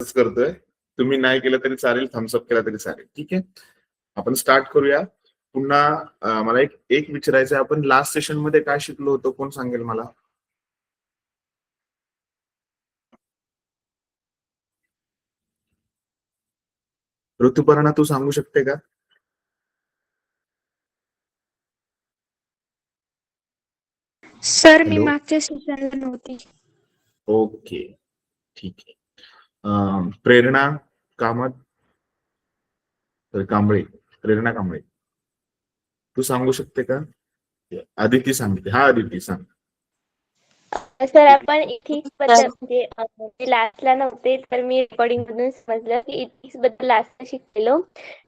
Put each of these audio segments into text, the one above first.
करतोय. तुम्ही नाही केलं तरी चालेल, थम्सअप केला तरी चालेल. ठीक आहे, आपण स्टार्ट करूया. पुन्हा मला एक एक विचारायचं आहे, आपण लास्ट सेशन मध्ये काय शिकलो होतो, कोण सांगेल मला? ऋतुपर्णा तू सांगू शकते का? सर मी हॅलो. मागच्या सेशनला नव्हती. ओके, ठीक आहे. प्रेरणा कामत कांबळे, प्रेरणा कांबळे, तू सांगू शकते का? आदिती सांगते. हा आदिती सांग. सर आपण इथिक्स बद्दल म्हणजे लास्टला नव्हते तर मी रेकॉर्डिंग मधून समजलं की इथिक्स बद्दल लास्ट शिकलेलो.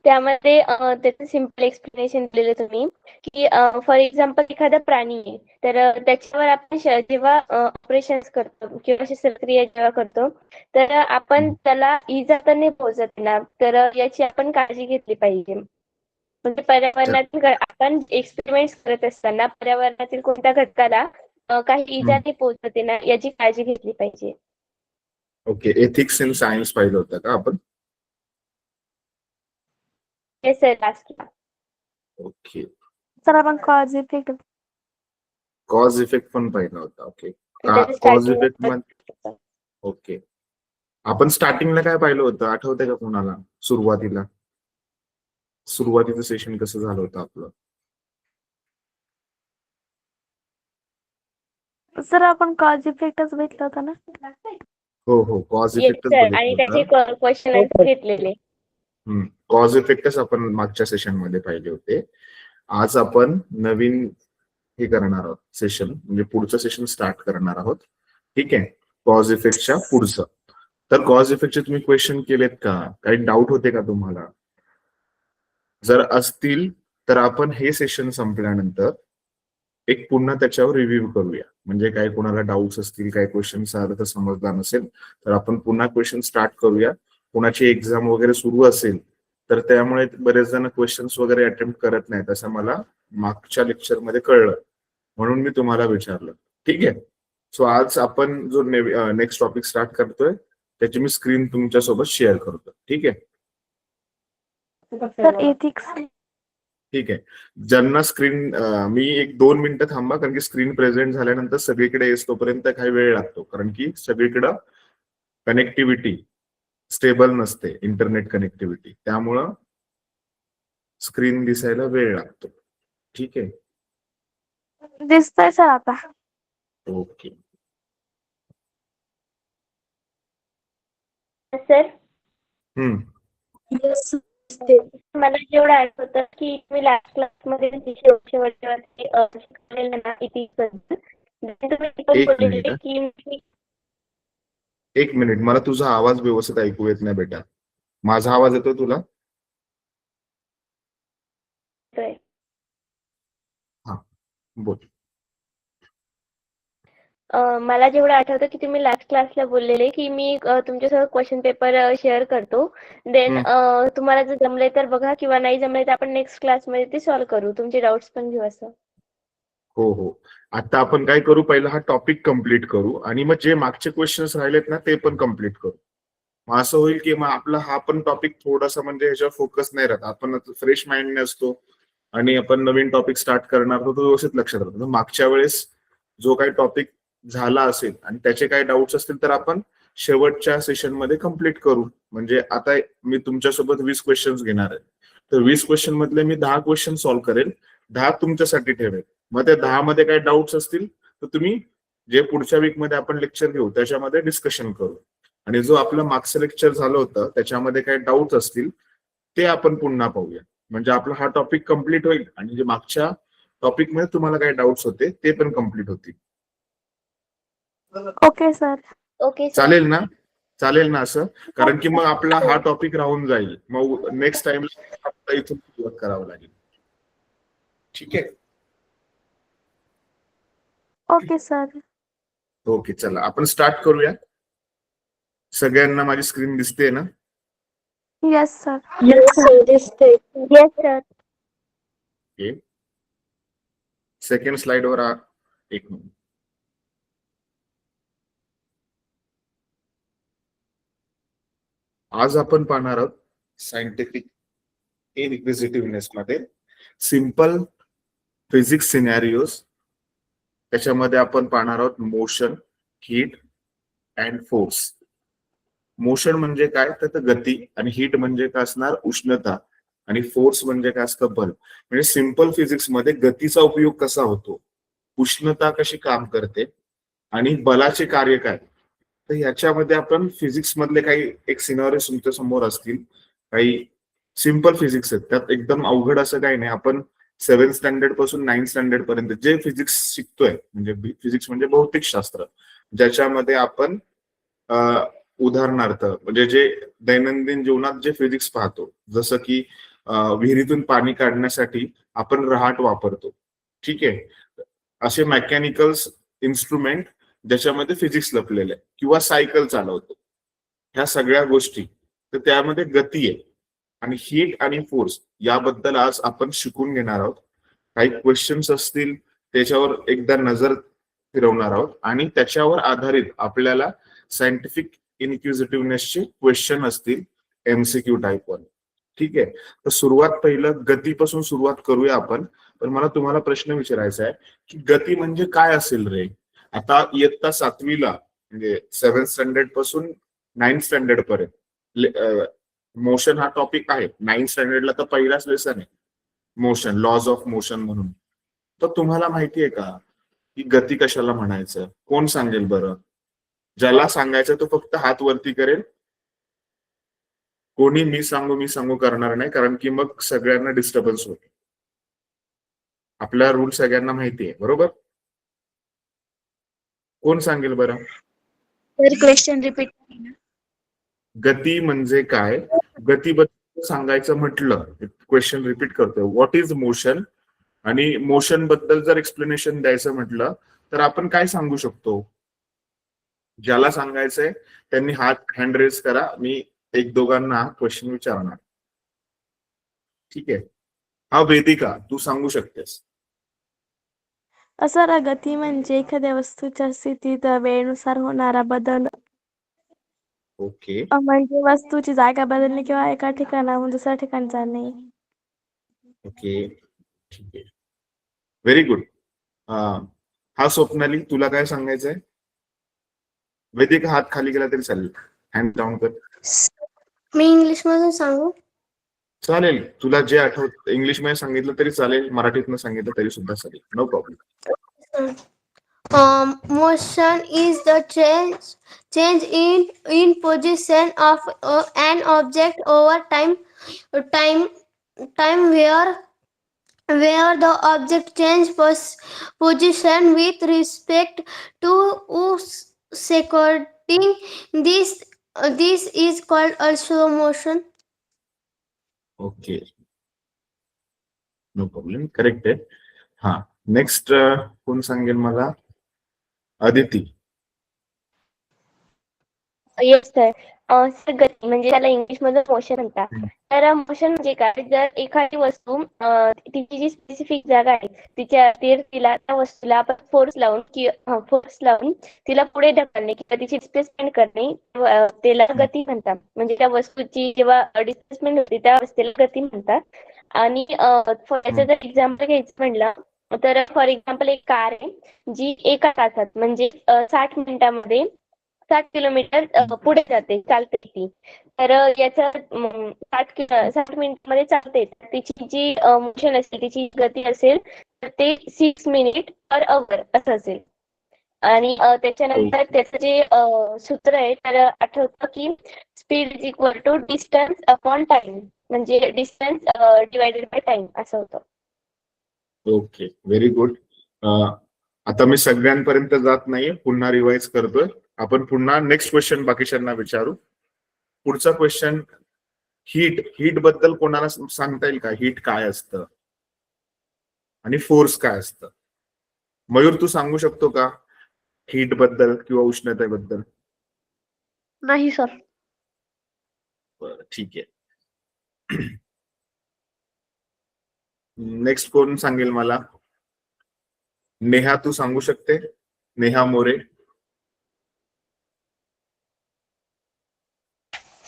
त्यामध्ये त्याचं सिम्पल एक्सप्लेनेशन दिलेलं तुम्ही की फॉर एक्झाम्पल एखादा प्राणी आहे तर त्याच्यावर आपण जेव्हा ऑपरेशन्स करतो किंवा शस्त्रक्रिया जेव्हा करतो तर आपण त्याला इजा तर नाही पोहोचत येणार, तर याची आपण काळजी घेतली पाहिजे. म्हणजे पर्यावरणातील आपण एक्सपेरिमेंट्स करत असताना पर्यावरणातील कोणत्या घटकाला काही इजा नाही पोहोचत येणार याची काळजी घेतली पाहिजे. ओके, एथिक्स इन सायन्स पाहिलं होतं का आपण? येस सर, लास्टला. ओके, सर आपण कॉज इफेक्ट पण पाहिलं होता. ओके, त्याचं कॉज starting इफेक्ट मध्ये ओके, आपण स्टार्टिंगला काय पाहिलं होतं आठवतंय का कोणाला? सुरुवातीचं सेशन कसं झालं होतं आपलं? सर आपण कॉज इफेक्टच भेटला होता ना. हो, कॉज येस इफेक्टच सर, आणि बघितलं त्याचे होतं. क्वेश्चन घेतलेले. कॉज इफेक्टच आपण मागच्या सेशन मध्ये पाहिले होते. आज आपण नवीन हे करणार आहोत सेशन, म्हणजे पुढचं सेशन स्टार्ट करणार आहोत. ठीक आहे, कॉज इफेक्टच्या पुढचं. तर कॉज इफेक्टचे तुम्ही क्वेश्चन केलेत का? काही डाऊट होते का तुम्हाला? जर असतील तर आपण हे सेशन संपल्यानंतर एक पुन्हा त्याच्यावर रिव्ह्यू करूया. म्हणजे काय कोणाला डाऊट्स असतील, काय क्वेश्चन्स अर्थ समजला नसेल तर आपण पुन्हा क्वेश्चन स्टार्ट करूया. कोणाची एक्झाम वगैरे सुरू असेल तर त्यामुळे बरेच जण क्वेश्चन्स वगैरे अटेम्प्ट करत नाहीत असं मला मागच्या लेक्चर मध्ये कळलं, म्हणून मी तुम्हाला विचारलं. ठीक आहे, सो आज आपण जो नेक्स्ट टॉपिक स्टार्ट करतोय त्याची मी स्क्रीन तुमच्या सोबत शेअर करतो. ठीक आहे सर एथिक्स. ठीक आहे, ज्यांना स्क्रीन मी 1-2 मिनिटं थांबा, कारण की स्क्रीन प्रेझेंट झाल्यानंतर सगळीकडे येस तोपर्यंत काही वेळ लागतो, कारण की सगळीकडं कनेक्टिव्हिटी स्टेबल नसते, इंटरनेट कनेक्टिव्हिटी, त्यामुळं स्क्रीन दिसायला वेळ लागतो. ठीक आहे, दिसतंय सर आता. ओके. Sir Yes. मला जेवढं आठवतं की तुम्ही लास्ट क्लास मध्ये शेवटच्या शिकवलेलं ना इथिक्स बद्दल, तुम्ही एक बोललेले मिनिट की एक मिनिट, मला तुझा आवाज व्यवस्थित ऐकू येत नाही बेटा. माझा आवाज येतोय तुला? हा, बोल. मला जेवढं आठवतं की तुम्ही लास्ट क्लासला बोललेले की मी तुमच्यासोबत क्वेश्चन पेपर शेअर करतो, देन तुम्हाला जर जमले तर बघा किंवा नाही जमले तर आपण नेक्स्ट क्लासमध्ये ते सॉल्व्ह करू, तुमचे डाऊट्स पण घेऊ असं. हो, आता आपण काय करू, पहिला हा टॉपिक कम्प्लीट करू आणि मग जे मागचे क्वेश्चन्स राहिलेत ना ते पण कम्प्लीट करू. मग असं होईल की मग आपला हा पण टॉपिक थोडासा म्हणजे ह्याच्यावर फोकस नाही राहत, आपण फ्रेश माइंडने असतो आणि आपण नवीन टॉपिक स्टार्ट करणार तो व्यवस्थित लक्षात राहतो. मागच्या वेळेस जो काही टॉपिक झाला असेल आणि त्याचे काही डाऊट्स असतील तर आपण शेवटच्या सेशन मध्ये कम्प्लीट करू. म्हणजे आता मी तुमच्यासोबत 20 क्वेश्चन्स घेणार आहे, तर 20 क्वेश्चन मधले मी 10 क्वेश्चन सॉल्व्ह करेल, 10 तुमच्यासाठी ठेवेल. मग त्या 10 मध्ये काही डाऊट्स असतील तर तुम्ही जे पुढच्या वीक मध्ये आपण लेक्चर घेऊ त्याच्यामध्ये डिस्कशन करू. आणि जो आपलं मागचं लेक्चर झालं होतं त्याच्यामध्ये काही डाऊट असतील ते आपण पुन्हा पाहूया. म्हणजे आपला हा टॉपिक कम्प्लीट होईल आणि जे मागच्या टॉपिक मध्ये तुम्हाला काही डाऊट्स होते ते पण कम्प्लीट होतील. Okay sir. Okay sir. चालेल ना? चालेल ना असं? कारण की मग आपला हा टॉपिक राहून जाईल, मग नेक्स्ट टाइमला इथून सुरुवात करावं लागेल. ठीक आहे, ओके सर. ओके, चला आपण स्टार्ट करूया. सगळ्यांना माझी स्क्रीन दिसते ना? Yes sir. येस सर, दिसते. Yes sir. Okay, second slide वर एक मिनिट. . आज आपण पाहणार आहोत सायंटिफिक इनइक्विजिटिव्हनेस मध्ये सिंपल फिजिक्स सिनॅरिओज. त्याच्यामध्ये आपण पाहणार आहोत motion, heat and force. Motion म्हणजे काय तर गती, आणि हीट म्हणजे काय असणार उष्णता, आणि फोर्स म्हणजे काय असतं बल. म्हणजे सिंपल फिजिक्स मध्ये गतीचा उपयोग कसा होतो, उष्णता कशी काम करते, आणि बलाचे कार्य काय. तर ह्याच्यामध्ये आपण फिजिक्स मधले काही एक सिनारिओ तुमच्या समोर असतील. काही सिंपल फिजिक्स आहेत, त्यात एकदम अवघड असं काही नाही. आपण 7th स्टँडर्ड पासून 9th स्टँडर्ड पर्यंत जे फिजिक्स शिकतोय, म्हणजे फिजिक्स म्हणजे भौतिकशास्त्र, ज्याच्यामध्ये आपण उदाहरणार्थ म्हणजे जे दैनंदिन जीवनात जे फिजिक्स पाहतो, जसं की विहिरीतून पाणी काढण्यासाठी आपण रहाट वापरतो. ठीक आहे, असे मेकॅनिकल्स इन्स्ट्रुमेंट ज्याच्यामध्ये फिजिक्स लपलेलं आहे, किंवा सायकल चालवतो, ह्या सगळ्या गोष्टी. तर त्यामध्ये गती आहे. आणि हीट आणि फोर्स याबद्दल आज आपण शिकून घेणार आहोत. काही क्वेश्चन्स असतील त्याच्यावर एकदा नजर फिरवणार आहोत, आणि त्याच्यावर आधारित आपल्याला सायंटिफिक इनइक्विजिटिव्हनेसचे क्वेश्चन असतील, एमसीक्यू टाईप वर. ठीक आहे, तर सुरुवात पहिलं गतीपासून सुरुवात करूया आपण. पण मला तुम्हाला प्रश्न विचारायचा आहे की गती म्हणजे काय असेल रे. आता इयत्ता 7वीला म्हणजे 7th स्टँडर्ड पासून 9th स्टँडर्ड पर्यंत मोशन हा टॉपिक आहे. 9th स्टँडर्डला तर पहिलाच लेसन आहे मोशन, लॉज ऑफ मोशन म्हणून. तर तुम्हाला माहिती आहे का की गती कशाला म्हणायचं? कोण सांगेल बरं? ज्याला सांगायचं तो फक्त हात वरती करेल. कोणी मी सांगू करणार नाही, कारण की मग सगळ्यांना डिस्टर्बन्स होईल. आपला रूल सगळ्यांना माहिती आहे, बरोबर? कोण सांगेल बरं? Sir question repeat. गती म्हणजे काय? गतीबद्दल सांगायचं म्हटलं, क्वेश्चन रिपीट करतो, व्हॉट इज मोशन. आणि मोशन बद्दल जर एक्सप्लेनेशन द्यायचं म्हटलं तर आपण काय सांगू शकतो? ज्याला सांगायचंय त्यांनी हँड रेज करा, मी एक दोघांना क्वेश्चन विचारणार. ठीक आहे, हा वेदिका, तू सांगू शकतेस. सर गती म्हणजे एखाद्या वस्तूच्या स्थितीत वेळेनुसार होणारा बदल. ओके, म्हणजे वस्तूची जागा बदलणे किंवा एका ठिकाणाहून दुसऱ्या ठिकाणी जाणे. ओके, ठीक आहे, व्हेरी गुड. हा स्वप्नाली, तुला काय सांगायचंय? वेदिका हात खाली केला तरी चालेल, हँड डाऊन कर. मी इंग्लिश मधून सांगू? चालेल, तुला जे आठवत इंग्लिश मध्ये सांगितलं तरी चालेल, मराठीतनं सांगितलं तरी सुद्धा चालेल, no problem. Motion is the change in position of an object over time time where the object change position with respect to seconding this is called also motion. Okay, no problem, correct आहे. हा, next कोण सांगेल मला? Aditi. Yes sir. Sir गती म्हणजे त्याला English मध्ये motion म्हणतात. तर मोशन म्हणजे काय, जर एखादी वस्तू तिची जी स्पेसिफिक जागा आहे तिला त्या वस्तूला आपण फोर्स लावून तिला पुढे ढकलणे किंवा तिची डिस्प्लेसमेंट करणे, त्याला गती म्हणतात. म्हणजे त्या वस्तूची जेव्हा डिस्प्लेसमेंट होते त्या अवस्थेला गती म्हणतात. आणि याचं जर एक्झाम्पल घ्यायचं म्हणलं तर फॉर एक्झाम्पल एक कार आहे जी एका तासात म्हणजे 60 मिनिटांमध्ये 60 किलोमीटर पुढे जाते, चालते ती. तर याचा 60 मिनिटमध्ये चालते, तिची जी मोशन असेल, तिची गती असेल तर ते 6 मिनिट पर अवर असं असेल. आणि त्याच्यानंतर त्याचं जे सूत्र आहे तर आठवतं की speed is equal to distance upon time, म्हणजे डिस्टन्स डिवायडेड बाय टाइम असं होतं. Okay, very good. आता मी सगळ्यांपर्यंत जात नाहीये, पुन्हा रिवाइज करतोय. आपण पुन्हा नेक्स्ट क्वेश्चन बाकीच्यांना विचारू. पुढचा क्वेश्चन, हीट बद्दल कोणाला सांगता येईल का? हीट काय असतं आणि फोर्स काय असतं? मयूर, तू सांगू शकतो का हीट बद्दल किंवा उष्णतेबद्दल? नाही सर. बरं, ठीक आहे. नेक्स्ट कोण सांगेल मला? नेहा, तू सांगू शकते? Neha More.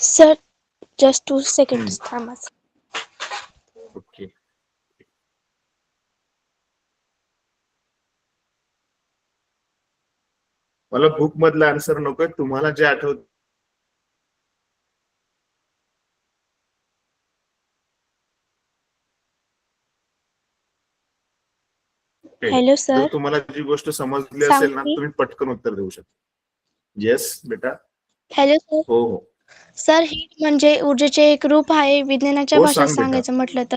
Sir just 2 seconds थांबा. ओके. मला बुक मधला आन्सर नकोय, तुम्हाला जे आठवत. हॅलो जर सर. तुम्हाला जी गोष्ट समजली सांगू असेल ना, मी? तुम्ही पटकन उत्तर देऊ शकता. येस बेटा. Hello sir. हो हो सर, हीट म्हणजे ऊर्जेचे एक रूप आहे. विज्ञानाच्या हो, भाषेत सांग बेटा. सांगायचं म्हटलं तर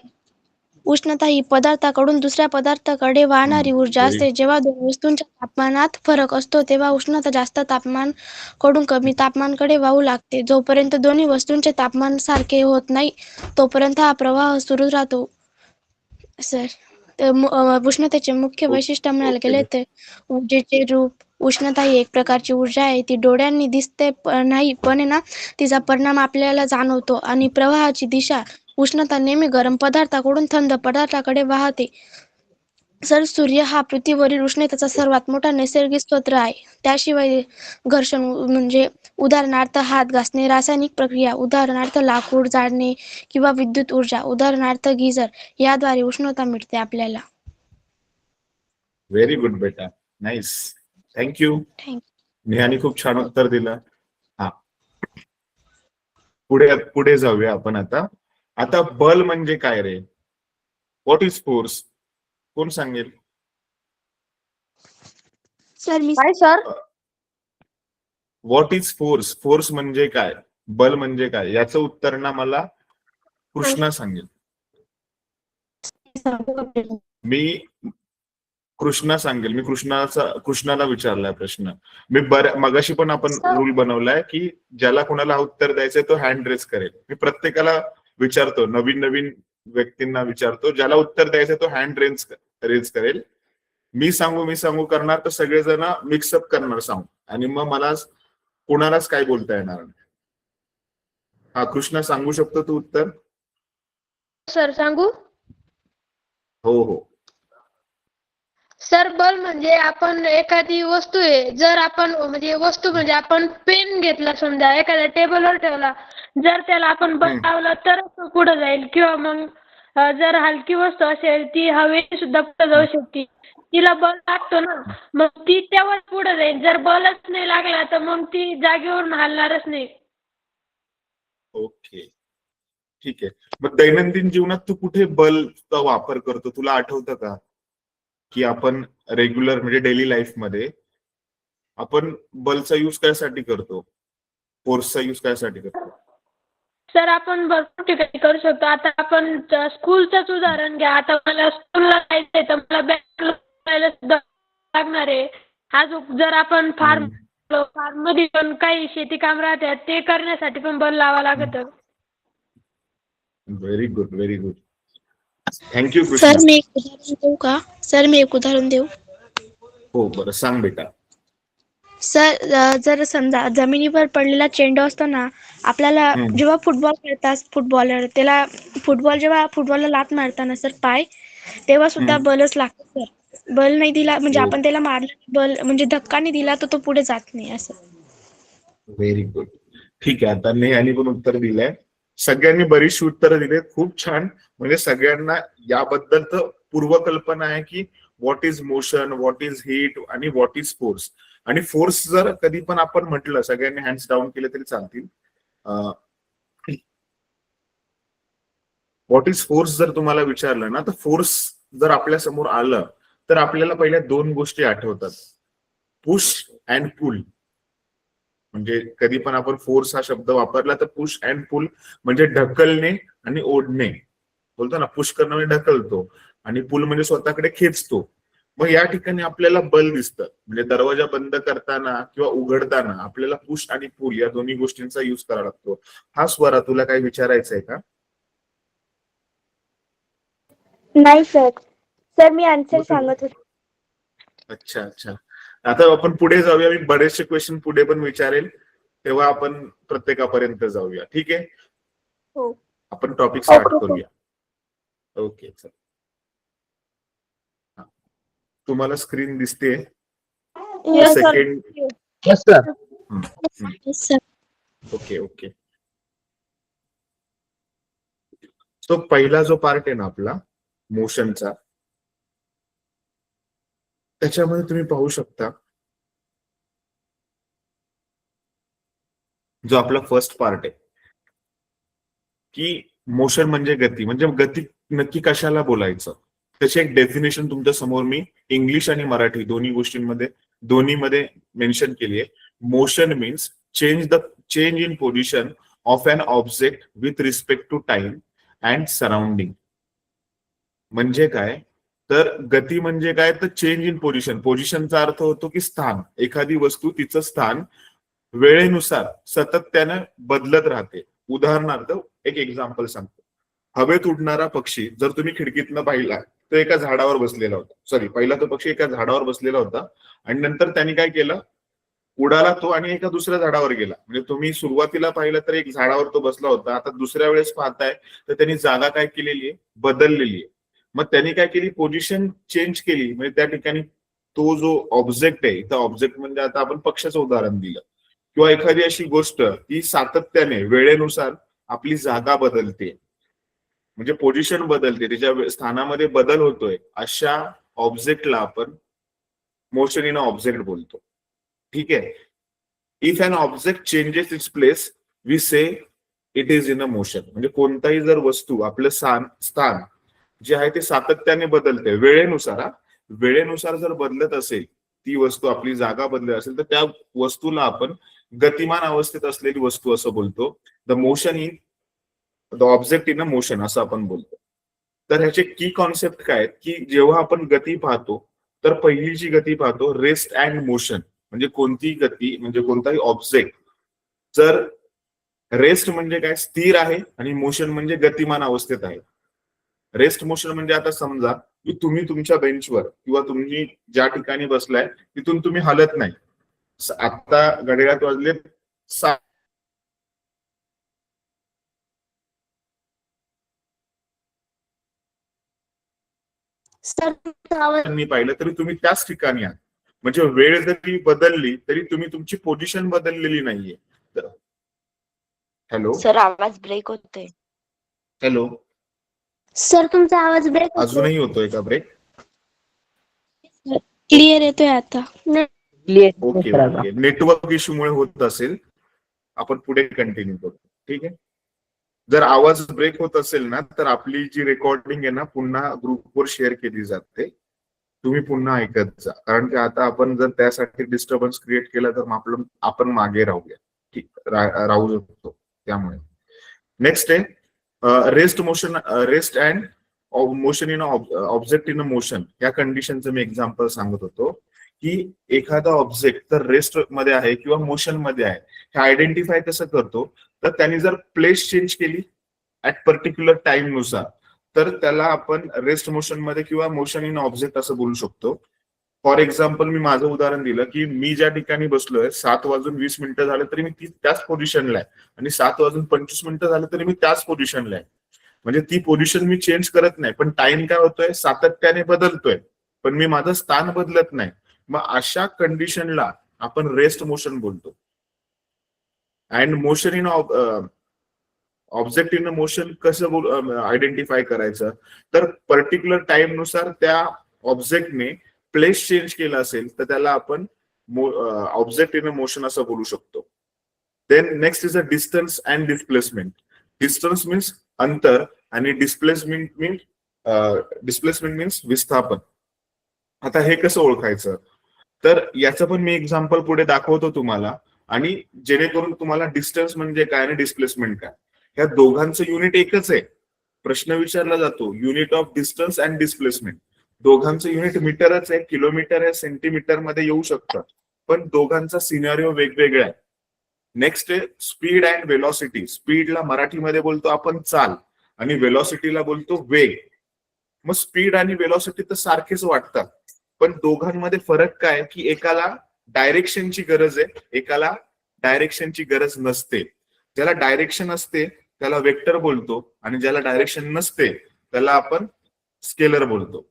उष्णता ही पदार्थाकडून दुसऱ्या पदार्थाकडे वाहणारी ऊर्जा व्हेरी असते. जेव्हा दोन वस्तूंच्या तापमानात फरक असतो तेव्हा उष्णता जास्त तापमान कडून कमी तापमानकडे वाहू लागते. जोपर्यंत दोन्ही वस्तूंचे तापमान सारखे होत नाही तोपर्यंत हा प्रवाह सुरू राहतो. सर, उष्णतेचे मुख्य वैशिष्ट्य म्हणायला ओके गेले तर ऊर्जेचे रूप. उष्णता ही एक प्रकारची ऊर्जा आहे. ती डोळ्यांनी दिसते नाही, पण आहे ना तिचा परिणाम आपल्याला जाणवतो. आणि प्रवाहाची दिशा. उष्णता नेहमी गरम पदार्थाकडून थंड पदार्थाकडे वाहते. सर, सूर्य हा पृथ्वीवरील उष्णतेचा सर्वात मोठा नैसर्गिक स्रोत आहे. त्याशिवाय घर्षण म्हणजे उदाहरणार्थ हात घासणे, रासायनिक प्रक्रिया उदाहरणार्थ लाकूड जाळणे किंवा विद्युत ऊर्जा उदाहरणार्थ गीझर याद्वारे उष्णता मिळते आपल्याला. व्हेरी गुड बेटा. नाईस. थँक्यू. थँक्यू. नेहानी खूप छान उत्तर दिलं. हा, पुढे पुढे जाऊया आपण आता. आता बल म्हणजे काय रे? What is force? कोण सांगेल? सर, मी काय sir? What is force? Force म्हणजे काय? बल म्हणजे काय? याचं उत्तर ना मला कृष्णा सांगेल. मी कृष्णाला विचारलाय प्रश्न. मी मगाशी पण आपण रूल बनवलाय की ज्याला कोणाला उत्तर द्यायचंय तो हँड रेज करेल. मी प्रत्येकाला विचारतो, नवीन नवीन व्यक्तींना विचारतो, ज्याला उत्तर द्यायचंय तो हँड रेज करेल. मी सांगू करणार तर सगळेजण मिक्सअप करणार सांगू, आणि मग मला कोणालाच काय बोलता येणार नाही. हा, कृष्णा सांगू शकतो तू उत्तर? सर सांगू? हो हो. सर, बल म्हणजे आपण एखादी वस्तू आहे, जर आपण म्हणजे वस्तू म्हणजे आपण पेन घेतला समजा एखाद्या टेबलवर ठेवला, जर त्याला आपण बल लावलं तर तो पुढे जाईल, किंवा मग जर हलकी वस्तू असेल ती हवेने सुद्धा पुढे जाऊ शकते. तिला बल लागतो ना, मग ती तेव्हाच पुढे जाईल. जर बलच नाही लागला तर मग ती जागेवरून हलणारच नाही. ओके, ठीक आहे. मग दैनंदिन जीवनात तू कुठे बलचा वापर करतो? तुला आठवतं का की आपण रेग्युलर म्हणजे डेली लाईफ मध्ये आपण बलचा यूज कायसाठी करतो? फोर्सचा यूज कायसाठी करतो? सर, आपण भरपूर ठिकाणी करू शकतो. आता आपण स्कूलचंच उदाहरण घ्या. आता मला स्कूलला जायचंय तर मला बॅग सुद्धा लागणार आहे. अजून जर आपण फार्म मध्ये पण काही शेती काम राहतात ते करण्यासाठी पण बल लावा लागत. Very good, very good. Thank you sir, Krishna. मी एक उदाहरण देऊ का? सर, मी एक उदाहरण देऊ? हो, बरं सांग बेटा. सर, जर समजा जमिनीवर पडलेला चेंडू असतो ना, आपल्याला जेव्हा फुटबॉल खेळतात फुटबॉलर, त्याला जेव्हा फुटबॉलला लात मारताना सर पाय, तेव्हा सुद्धा बलच लागतो सर. बल नाही दिला म्हणजे आपण त्याला मारलं, बल म्हणजे धक्का नाही दिला तर तो पुढे जात नाही असं. Very good. ठीक आहे, आता नेहानी पण उत्तर दिलंय. सगळ्यांनी बरीचशी उत्तरं दिली, खूप छान. म्हणजे सगळ्यांना याबद्दल तर पूर्वकल्पना आहे की what is motion, what is heat आणि व्हॉट इज फोर्स. आणि फोर्स जर कधी पण आपण म्हटलं, सगळ्यांनी हँड्स डाऊन केले तरी चालतील. व्हॉट इज फोर्स जर तुम्हाला विचारलं ना, तर फोर्स जर आपल्या समोर आलं तर आपल्याला पहिल्या दोन गोष्टी आठवतात, पुश अँड पुल. म्हणजे कधी पण आपण फोर्स हा शब्द वापरला तर पुश अँड पुल म्हणजे ढकलणे आणि ओढणे. बोलतो ना, पुश करणं म्हणजे ढकलतो आणि पुल म्हणजे स्वतःकडे खेचतो. मग या ठिकाणी आपल्याला बल दिसतं. म्हणजे दरवाजा बंद करताना किंवा उघडताना आपल्याला पुश आणि पुल या दोन्ही गोष्टींचा युज करावा लागतो. हा स्वरा, तुला काय विचारायचंय का? नाही सर. सर, मी आन्सर सांगत होते. अच्छा अच्छा. आता आपण पुढे जाऊया. मी बरेचसे क्वेश्चन पुढे पण विचारेल, तेव्हा आपण प्रत्येकापर्यंत जाऊया. ठीक आहे, हो. आपण टॉपिक स्टार्ट करूया. ओके, चल. तुम्हाला स्क्रीन दिसते? Yes, sir. Second. Yes, sir. Sir, okay okay. तो पहिला जो पार्ट आहे ना आपला मोशनचा, त्याच्यामध्ये तुम्ही पाहू शकता जो आपला फर्स्ट पार्ट आहे की मोशन म्हणजे गती. म्हणजे गती नक्की कशाला बोलायचं, त्याची एक डेफिनेशन तुमच्या समोर मी इंग्लिश आणि मराठी दोन्हीमध्ये मेन्शन केली आहे. Motion means change in position of an object with respect to time and surrounding. म्हणजे काय, तर गती म्हणजे काय, तर चेंज इन पोझिशन. पोझिशनचा अर्थ होतो की स्थान. एखादी वस्तू तिचं स्थान वेळेनुसार सातत्याने बदलत राहते. उदाहरणार्थ एक एक्झाम्पल सांगतो. हवेत उडणारा पक्षी जर तुम्ही खिडकीतनं पाहिला तो एका झाडावर बसलेला होता. पहिला तो पक्षी एका झाडावर बसलेला होता आणि नंतर त्यांनी काय केलं, उडाला तो आणि एका दुसऱ्या झाडावर गेला. म्हणजे तुम्ही सुरुवातीला पाहिलं तर एक झाडावर तो बसला होता, आता दुसऱ्या वेळेस पाहताय तर त्यांनी जागा काय केलेली आहे, बदललेली आहे. मग त्यांनी काय केली, पोझिशन चेंज केली. म्हणजे त्या ठिकाणी तो जो ऑब्जेक्ट आहे, त्या ऑब्जेक्ट म्हणजे आता आपण पक्षाचं उदाहरण दिलं, किंवा एखादी अशी गोष्ट की सातत्याने वेळेनुसार आपली जागा बदलते, म्हणजे पोझिशन बदलते, त्याच्या स्थानामध्ये बदल होतोय, अशा ऑब्जेक्टला आपण मोशन इन ऑब्जेक्ट बोलतो. ठीक आहे. If an object changes its place we say it is in a motion. म्हणजे कोणताही जर वस्तू आपलं स्थान जे आहे ते सातत्याने बदलते वेळेनुसार जर बदलत असेल, ती वस्तू आपली जागा बदलत असेल, तर त्या वस्तूला आपण गतिमान अवस्थेत असलेली वस्तू असं बोलतो. The object in a motion असं आपण बोलतो. तर ह्याचे की कॉन्सेप्ट काय आहेत, की जेव्हा आपण गती पाहतो तर पहिली जी गती पाहतो रेस्ट अँड मोशन. म्हणजे कोणती गती, म्हणजे कोणताही ऑब्जेक्ट जर रेस्ट म्हणजे काय, स्थिर आहे, आणि मोशन म्हणजे गतिमान अवस्थेत आहे. रेस्ट मोशन म्हणजे आता समजा की तुम्ही तुमच्या बेंचवर किंवा तुम्ही ज्या ठिकाणी बसलाय तिथून तुम्ही हलत नाही. आता घड्याळात वाजले 6. सर आवाज मी पाहिलं तरी तुम्ही त्याच ठिकाणी आहात. म्हणजे वेळ जरी बदलली तरी तुम्ही तुमची पोझिशन बदललेली नाहीये. हॅलो सर आवाज ब्रेक होतोय. हॅलो, सर तुमचा आवाज ब्रेक होतो. अजूनही होतोय का ब्रेक? क्लिअर येतोय आता. ओके ओके, नेटवर्क इश्यूमुळे होत असेल. आपण पुढे कंटिन्यू करू. ठीक आहे. जर आवाज ब्रेक होत असेल ना तर आपली जी रेकॉर्डिंग आहे ना पुन्हा ग्रुपवर शेअर केली जाते, तुम्ही पुन्हा ऐकत जा. कारण की आता आपण जर त्यासाठी डिस्टर्बन्स क्रिएट केला तर आपण मागे राहूया. ठीक, राहू शकतो. त्यामुळे नेक्स्ट आहे rest and motion in object in a motion. या कंडिशनचं मी एक्झाम्पल सांगत होतो की एखादा ऑब्जेक्ट तर रेस्ट मध्ये आहे किंवा मोशन मध्ये आहे, हे आयडेंटिफाय कसं करतो, तर त्यांनी जर प्लेस चेंज केली ऍट पर्टिक्युलर टाइम नुसार तर त्याला आपण रेस्ट मोशन मध्ये किंवा मोशन इन ऑब्जेक्ट असं बोलू शकतो. फॉर एक्झाम्पल मी माझं उदाहरण दिलं की मी ज्या ठिकाणी बसलोय 7:20 झाले तरी मी त्याच पोझिशनला आहे, आणि 7:25 झाले तरी मी त्याच पोझिशनला आहे. म्हणजे ती पोझिशन मी चेंज करत नाही, पण टाइम काय होतोय, सातत्याने बदलतोय, पण मी माझं स्थान बदलत नाही. मग अशा कंडिशनला आपण रेस्ट मोशन बोलतो. And motion in object in motion कसं आयडेंटिफाय करायचं, तर पर्टिक्युलर टाइम नुसार त्या ऑब्जेक्टने प्लेस चेंज केला असेल तर त्याला आपण ऑब्जेक्ट इन मोशन असं बोलू शकतो. Then next is a distance and displacement. Distance means अंतर आणि डिस्प्लेसमेंट मीन्स विस्थापन. आता हे कसं ओळखायचं, तर याचं पण मी एक्झाम्पल पुढे दाखवतो तुम्हाला, आणि जेणेकरून तुम्हाला डिस्टन्स म्हणजे काय आणि डिस्प्लेसमेंट काय, ह्या दोघांचं युनिट एकच आहे. प्रश्न विचारला जातो unit of distance and displacement. दोघांचं युनिट मीटरच आहे, किलोमीटर आहे, सेंटीमीटर मध्ये येऊ शकतं, पण दोघांचा सिनारिओ वेगवेगळा आहे. नेक्स्ट आहे स्पीड अँड वेलॉसिटी. स्पीडला मराठीमध्ये बोलतो आपण चाल, आणि वेलॉसिटीला बोलतो वेग. मग स्पीड आणि वेलॉसिटी तर सारखेच वाटतात, पण दोघांमध्ये फरक काय की एकाला डायरेक्शनची गरज आहे, एकाला डायरेक्शनची गरज नसते. ज्याला डायरेक्शन असते त्याला वेक्टर बोलतो, आणि ज्याला डायरेक्शन नसते त्याला आपण स्केलर बोलतो.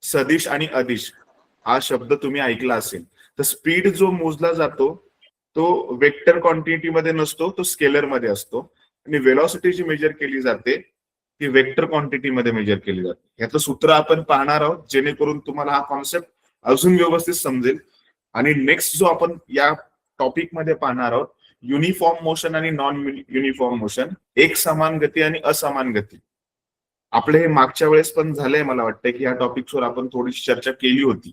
सदिश आणि अदिश हा शब्द तुम्ही ऐकला असेल. तर स्पीड जो मोजला जातो तो वेक्टर क्वांटिटी मध्ये नसतो, तो स्केलर मध्ये असतो. आणि वेलॉसिटी जी मेजर केली जाते ती वेक्टर क्वांटिटी मध्ये मेजर केली जाते. याचं सूत्र आपण पाहणार आहोत, जेणेकरून तुम्हाला हा कॉन्सेप्ट अजून व्यवस्थित समजेल. आणि नेक्स्ट जो आपण या टॉपिक मध्ये पाहणार आहोत, युनिफॉर्म मोशन आणि नॉन युनिफॉर्म मोशन, एक समान गती आणि असमान गती. आपले हे मागच्या वेळेस पण झालंय, मला वाटतं की या टॉपिक्सवर आपण थोडीशी चर्चा केली होती.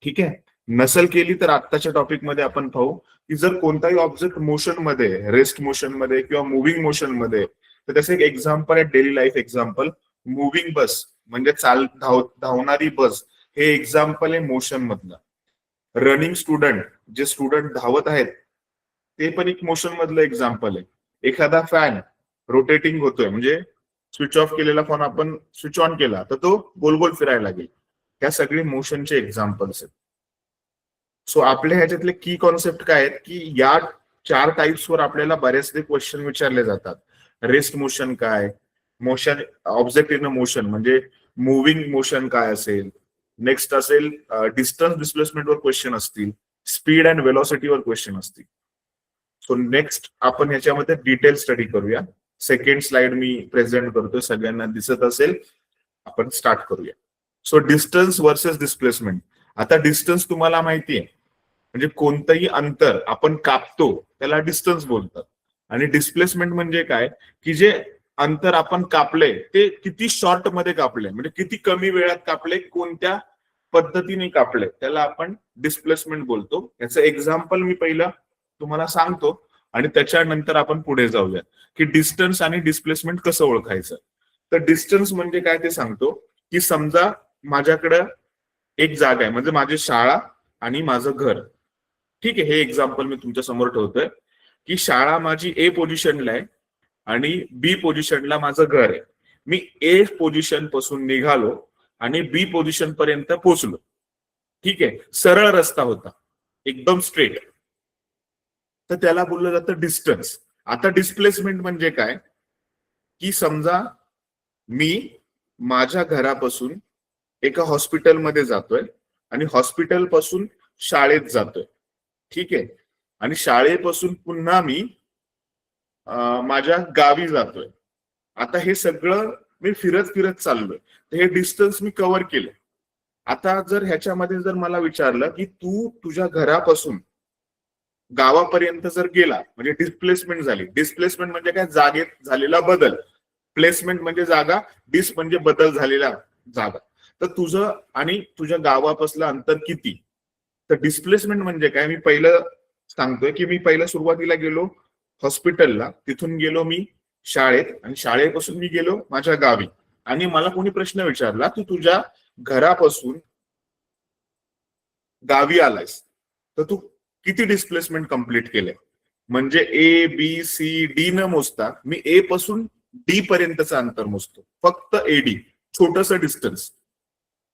ठीक आहे, नसल केली तर आत्ताच्या टॉपिक मध्ये आपण पाहू की जर कोणताही ऑब्जेक्ट मोशन मध्ये, रेस्ट मोशन मध्ये किंवा मुव्हिंग मोशन मध्ये, तर त्याचं एक एक्झाम्पल आहे डेली लाईफ एक्झाम्पल, मुव्हिंग बस म्हणजे धावणारी बस, हे एक्झाम्पल आहे मोशन मधलं. रनिंग स्टुडंट, जे स्टुडंट धावत आहेत ते पण एक मोशन मधलं एक्झाम्पल आहे. एखादा फॅन रोटेटिंग होतोय, म्हणजे स्विच ऑफ केलेला फोन आपण स्विच ऑन केला तर तो गोल गोल फिरायला लागेल. ह्या सगळे मोशनचे एक्झाम्पल्स आहेत. सो आपल्या ह्याच्यातले की कॉन्सेप्ट काय आहेत की या 4 टाइप्सवर आपल्याला बरेचसे क्वेश्चन विचारले जातात. रेस्ट मोशन काय, motion object in a motion म्हणजे मुव्हिंग मोशन काय असेल, नेक्स्ट असेल डिस्टन्स डिस्प्लेसमेंटवर क्वेश्चन असतील, स्पीड अँड वेलॉसिटीवर क्वेश्चन असतील. सो नेक्स्ट आपण ह्याच्यामध्ये डिटेल स्टडी करूया. सेकंड स्लाइड मी प्रेझेंट करतोय, सगळ्यांना दिसत असेल. आपण स्टार्ट करूया. So distance versus displacement. आता डिस्टन्स तुम्हाला माहिती आहे, म्हणजे कोणतंही अंतर आपण कापतो त्याला डिस्टन्स बोलतात. आणि डिस्प्लेसमेंट म्हणजे काय की जे अंतर आपण कापले ते किती शॉर्ट मध्ये कापले, म्हणजे किती कमी वेळात कापले, कोणत्या पद्धतीने कापले, त्याला आपण डिस्प्लेसमेंट बोलतो. याचं एक्झाम्पल मी पहिलं तुम्हाला सांगतो आणि त्याच्यानंतर आपण पुढे जाऊया की डिस्टन्स आणि डिस्प्लेसमेंट कसं ओळखायचं. तर डिस्टन्स म्हणजे काय ते सांगतो की समजा माझ्याकडं एक जागा आहे, म्हणजे माझी शाळा आणि माझं घर. ठीक आहे, हे एक्झाम्पल मी तुमच्या समोर ठेवतोय की शाळा माझी ए पोझिशनला आहे आणि बी पोझिशनला माझं घर आहे. मी ए पोझिशन पासून निघालो आणि बी पोझिशन पर्यंत पोहोचलो. ठीक आहे, सरळ रस्ता होता, एकदम स्ट्रेट, तर त्याला बोललं जातं डिस्टन्स. आता डिस्प्लेसमेंट म्हणजे काय की समजा मी माझ्या घरापासून एका हॉस्पिटलमध्ये जातोय आणि हॉस्पिटल पासून शाळेत जातोय. ठीक आहे, आणि शाळेपासून पुन्हा मी माझ्या गावी जातोय. आता हे सगळं मी फिरत फिरत चाललोय, तर हे डिस्टन्स मी कव्हर केलं. आता जर ह्याच्यामध्ये जर मला विचारलं की तू तुझ्या घरापासून गावापर्यंत जर गेला, म्हणजे डिस्प्लेसमेंट झाली. डिस्प्लेसमेंट म्हणजे काय, जागेत झालेला बदल. प्लेसमेंट म्हणजे जागा, डिस म्हणजे बदल झालेला जागा. तर तुझं आणि तुझ्या गावापासलं अंतर किती. तर डिस्प्लेसमेंट म्हणजे काय, मी पहिलं सांगतोय की मी पहिलं सुरुवातीला गेलो हॉस्पिटलला, तिथून गेलो मी शाळेत आणि शाळेपासून मी गेलो माझ्या गावी. आणि मला कोणी प्रश्न विचारला तू तुझ्या घरापासून गावी आलायस तर तू किती डिस्प्लेसमेंट कंप्लीट केलंय. म्हणजे ए बी सी डी न मोजता मी ए पासून डी पर्यंतचं अंतर मोजतो, फक्त एडी, छोटस डिस्टन्स,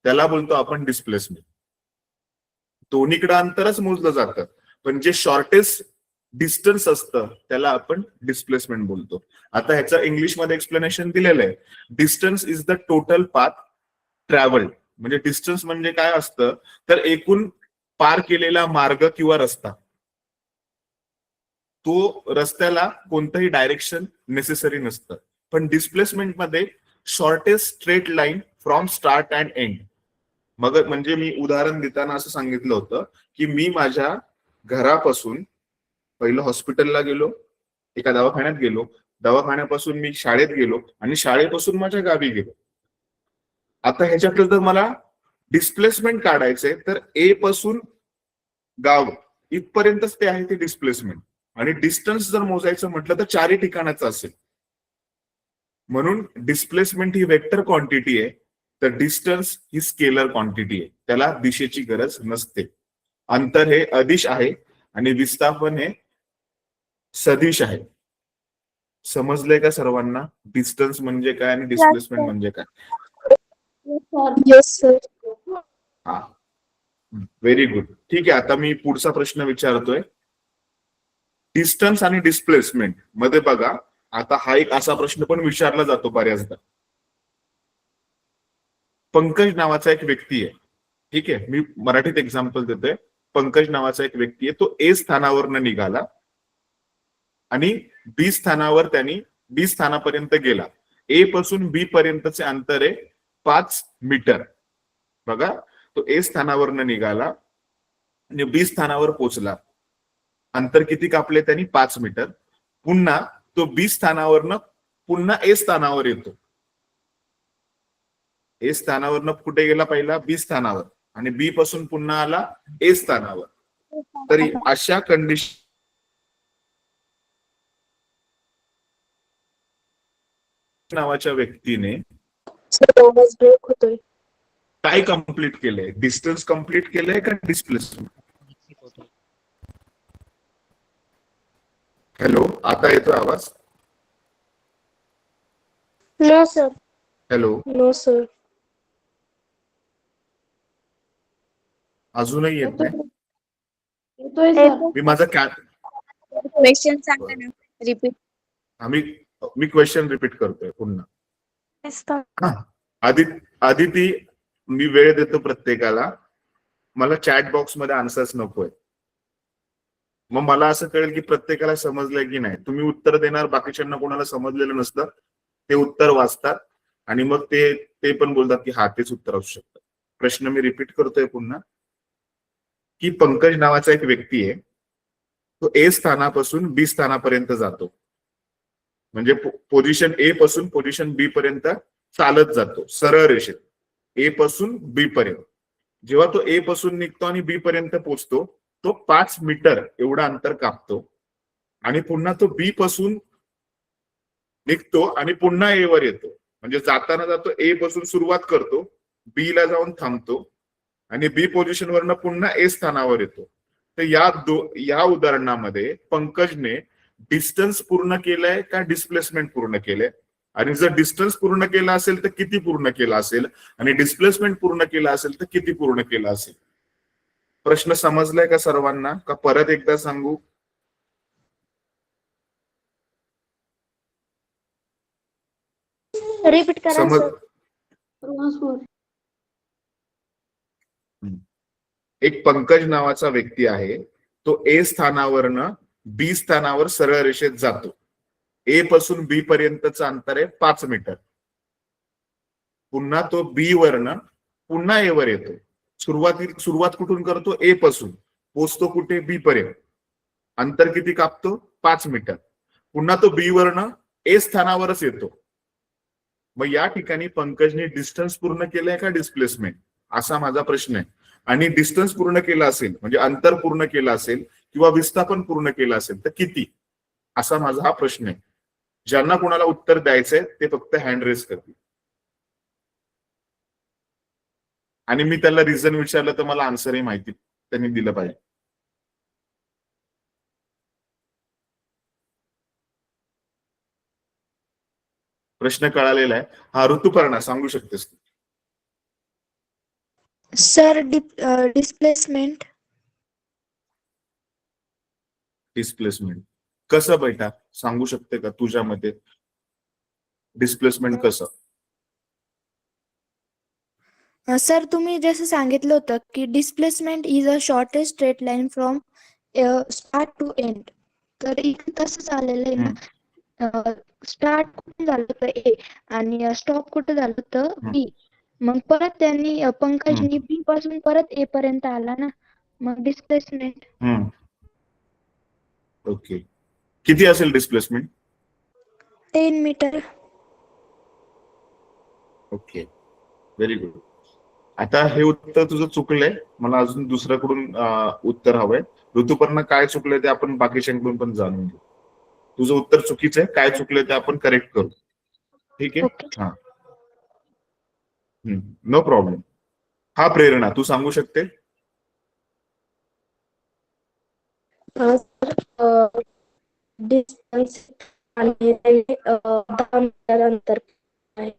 त्याला बोलतो आपण डिस्प्लेसमेंट. दोन्हीकडे अंतरच मोजलं जातं, पण जे शॉर्टेस्ट डिस्टन्स असतं त्याला आपण डिस्प्लेसमेंट बोलतो. आता ह्याचं इंग्लिशमध्ये एक्सप्लेनेशन दिलेलं आहे. Distance is the total path travelled. म्हणजे डिस्टन्स म्हणजे काय असतं तर एकूण पार केलेला मार्ग किंवा रस्ता. तो रस्त्याला कोणतंही डायरेक्शन नेसेसरी नसतं. पण डिस्प्लेसमेंट मध्ये shortest straight line from start and end. मग म्हणजे मी उदाहरण देताना असं सांगितलं होतं की मी माझ्या घरापासून पहिलं हॉस्पिटलला गेलो, एका दवाखान्यात गेलो, दवाखान्यापासून मी शाळेत गेलो आणि शाळेपासून माझ्या गावी गेलो. आता ह्याच्यातलं जर मला डिस्प्लेसमेंट काढायचंय तर ए पासून गाव इथपर्यंतच ते आहे ते डिस्प्लेसमेंट. आणि डिस्टन्स जर मोजायचं म्हटलं तर 4 ठिकाणाचं असेल. म्हणून डिस्प्लेसमेंट ही वेक्टर क्वांटिटी आहे, तर डिस्टन्स ही स्केलर क्वांटिटी आहे, त्याला दिशेची गरज नसते. अंतर हे अदिश आहे आणि विस्थापन हे सदिश आहे. समजलंय का सर्वांना डिस्टन्स म्हणजे काय आणि डिस्प्लेसमेंट म्हणजे काय. Yes sir. हा, व्हेरी गुड. ठीक आहे, आता मी पुढचा प्रश्न विचारतोय. डिस्टन्स आणि डिस्प्लेसमेंट मध्ये बघा, आता हा एक असा प्रश्न पण विचारला जातो बऱ्याचदा. पंकज नावाचा एक व्यक्ती आहे, ठीक आहे, मी मराठीत एक्झाम्पल देतोय. पंकज नावाचा एक व्यक्ती आहे, तो ए स्थानावरनं निघाला आणि बी स्थानावर त्यांनी बी स्थानापर्यंत गेला. ए पासून बी पर्यंतचे अंतर आहे 5 मीटर. बघा, तो ए स्थानावरनं निघाला आणि बी स्थानावर पोहोचला. अंतर किती कापले त्यांनी? 5 मीटर. पुन्हा तो बी स्थानावरनं पुन्हा ए स्थानावर येतो. ए स्थानावरनं कुठे गेला? पहिला बी स्थानावर, आणि बी पासून पुन्हा आला ए स्थानावर. तरी अशा कंडिशन नावाच्या व्यक्तीने ब्रेक होतोय. काय कम्प्लीट केलंय? डिस्टन्स कम्प्लीट केलंय का डिस्प्लेसमेंट? हॅलो, आता येतोय आवाज? No sir. Hello, no sir. अजूनही येत नाही? येतोय सर. मी माझा क्वेश्चन सांगा ना, रिपीट. मी क्वेश्चन रिपीट करतोय पुन्हा. आदिती, मी वेळ देतो प्रत्येकाला. मला चॅट बॉक्स मध्ये आन्सर्स नकोय. मग मला असं कळेल की प्रत्येकाला समजलंय की नाही. तुम्ही उत्तर देणार, बाकीच्यांना कोणाला समजलेलं नसतं, ते उत्तर वाचतात आणि मग ते पण बोलतात की हा तेच उत्तर असू शकतं. प्रश्न मी रिपीट करतोय पुन्हा, की पंकज नावाचा एक व्यक्ती आहे. तो ए स्थानापासून बी स्थानापर्यंत जातो. म्हणजे पोझिशन ए पासून पोझिशन बी पर्यंत चालत जातो सरळ रेषेत, ए पासून बी पर्यंत. जेव्हा तो ए पासून निघतो आणि बी पर्यंत पोहोचतो, तो 5 मीटर एवढा अंतर कापतो. आणि पुन्हा तो बी पासून निघतो आणि पुन्हा ए वर येतो. म्हणजे जाताना जातो, ए पासून सुरुवात करतो, बी ला जाऊन थांबतो आणि बी पोझिशन वरनं पुन्हा ए स्थानावर येतो. तर या उदाहरणामध्ये पंकजने डिस्टन्स पूर्ण केलंय का डिस्प्लेसमेंट पूर्ण केलंय? आणि जर डिस्टन्स पूर्ण केला असेल तर किती पूर्ण केला असेल, आणि डिस्प्लेसमेंट पूर्ण केला असेल तर किती पूर्ण केला असेल? प्रश्न समजलाय का सर्वांना? का परत एकदा सांगू? रिपीट करा सर. एक पंकज नावाचा व्यक्ती आहे. तो ए स्थानावरनं बी स्थानावर सरळ रेषेत जातो. ए पासून बी पर्यंतचं अंतर आहे 5 मीटर. पुन्हा तो बी वरनं पुन्हा ए वर येतो. सुरुवात कुठून करतो? ए पासून. पोचतो कुठे? बी पर्यंत. अंतर किती कापतो? 5 मीटर. पुन्हा तो बी वरनं ए स्थानावरच येतो. मग या ठिकाणी पंकजने डिस्टन्स पूर्ण केलंय का डिस्प्लेसमेंट? असा माझा प्रश्न आहे. आणि डिस्टन्स पूर्ण केला असेल म्हणजे अंतर पूर्ण केलं असेल किंवा विस्थापन पूर्ण केलं असेल तर किती? असा माझा हा प्रश्न आहे. ज्यांना कोणाला उत्तर द्यायचंय ते फक्त हँड रेस करतील. आणि मी त्याला रिझन विचारलं तर मला आन्सरही माहिती त्यांनी दिलं पाहिजे. प्रश्न कळालेला आहे. हा, ऋतुपर्णा सांगू शकतेस तू? Sir, displacement. डिस्प्लेसमेंट कसं बेटा सांगू शकते का तुझ्या मते? डिस्प्लेसमेंट कसं? सर, तुम्ही जसं सांगितलं होतं की displacement is a shortest straight line from start to end. तर इथे तसंच आलेलं आहे ना. स्टार्ट कुठे झालं होतं? ए, आणि स्टॉप कुठे झालं होतं? बी. मग परत त्यांनी पंकजनी बी पासून परत ए पर्यंत आला ना, मग डिस्प्लेसमेंट. ओके, किती असेल displacement? 10 metre. Okay, very good. आता हे उत्तर तुझं चुकलंय. मला अजून दुसऱ्याकडून उत्तर हवंय. ऋतुपर्णा, काय चुकलंय ते आपण बाकीच्यांकडून पण जाणून घेऊ. तुझं उत्तर चुकीचं आहे. काय चुकलंय ते आपण करेक्ट करू. ठीक आहे? हा, नो प्रॉब्लेम. हा, प्रेरणा तू सांगू शकते? डिस्टन्स आणि 10 मीटर अंतर आहे.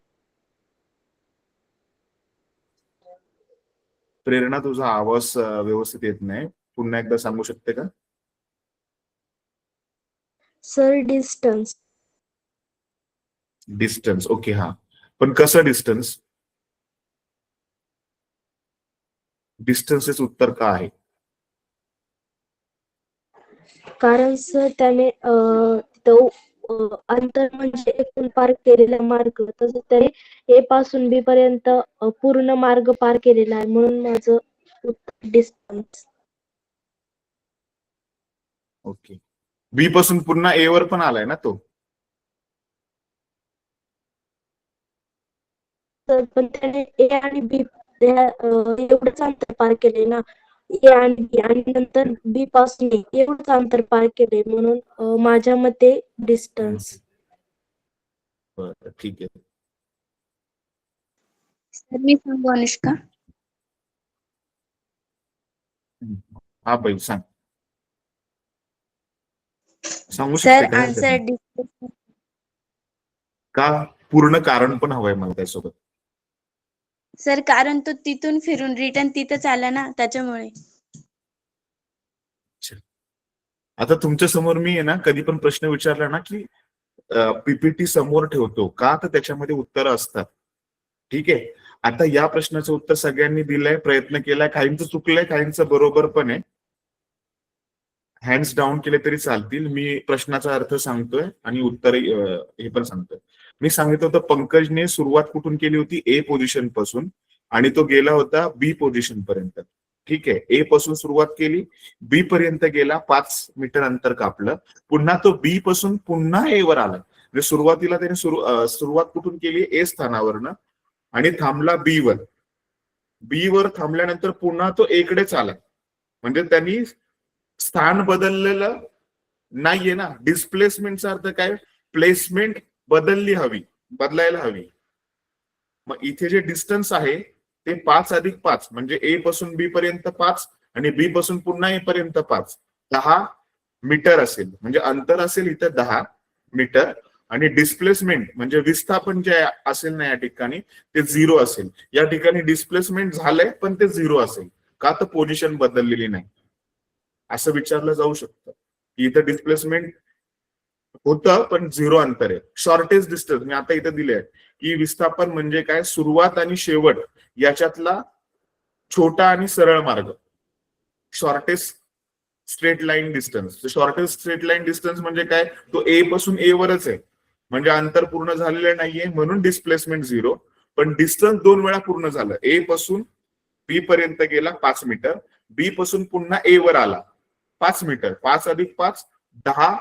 प्रेरणा, तुझा आवाज व्यवस्थित येत नाही. पुन्हा एकदा सांगू शकते का? Sir, distance. Distance, okay. हा, पण कसं डिस्टन्स? डिस्टन्सच उत्तर का आहे? कारण सर त्याने तो अंतर म्हणजे एकूण पार केलेला मार्ग. तसं तरी ए पासून बी पर्यंत पूर्ण मार्ग पार केलेला आहे, म्हणून माझं उत्तर डिस्टन्स. ओके. बी पासून पुन्हा ए वर पण आलाय ना तो? तर पण त्याने ए आणि बी एवढंच अंतर पार केले ना. ए आणि बी आणि नंतर बी पासून ए एवढंच अंतर पार केले, म्हणून माझ्या मते डिस्टन्स. बरं, ठीक आहे. सर मी सांगू अनुष्का. हा बाई सांग. सांगू सर शकते का आन्सर ह्याच्यातून? डिस्टन्स. का? पूर्ण कारण पण हवंय मला त्यासोबत. सर कारण तो तिथून फिरून रिटर्न तिथंच आला ना, त्याच्यामुळे. आता तुमच्या समोर मी आहे ना, कधी पण प्रश्न विचारला ना की पीपीटी समोर ठेवतो का, तर त्याच्यामध्ये उत्तर असतात. ठीक आहे. आता या प्रश्नाचं उत्तर सगळ्यांनी दिलंय, प्रयत्न केलाय, काहींचं चुकलंय, काहींचं बरोबर पण आहे. हँड्स डाऊन केले तरी चालतील. मी प्रश्नाचा अर्थ सांगतोय आणि उत्तर हे पण सांगतोय. मी सांगितलं होतं पंकजने सुरुवात कुठून केली होती? ए पोझिशन पासून, आणि तो गेला होता बी पोझिशन पर्यंत. ठीक आहे. ए पासून सुरुवात केली, बी पर्यंत गेला, 5 मीटर अंतर कापलं, पुन्हा तो बी पासून पुन्हा ए वर आला. म्हणजे सुरुवातीला त्याने सुरुवात कुठून केली? ए स्थानावरनं, आणि थांबला बी वर. बी वर थांबल्यानंतर पुन्हा तो ए कडेच आला. म्हणजे त्यांनी स्थान बदललेलं नाहीये ना. डिस्प्लेसमेंटचा अर्थ काय? प्लेसमेंट बदलायला हवी. मग इथे जे डिस्टन्स आहे ते 5 अधिक 5 म्हणजे ए पासून बी पर्यंत 5 आणि बी पासून पुन्हा ए पर्यंत 5, 10 मीटर असेल. म्हणजे अंतर असेल इथं 10 मीटर, आणि डिस्प्लेसमेंट म्हणजे विस्थापन जे असेल ना या ठिकाणी ते 0 असेल. या ठिकाणी डिस्प्लेसमेंट झालंय पण ते 0 असेल का? तर पोझिशन बदललेली नाही. असं विचारलं जाऊ शकतं की इथं डिस्प्लेसमेंट होतं पण 0 अंतर आहे. शॉर्टेज डिस्टन्स मी आता इथं दिले आहे की विस्थापन म्हणजे काय? सुरुवात आणि शेवट याच्यातला छोटा आणि सरळ मार्ग. Shortest straight line distance. Shortest straight line distance म्हणजे काय? तो ए पासून ए वरच आहे, म्हणजे अंतर पूर्ण झालेलं नाहीये, म्हणून डिस्प्लेसमेंट 0. पण डिस्टन्स 2 वेळा पूर्ण झालं. ए पासून बी पर्यंत गेला 5 मीटर, बी पासून पुन्हा ए वर आला 5 मीटर, 5 अधिक 5 10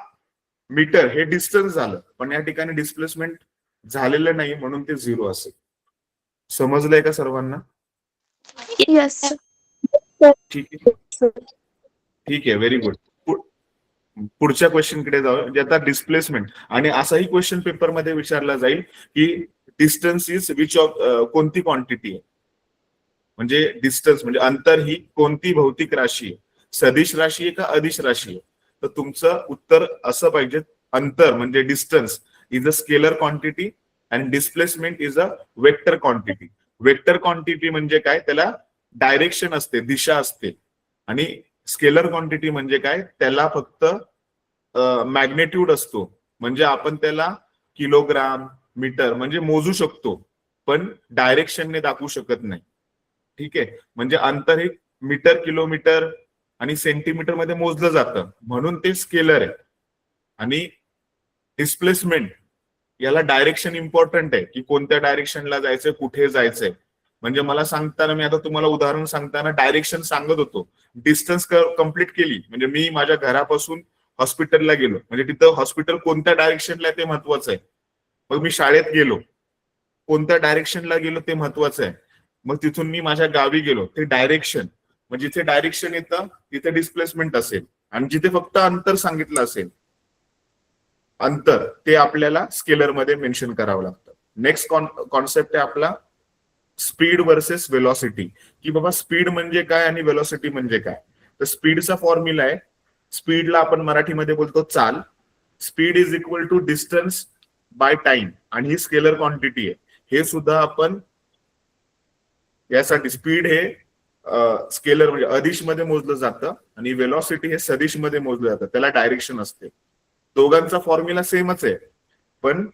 मीटर हे डिस्टन्स झालं. पण या ठिकाणी डिस्प्लेसमेंट झालेलं नाही, म्हणून ते 0 असेल. समजलंय का सर्वांना? यस. ठीक आहे, ठीक आहे, व्हेरी गुड. पुढच्या क्वेश्चन कडे जाऊ. म्हणजे आता डिस्प्लेसमेंट, आणि असाही क्वेश्चन पेपर मध्ये विचारला जाईल की डिस्टन्स इज विच ऑफ, कोणती क्वांटिटी आहे. म्हणजे डिस्टन्स म्हणजे अंतर ही कोणती भौतिक राशी आहे? सदिश राशी आहे का अदिश राशी आहे? तर तुमचं उत्तर असं पाहिजे, अंतर म्हणजे distance is a scalar quantity and displacement is a vector quantity. Vector quantity म्हणजे काय? त्याला डायरेक्शन असते, दिशा असते. आणि स्केलर क्वांटिटी म्हणजे काय? त्याला फक्त मॅग्नेट्यूड असतो. म्हणजे आपण त्याला किलोग्राम, मीटर म्हणजे मोजू शकतो, पण डायरेक्शनने दाखवू शकत नाही. ठीक आहे. म्हणजे अंतर हे मीटर, किलोमीटर आणि सेंटीमीटर मध्ये मोजलं जातं, म्हणून ते स्केलर आहे. आणि डिस्प्लेसमेंट याला डायरेक्शन इम्पॉर्टंट आहे की कोणत्या डायरेक्शनला जायचंय, कुठे जायचंय. म्हणजे मला सांगताना, मी आता तुम्हाला उदाहरण सांगताना डायरेक्शन सांगत होतो, डिस्टन्स कंप्लीट केली म्हणजे मी माझ्या घरापासून हॉस्पिटलला गेलो, म्हणजे तिथं हॉस्पिटल कोणत्या डायरेक्शनला आहे ते महत्वाचं आहे. मग मी शाळेत गेलो, कोणत्या डायरेक्शनला गेलो ते महत्वाचं आहे. मग तिथून मी माझ्या गावी गेलो, ते डायरेक्शन. म्हणजे जिथे डायरेक्शन येतं तिथे डिस्प्लेसमेंट असेल, आणि जिथे फक्त अंतर सांगितलं असेल, अंतर, ते आपल्याला स्केलर मध्ये मेन्शन करावं लागतं. नेक्स्ट कॉन्सेप्ट आहे आपला स्पीड वर्सेस वेलॉसिटी. की बाबा स्पीड म्हणजे काय आणि वेलॉसिटी म्हणजे काय? तर स्पीडचा फॉर्म्युला आहे, स्पीडला आपण मराठीमध्ये बोलतो चाल. Speed is equal to distance by time, आणि ही स्केलर क्वांटिटी आहे. हे सुद्धा आपण यासाठी, स्पीड हे स्केलर म्हणजे अदिश मध्ये मोजलं जातं, आणि वेलॉसिटी हे सदिश मध्ये मोजलं जातं, त्याला डायरेक्शन असते. दोघांचा फॉर्म्युला सेमच आहे, पण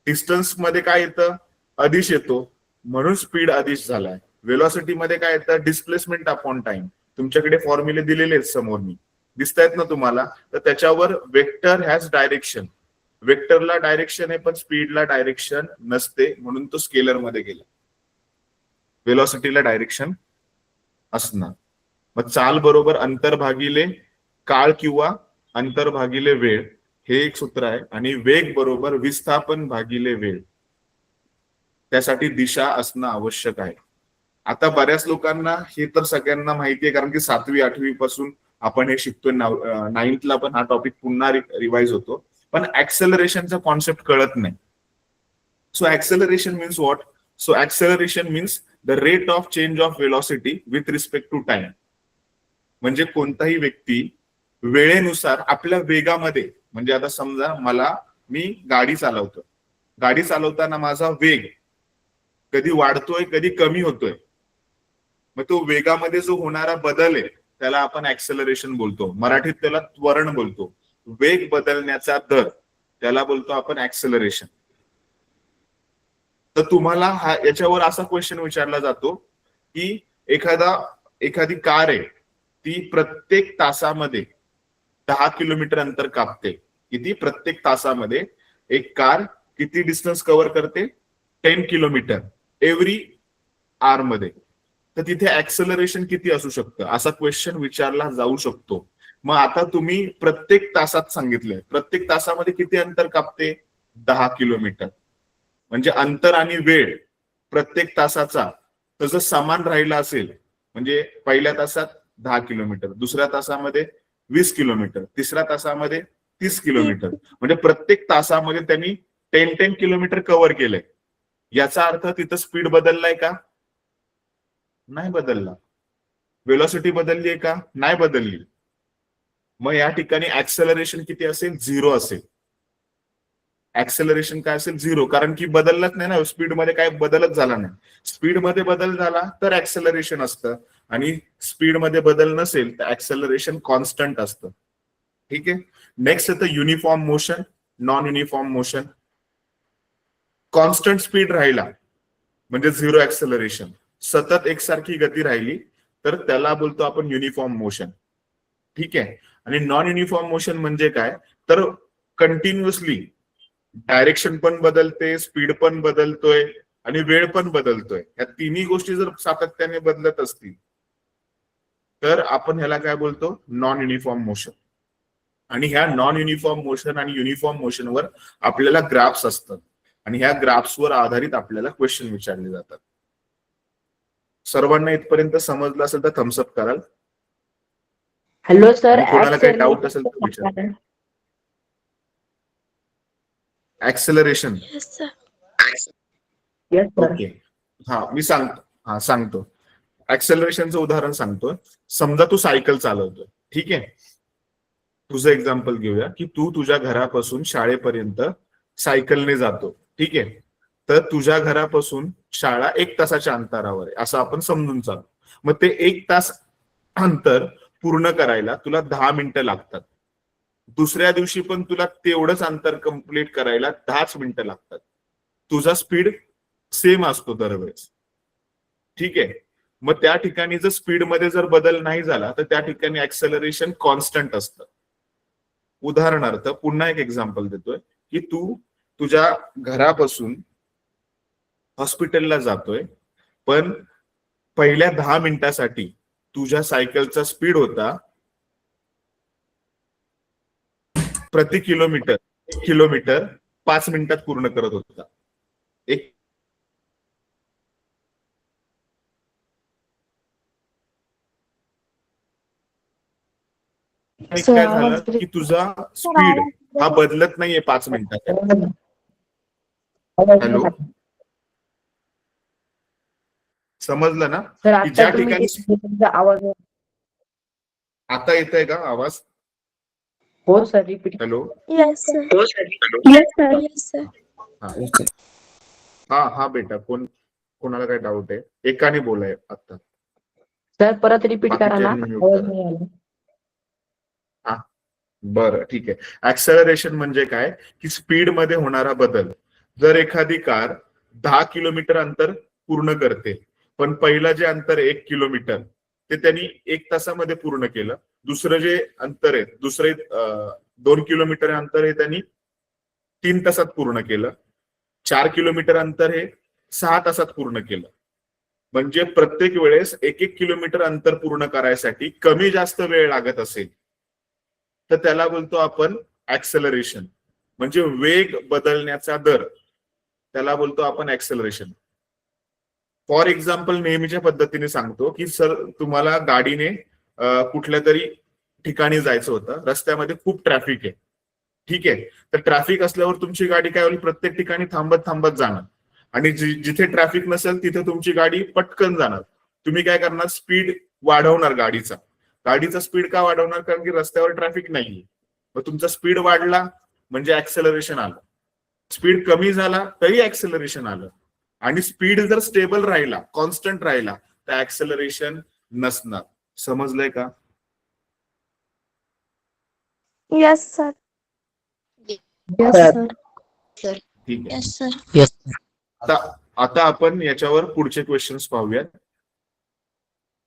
डिस्टन्स मध्ये काय येतं? अदिश येतो, म्हणून स्पीड अदिश झालाय. वेलॉसिटी मध्ये काय येतं? Displacement upon time. तुमच्याकडे फॉर्म्युले दिलेले आहेत समोर, मी दिसतायत ना तुम्हाला? तर त्याच्यावर वेक्टर हॅज डायरेक्शन, वेक्टरला डायरेक्शन आहे पण स्पीडला डायरेक्शन नसते, म्हणून तो स्केलर मध्ये गेला. वेलॉसिटीला डायरेक्शन असणार. मग चाल बरोबर अंतर भागिले काळ किंवा अंतर भागिले वेळ हे एक सूत्र आहे. आणि वेग बरोबर विस्थापन भागिले वेळ. त्यासाठी दिशा असणं आवश्यक आहे. आता बऱ्याच लोकांना हे तर सगळ्यांना माहिती आहे, कारण की 7वी 8वी पासून आपण हे शिकतोय. 9thला पण हा टॉपिक पुन्हा रिवाइज होतो. पण ऍक्सेलरेशनचा कॉन्सेप्ट कळत नाही. So acceleration means what? So acceleration means the rate of change of velocity with respect to time. म्हणजे कोणताही व्यक्ती वेळेनुसार आपल्या वेगामध्ये, म्हणजे आता समजा मी गाडी चालवतो, गाडी चालवताना माझा वेग कधी वाढतोय कधी कमी होतोय. मग तो वेगामध्ये जो होणारा बदल आहे त्याला आपण ऍक्सेलरेशन बोलतो. मराठीत त्याला त्वरण बोलतो. वेग बदलण्याचा दर त्याला बोलतो आपण ऍक्सेलरेशन. तर तुम्हाला याच्यावर असा क्वेश्चन विचारला जातो की एखादी कार आहे, ती प्रत्येक तासामध्ये 10 किलोमीटर अंतर कापते. किती? प्रत्येक तासामध्ये एक कार किती डिस्टन्स कव्हर करते? 10 किलोमीटर एव्हरी आवर मध्ये. तर तिथे ऍक्सेलरेशन किती असू शकतं असा क्वेश्चन विचारला जाऊ शकतो. मग आता तुम्ही प्रत्येक तासात सांगितलंय, प्रत्येक तासामध्ये किती अंतर कापते? 10 किलोमीटर. म्हणजे अंतर आणि वेळ प्रत्येक तासाचा जर समान राहिला असेल, म्हणजे पहिल्या तासात 10 किलोमीटर, दुसऱ्या तासामध्ये 20 किलोमीटर, तिसऱ्या तासामध्ये 30 किलोमीटर, म्हणजे प्रत्येक तासामध्ये त्यांनी 10 किलोमीटर कव्हर केलंय. याचा अर्थ तिथं स्पीड बदललाय का? नाही बदलला. वेलॉसिटी बदलली आहे का? नाही बदलली. मग या ठिकाणी ऍक्सेलरेशन किती असेल? 0 असेल. ऍक्सेलरेशन काय असेल? 0. कारण की बदललंच नाही ना, स्पीड मध्ये काय बदलच झाला नाही. स्पीड मध्ये बदल झाला तर ऍक्सेलरेशन असतं, आणि स्पीड मध्ये बदल नसेल तर ऍक्सेलरेशन कॉन्स्टंट असतं. ठीक आहे. नेक्स्ट येतं uniform motion, non uniform motion. Constant speed राहिला म्हणजे 0 ऍक्सेलरेशन. सतत एकसारखी गती राहिली तर त्याला बोलतो आपण युनिफॉर्म मोशन. ठीक आहे. आणि नॉन युनिफॉर्म मोशन म्हणजे काय? तर कंटिन्युअसली डायरेक्शन पण बदलते, स्पीड पण बदलतोय आणि वेळ पण बदलतोय. या तिन्ही गोष्टी जर सातत्याने बदलत असतील तर आपण ह्याला काय बोलतो? Non uniform motion. आणि ह्या नॉन युनिफॉर्म मोशन आणि युनिफॉर्म मोशनवर आपल्याला ग्राफ्स असतात, आणि ह्या ग्राफ्सवर आधारित आपल्याला क्वेश्चन विचारले जातात. सर्वांना इथपर्यंत समजलं असेल तर थम्सअप कराल. हॅलो सर, कोणाला काही डाऊट असेल तर विचार. Acceleration. Yes, sir. Yes sir. Okay. मी सांगतो. ऍक्सेलरेशनचं उदाहरण सांगतो. समजा तू सायकल चालवतोय. ठीक आहे. तुझं एक्झाम्पल घेऊया की तू तुझ्या घरापासून शाळेपर्यंत सायकलने जातो. ठीक आहे. तर तुझ्या घरापासून शाळा 1 तासाच्या अंतरावर आहे असं आपण समजून चालू. मग ते 1 तास अंतर पूर्ण करायला तुला 10 मिनिटं लागतात. दुसऱ्या दिवशी पण तुला तेवढंच अंतर कंप्लीट करायला 10च मिनिटं लागतात. तुझा स्पीड सेम असतो दरवेळेस. ठीक आहे. मग त्या ठिकाणी जर स्पीड मध्ये जर बदल नाही झाला तर त्या ठिकाणी ऍक्सेलरेशन कॉन्स्टंट असतं. उदाहरणार्थ पुन्हा एक एक्झाम्पल देतोय की तू तुझ्या घरापासून हॉस्पिटलला जातोय, पण पहिल्या 10 मिनिटासाठी तुझ्या सायकलचा स्पीड होता प्रति किलोमीटर 5 मिनिटात पूर्ण करत होता. एक काय झालं की तुझा स्पीड हा बदलत नाहीये 5 मिनिटात. हॅलो, समजलं ना? सर की ज्या आता ठिकाणी तुमचा आवाज. आता येत आहे का आवाज? हो sir, repeat. Hello. Yes, sir. Yes sir. Yes, sir. हा बेटा, कोणाला काय डाऊट आहे? एकाने बोलाय आता. सर परत रिपीट करा ना, बाकीच्यांनी mute आवाज करा. नाही आला. बरं, ठीक आहे. ऍक्सेलरेशन म्हणजे काय की स्पीड मध्ये होणारा बदल. जर एखादी कार 10 किलोमीटर अंतर पूर्ण करते, पण पहिलं जे अंतर 1 किलोमीटर ते त्यांनी 1 तासामध्ये पूर्ण केलं. दुसरं जे अंतर आहे, दुसरे 2 किलोमीटर अंतर आहे त्यांनी 3 तासात पूर्ण केलं. 4 किलोमीटर अंतर हे 6 तासात पूर्ण केलं. म्हणजे प्रत्येक वेळेस 1-1 किलोमीटर अंतर पूर्ण करायसाठी कमी जास्त वेळ लागत असेल तर त्याला बोलतो आपण ऍक्सेलरेशन. म्हणजे वेग बदलण्याचा दर, त्याला बोलतो आपण ऍक्सेलरेशन. फॉर एक्झाम्पल नेहमीच्या पद्धतीने सांगतो की सर तुम्हाला गाडीने कुठल्या तरी ठिकाणी जायचं होतं, रस्त्यामध्ये खूप ट्रॅफिक आहे, ठीक आहे. तर ट्रॅफिक असल्यावर तुमची गाडी काय होईल, प्रत्येक ठिकाणी थांबत थांबत जाणार आणि जिथे ट्रॅफिक नसेल तिथे तुमची गाडी पटकन जाणार. तुम्ही काय करणार, स्पीड वाढवणार गाडीचा स्पीड का वाढवणार, कारण की रस्त्यावर ट्रॅफिक नाहीये. मग तुमचा स्पीड वाढला म्हणजे ऍक्सेलरेशन आलं, स्पीड कमी झाला तरी ऍक्सेलरेशन आलं, आणि स्पीड जर स्टेबल राहिला, कॉन्स्टंट राहिला तर ऍक्सेलरेशन नसणार. समजलंय का? Yes sir. ठीक आहे. Yes sir. आता आपण याच्यावर पुढचे क्वेश्चन्स पाहूयात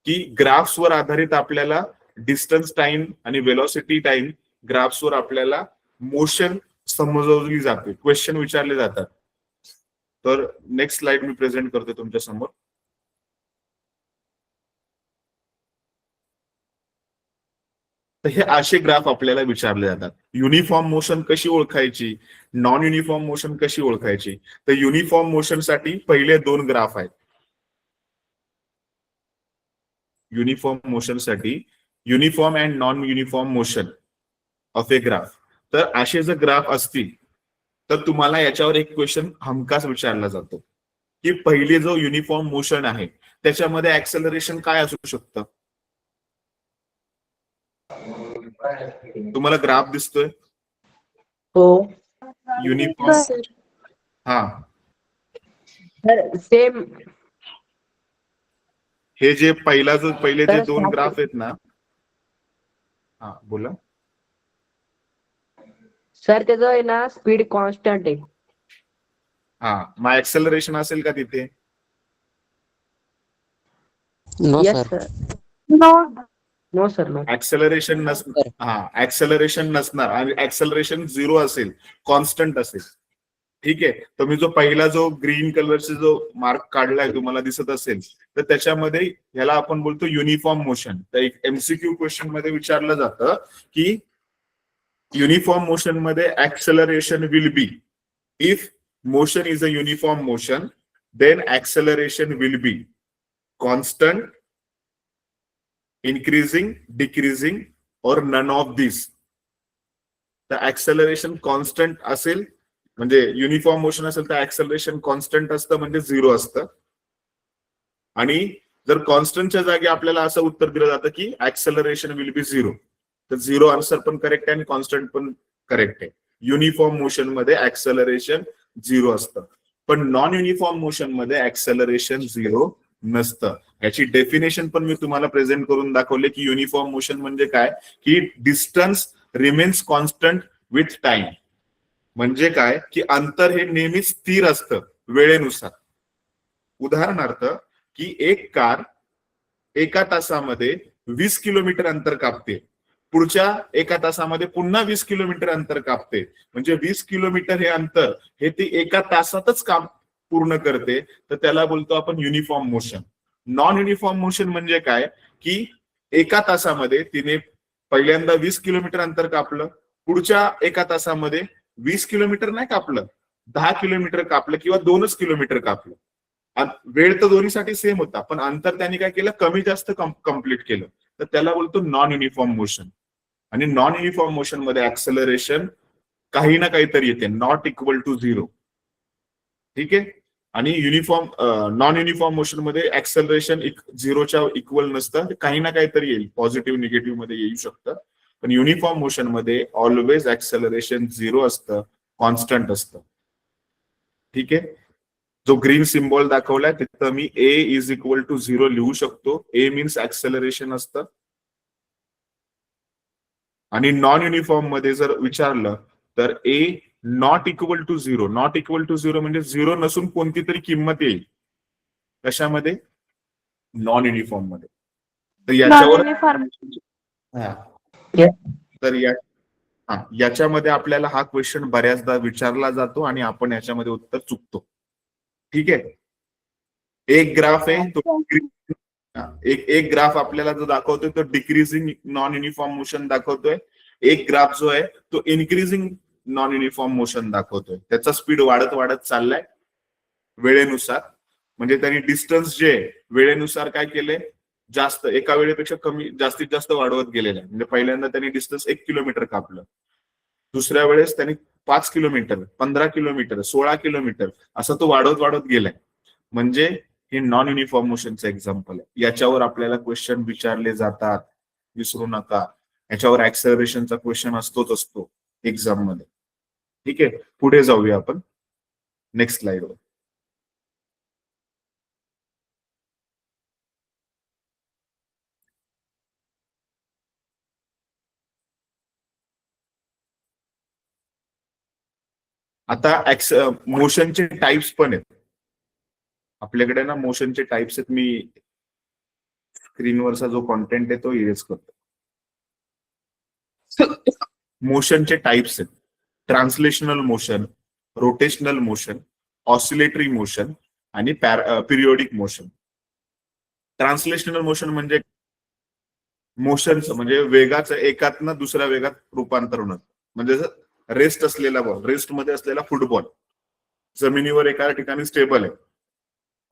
की ग्राफ्सवर आधारित आपल्याला डिस्टन्स टाइम आणि वेलोसिटी टाइम ग्राफ्सवर आपल्याला मोशन समजवली जाते, क्वेश्चन विचारले जातात. तर नेक्स्ट स्लाइड मी प्रेझेंट करतो तुमच्या समोर. तर हे असे ग्राफ आपल्याला विचारले जातात. युनिफॉर्म मोशन कशी ओळखायची, नॉन युनिफॉर्म मोशन कशी ओळखायची. तर युनिफॉर्म मोशन साठी पहिले 2 ग्राफ आहेत. युनिफॉर्म मोशन साठी uniform and non uniform motion of a graph. तर असे जर ग्राफ असतील तर तुम्हाला याच्यावर एक क्वेश्चन हमखास विचारला जातो की पहिले जो युनिफॉर्म मोशन आहे त्याच्यामध्ये ऍक्सेलरेशन काय असू शकतं. तुम्हाला ग्राफ दिसतोय हो युनिफॉर्म. सर. हा, सर सेम. हे जे पहिले जे तर 2 ग्राफ आहेत ना. हा बोला. सर त्याचं आहे ना स्पीड कॉन्स्टंट आहे. हा, मग ऍक्सेलरेशन असेल का तिथे? No yes sir. Sir. No. No sir no. Acceleration नसणार. हा, ऍक्सेलरेशन नसणार आणि ऍक्सेलरेशन 0 असेल, कॉन्स्टंट असेल. ठीक आहे. तर मी जो पहिला जो ग्रीन कलरचा जो मार्क काढलाय तुम्हाला दिसत असेल तर त्याच्यामध्ये ह्याला आपण बोलतो युनिफॉर्म मोशन. तर एक एमसीक्यू क्वेश्चन मध्ये विचारलं जातं की युनिफॉर्म मोशन मध्ये acceleration will be, if motion is a uniform motion then acceleration will be constant, increasing, decreasing or none of this. तर ऍक्सेलरेशन कॉन्स्टंट असेल म्हणजे युनिफॉर्म मोशन असेल तर ऍक्सेलरेशन कॉन्स्टंट असतं म्हणजे 0 असतं. आणि जर कॉन्स्टंटच्या जागी आपल्याला असं उत्तर दिलं जातं की ऍक्सेलरेशन विल बी 0, तर 0 आन्सर पण करेक्ट आहे आणि कॉन्स्टंट पण करेक्ट आहे. युनिफॉर्म मोशन मध्ये ऍक्सेलरेशन 0 असतं, पण नॉन युनिफॉर्म मोशन मध्ये ऍक्सेलरेशन 0 नसतं. याची डेफिनेशन पण मी तुम्हाला प्रेझेंट करून दाखवले की युनिफॉर्म मोशन म्हणजे काय, की distance remains constant with time. म्हणजे काय की अंतर हे नेहमी स्थिर असतं वेळेनुसार. उदाहरणार्थ की एक कार एका तासामध्ये 20 किलोमीटर अंतर कापते, पुढच्या एका तासामध्ये पुन्हा 20 किलोमीटर अंतर कापते, म्हणजे 20 किलोमीटर हे अंतर हे ती एका तासातच काम पूर्ण करते. तर त्याला बोलतो आपण uniform motion. Non uniform motion म्हणजे काय की एका तासामध्ये तिने पहिल्यांदा 20 किलोमीटर अंतर कापलं, पुढच्या एका तासामध्ये 20 किलोमीटर नाही कापलं, 10 किलोमीटर कापलं किंवा 2च किलोमीटर कापलं. वेळ तर दोन्हीसाठी सेम होता, पण अंतर त्यांनी काय केलं, कमी जास्त कम्प्लीट केलं. तर त्याला बोलतो नॉन युनिफॉर्म मोशन. आणि नॉन युनिफॉर्म मोशन मध्ये ऍक्सेलरेशन काही ना काहीतरी येते, नॉट इक्वल टू 0. ठीक आहे. आणि नॉन युनिफॉर्म मोशन मध्ये ऍक्सेलरेशन 0च्या इक्वल नसतं, काही ना काहीतरी येईल, पॉझिटिव्ह निगेटिव्ह मध्ये येऊ शकतं. पण युनिफॉर्म मोशन मध्ये ऑलवेज ऍक्सेलरेशन 0 असतं, कॉन्स्टंट असतं. ठीक आहे. जो ग्रीन सिम्बॉल दाखवलाय तिथं मी ए इज इक्वल टू 0 लिहू शकतो. ए मीन्स ऍक्सेलरेशन असतं. आणि नॉन युनिफॉर्म मध्ये जर विचारलं तर A not equal to 0. Not equal to 0 म्हणजे 0 नसून कोणती तरी किंमत येईल. कशामध्ये? नॉन युनिफॉर्म मध्ये. तर याच्यावर युनिफॉर्म. हा. Yes. तर हा, याच्यामध्ये आपल्याला हा क्वेश्चन बऱ्याचदा विचारला जातो आणि आपण याच्यामध्ये उत्तर चुकतो. ठीक आहे. एक ग्राफ आहे तो एक ग्राफ आपल्याला जो दाखवतोय तो डिक्रीजिंग नॉन युनिफॉर्म मोशन दाखवतोय. एक ग्राफ जो आहे तो इन्क्रीजिंग नॉन युनिफॉर्म मोशन दाखवतोय. त्याचा स्पीड वाढत वाढत चाललाय वेळेनुसार. म्हणजे त्यांनी डिस्टन्स जे वेळेनुसार काय केलंय, जास्त एका वेळेपेक्षा कमी जास्तीत जास्त वाढवत गेलेलं आहे. म्हणजे पहिल्यांदा त्यांनी डिस्टन्स 1 किलोमीटर कापलं, दुसऱ्या वेळेस त्यांनी 5 किलोमीटर, 15 किलोमीटर, 16 किलोमीटर असं तो वाढवत वाढवत गेलाय. म्हणजे हे नॉन युनिफॉर्म मोशनचं एक्झाम्पल आहे. याच्यावर आपल्याला क्वेश्चन विचारले जातात, विसरू नका. याच्यावर ऍक्सेलरेशनचा क्वेश्चन असतो एक्झाम मध्ये. ठीक आहे, पुढे जाऊया आपण नेक्स्ट स्लाइडवर. आता मोशनचे टाइप्स पण आहेत आपल्याकडे ना. मोशनचे टाइप्स आहेत. मी स्क्रीनवरचा जो कॉन्टेंट आहे तो इरेज करतो. मोशनचे टाइप्स आहेत translational motion, rotational motion, oscillatory motion आणि पिरियोडिक मोशन. ट्रान्सलेशनल मोशन म्हणजे मोशनचं म्हणजे वेगाचं एकातनं दुसऱ्या वेगात रूपांतर होणं. म्हणजे रेस्ट असलेला बॉल, रेस्ट मध्ये असलेला फुटबॉल जमिनीवर एका ठिकाणी स्टेबल आहे,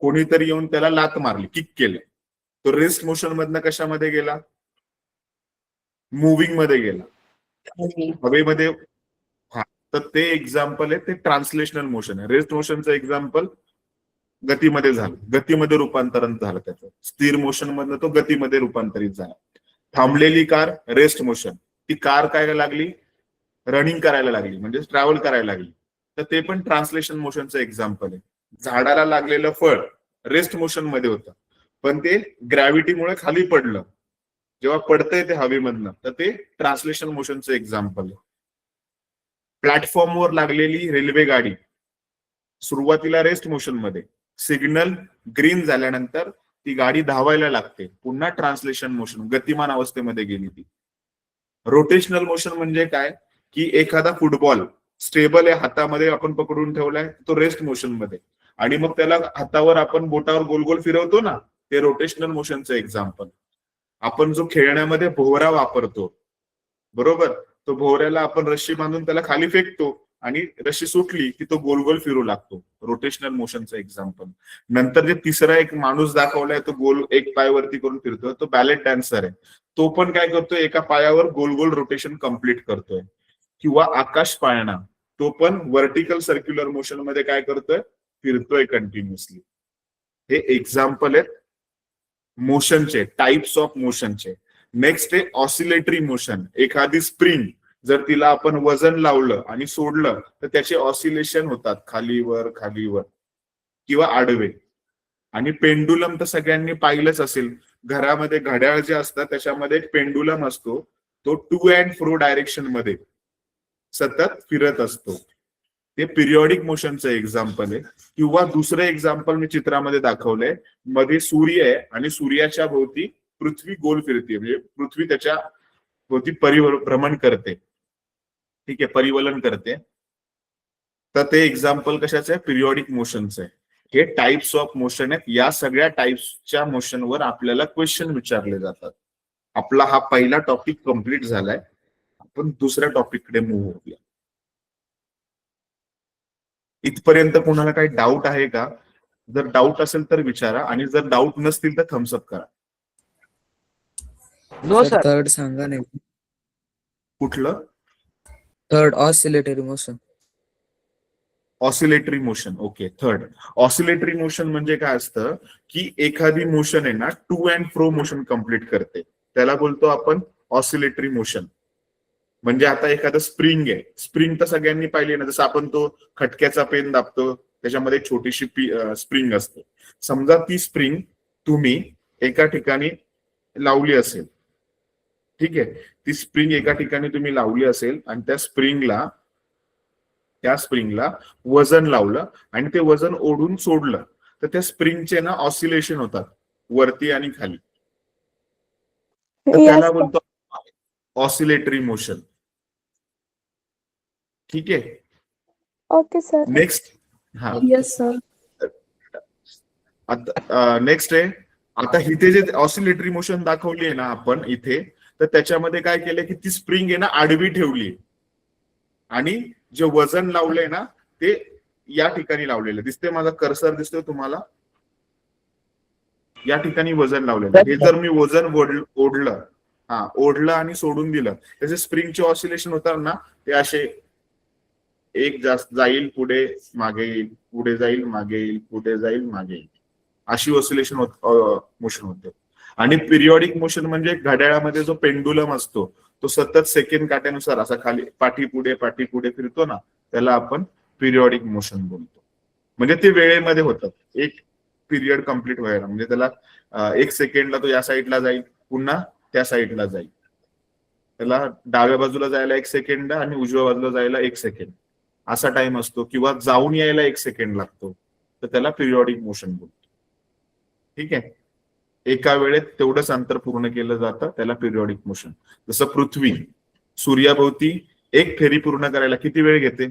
कोणीतरी येऊन त्याला लात मारली, किक केलं, तो रेस्ट मोशन मधनं कशामध्ये गेला, मुव्हिंग मध्ये गेला, हवेमध्ये. हा, तर ते एक्झाम्पल आहे ते ट्रान्सलेशनल मोशन आहे. रेस्ट मोशनचं एक्झाम्पल गतीमध्ये झालं, गतीमध्ये रूपांतरण झालं त्याचं. स्थिर मोशन मधनं तो गतीमध्ये रूपांतरित झाला. थांबलेली कार रेस्ट मोशन, ती कार काय लागली, रनिंग करायला लागली म्हणजे ट्रॅव्हल करायला लागली, तर ते पण ट्रान्सलेशन मोशनचं एक्झाम्पल आहे. झाडाला लागलेलं फळ रेस्ट मोशन मध्ये होतं, पण ते ग्रॅव्हिटीमुळे खाली पडलं, जेव्हा पडतंय ते हवेमधनं, तर ते ट्रान्सलेशन मोशनचं एक्झाम्पल आहे. प्लॅटफॉर्मवर लागलेली रेल्वे गाडी सुरुवातीला रेस्ट मोशन मध्ये, सिग्नल ग्रीन झाल्यानंतर ती गाडी धावायला लागते, पुन्हा ट्रान्सलेशन मोशन, गतिमान अवस्थेमध्ये गेली ती. रोटेशनल मोशन म्हणजे काय की एखादा फुटबॉल स्टेबल आहे, हातामध्ये आपण पकडून ठेवलाय, तो रेस्ट मोशन मध्ये, आणि मग त्याला हातावर आपण बोटावर गोल गोल फिरवतो ना, ते रोटेशनल मोशनचं एक्झाम्पल. आपण जो खेळण्यामध्ये भोवरा वापरतो, बरोबर, तो भोवऱ्याला आपण रस्सी बांधून त्याला खाली फेकतो आणि रस्सी सुटली की तो गोल गोल फिरू लागतो, रोटेशनल मोशनचं एक्झाम्पल. नंतर जे तिसरा एक माणूस दाखवलाय तो गोल एक पायावरती करून फिरतोय, तो बॅलेट डान्सर आहे. तो पण काय करतोय, एका पायावर गोल गोल रोटेशन कम्प्लीट करतोय. किंवा आकाश पाळणा, तो पण व्हर्टिकल सर्क्युलर मोशन मध्ये काय करतोय, फिरतोय कंटिन्युअसली. हे एक्झाम्पल आहेत मोशनचे, टाइप्स ऑफ मोशनचे. नेक्स्ट आहे ऑसिलेटरी मोशन. एखादी स्प्रिंग जर तिला आपण वजन लावलं आणि सोडलं तर त्याचे ऑसिलेशन होतात, खालीवर खालीवर किंवा आडवे. आणि पेंडुलम तर सगळ्यांनी पाहिलंच असेल, घरामध्ये घड्याळ जे असतात त्याच्यामध्ये एक पेंडुलम असतो, तो टू अँड फ्रो डायरेक्शन मध्ये सतत फिरत असतो. ते पिरियॉडिक मोशनचं एक्झाम्पल आहे. किंवा दुसरं एक्झाम्पल मी चित्रामध्ये दाखवलंय, मध्ये सूर्य आहे आणि सूर्याच्या भोवती पृथ्वी गोल फिरते, म्हणजे पृथ्वी त्याच्या भोवती परिभ्रमण करते, ठीक आहे, परिवलन करते. तर ते एक्झाम्पल कशाचं आहे, पिरियॉडिक मोशनचं आहे. हे टाइप्स ऑफ मोशन आहेत. या सगळ्या टाइप्सच्या मोशनवर आपल्याला क्वेश्चन विचारले जातात. आपला हा पहिला टॉपिक कम्प्लीट झालाय. आपण दुसऱ्या टॉपिक कडे मूव्ह होऊया. इथपर्यंत कोणाला काही डाऊट आहे का? जर डाऊट असेल तर विचारा, आणि जर डाऊट नसतील तर थम्सअप करा. No sir. थर्ड सांगा नाही. कुठलं? Third oscillatory motion. Oscillatory motion, okay. Third oscillatory motion म्हणजे काय असतं की एखादी मोशन आहे ना to and fro motion complete करते, त्याला बोलतो आपण ऑसिलेटरी मोशन. म्हणजे आता एखादं स्प्रिंग आहे, स्प्रिंग तर सगळ्यांनी पाहिली ना, जसं आपण तो खटक्याचा पेन दाबतो त्याच्यामध्ये एक छोटीशी स्प्रिंग असते. समजा ती स्प्रिंग तुम्ही एका ठिकाणी लावली असेल, ठीक आहे, ती स्प्रिंग एका ठिकाणी तुम्ही लावली असेल आणि त्या स्प्रिंगला वजन लावलं आणि ते वजन ओढून सोडलं, तर त्या स्प्रिंगचे ना ऑसिलेशन होतात वरती आणि खाली, तर त्याला बोलतो ऑसिलेटरी मोशन. ठीक आहे. Okay sir. नेक्स्ट. हा येस सर. आता नेक्स्ट आहे. आता इथे जे ऑसिलेटरी मोशन दाखवली आहे ना आपण इथे, तर त्याच्यामध्ये काय केलंय की ती स्प्रिंग आहे ना आडवी ठेवली आणि जे वजन लावलंय ना ते या ठिकाणी लावलेलं दिसते. माझा कर्सर दिसतोय तुम्हाला? या ठिकाणी वजन लावलेलं. हे जर मी वजन ओढलं, हा ओढलं आणि सोडून दिलं, त्याचे स्प्रिंगचे ऑसिलेशन होतात ना ते असे एक जास्त जाईल पुढे मागे येईल, पुढे जाईल मागे येईल, पुढे जाईल मागे येईल, अशी ऑसिलेशन मोशन होते. आणि पिरियॉडिक मोशन म्हणजे घड्याळामध्ये जो पेंडुलम असतो तो सतत सेकंड काट्यानुसार असा खाली पाठी पुढे फिरतो ना, त्याला आपण पिरियॉडिक मोशन बोलतो. म्हणजे ते वेळेमध्ये होतं, एक पिरियड कम्प्लीट व्हायला. म्हणजे त्याला 1 सेकंडला तो या साईडला जाईल, पुन्हा त्या साईडला जाईल. त्याला डाव्या बाजूला जायला 1 सेकंड आणि उजव्या बाजूला जायला 1 सेकंड असा टाइम असतो, किंवा जाऊन यायला 1 सेकंड लागतो, तर त्याला पिरियॉडिक मोशन बोलतो. ठीक आहे. एका वेळेत तेवढंच अंतर पूर्ण केलं जातं, त्याला पिरियॉडिक मोशन. जसं पृथ्वी सूर्याभोवती एक फेरी पूर्ण करायला किती वेळ घेते?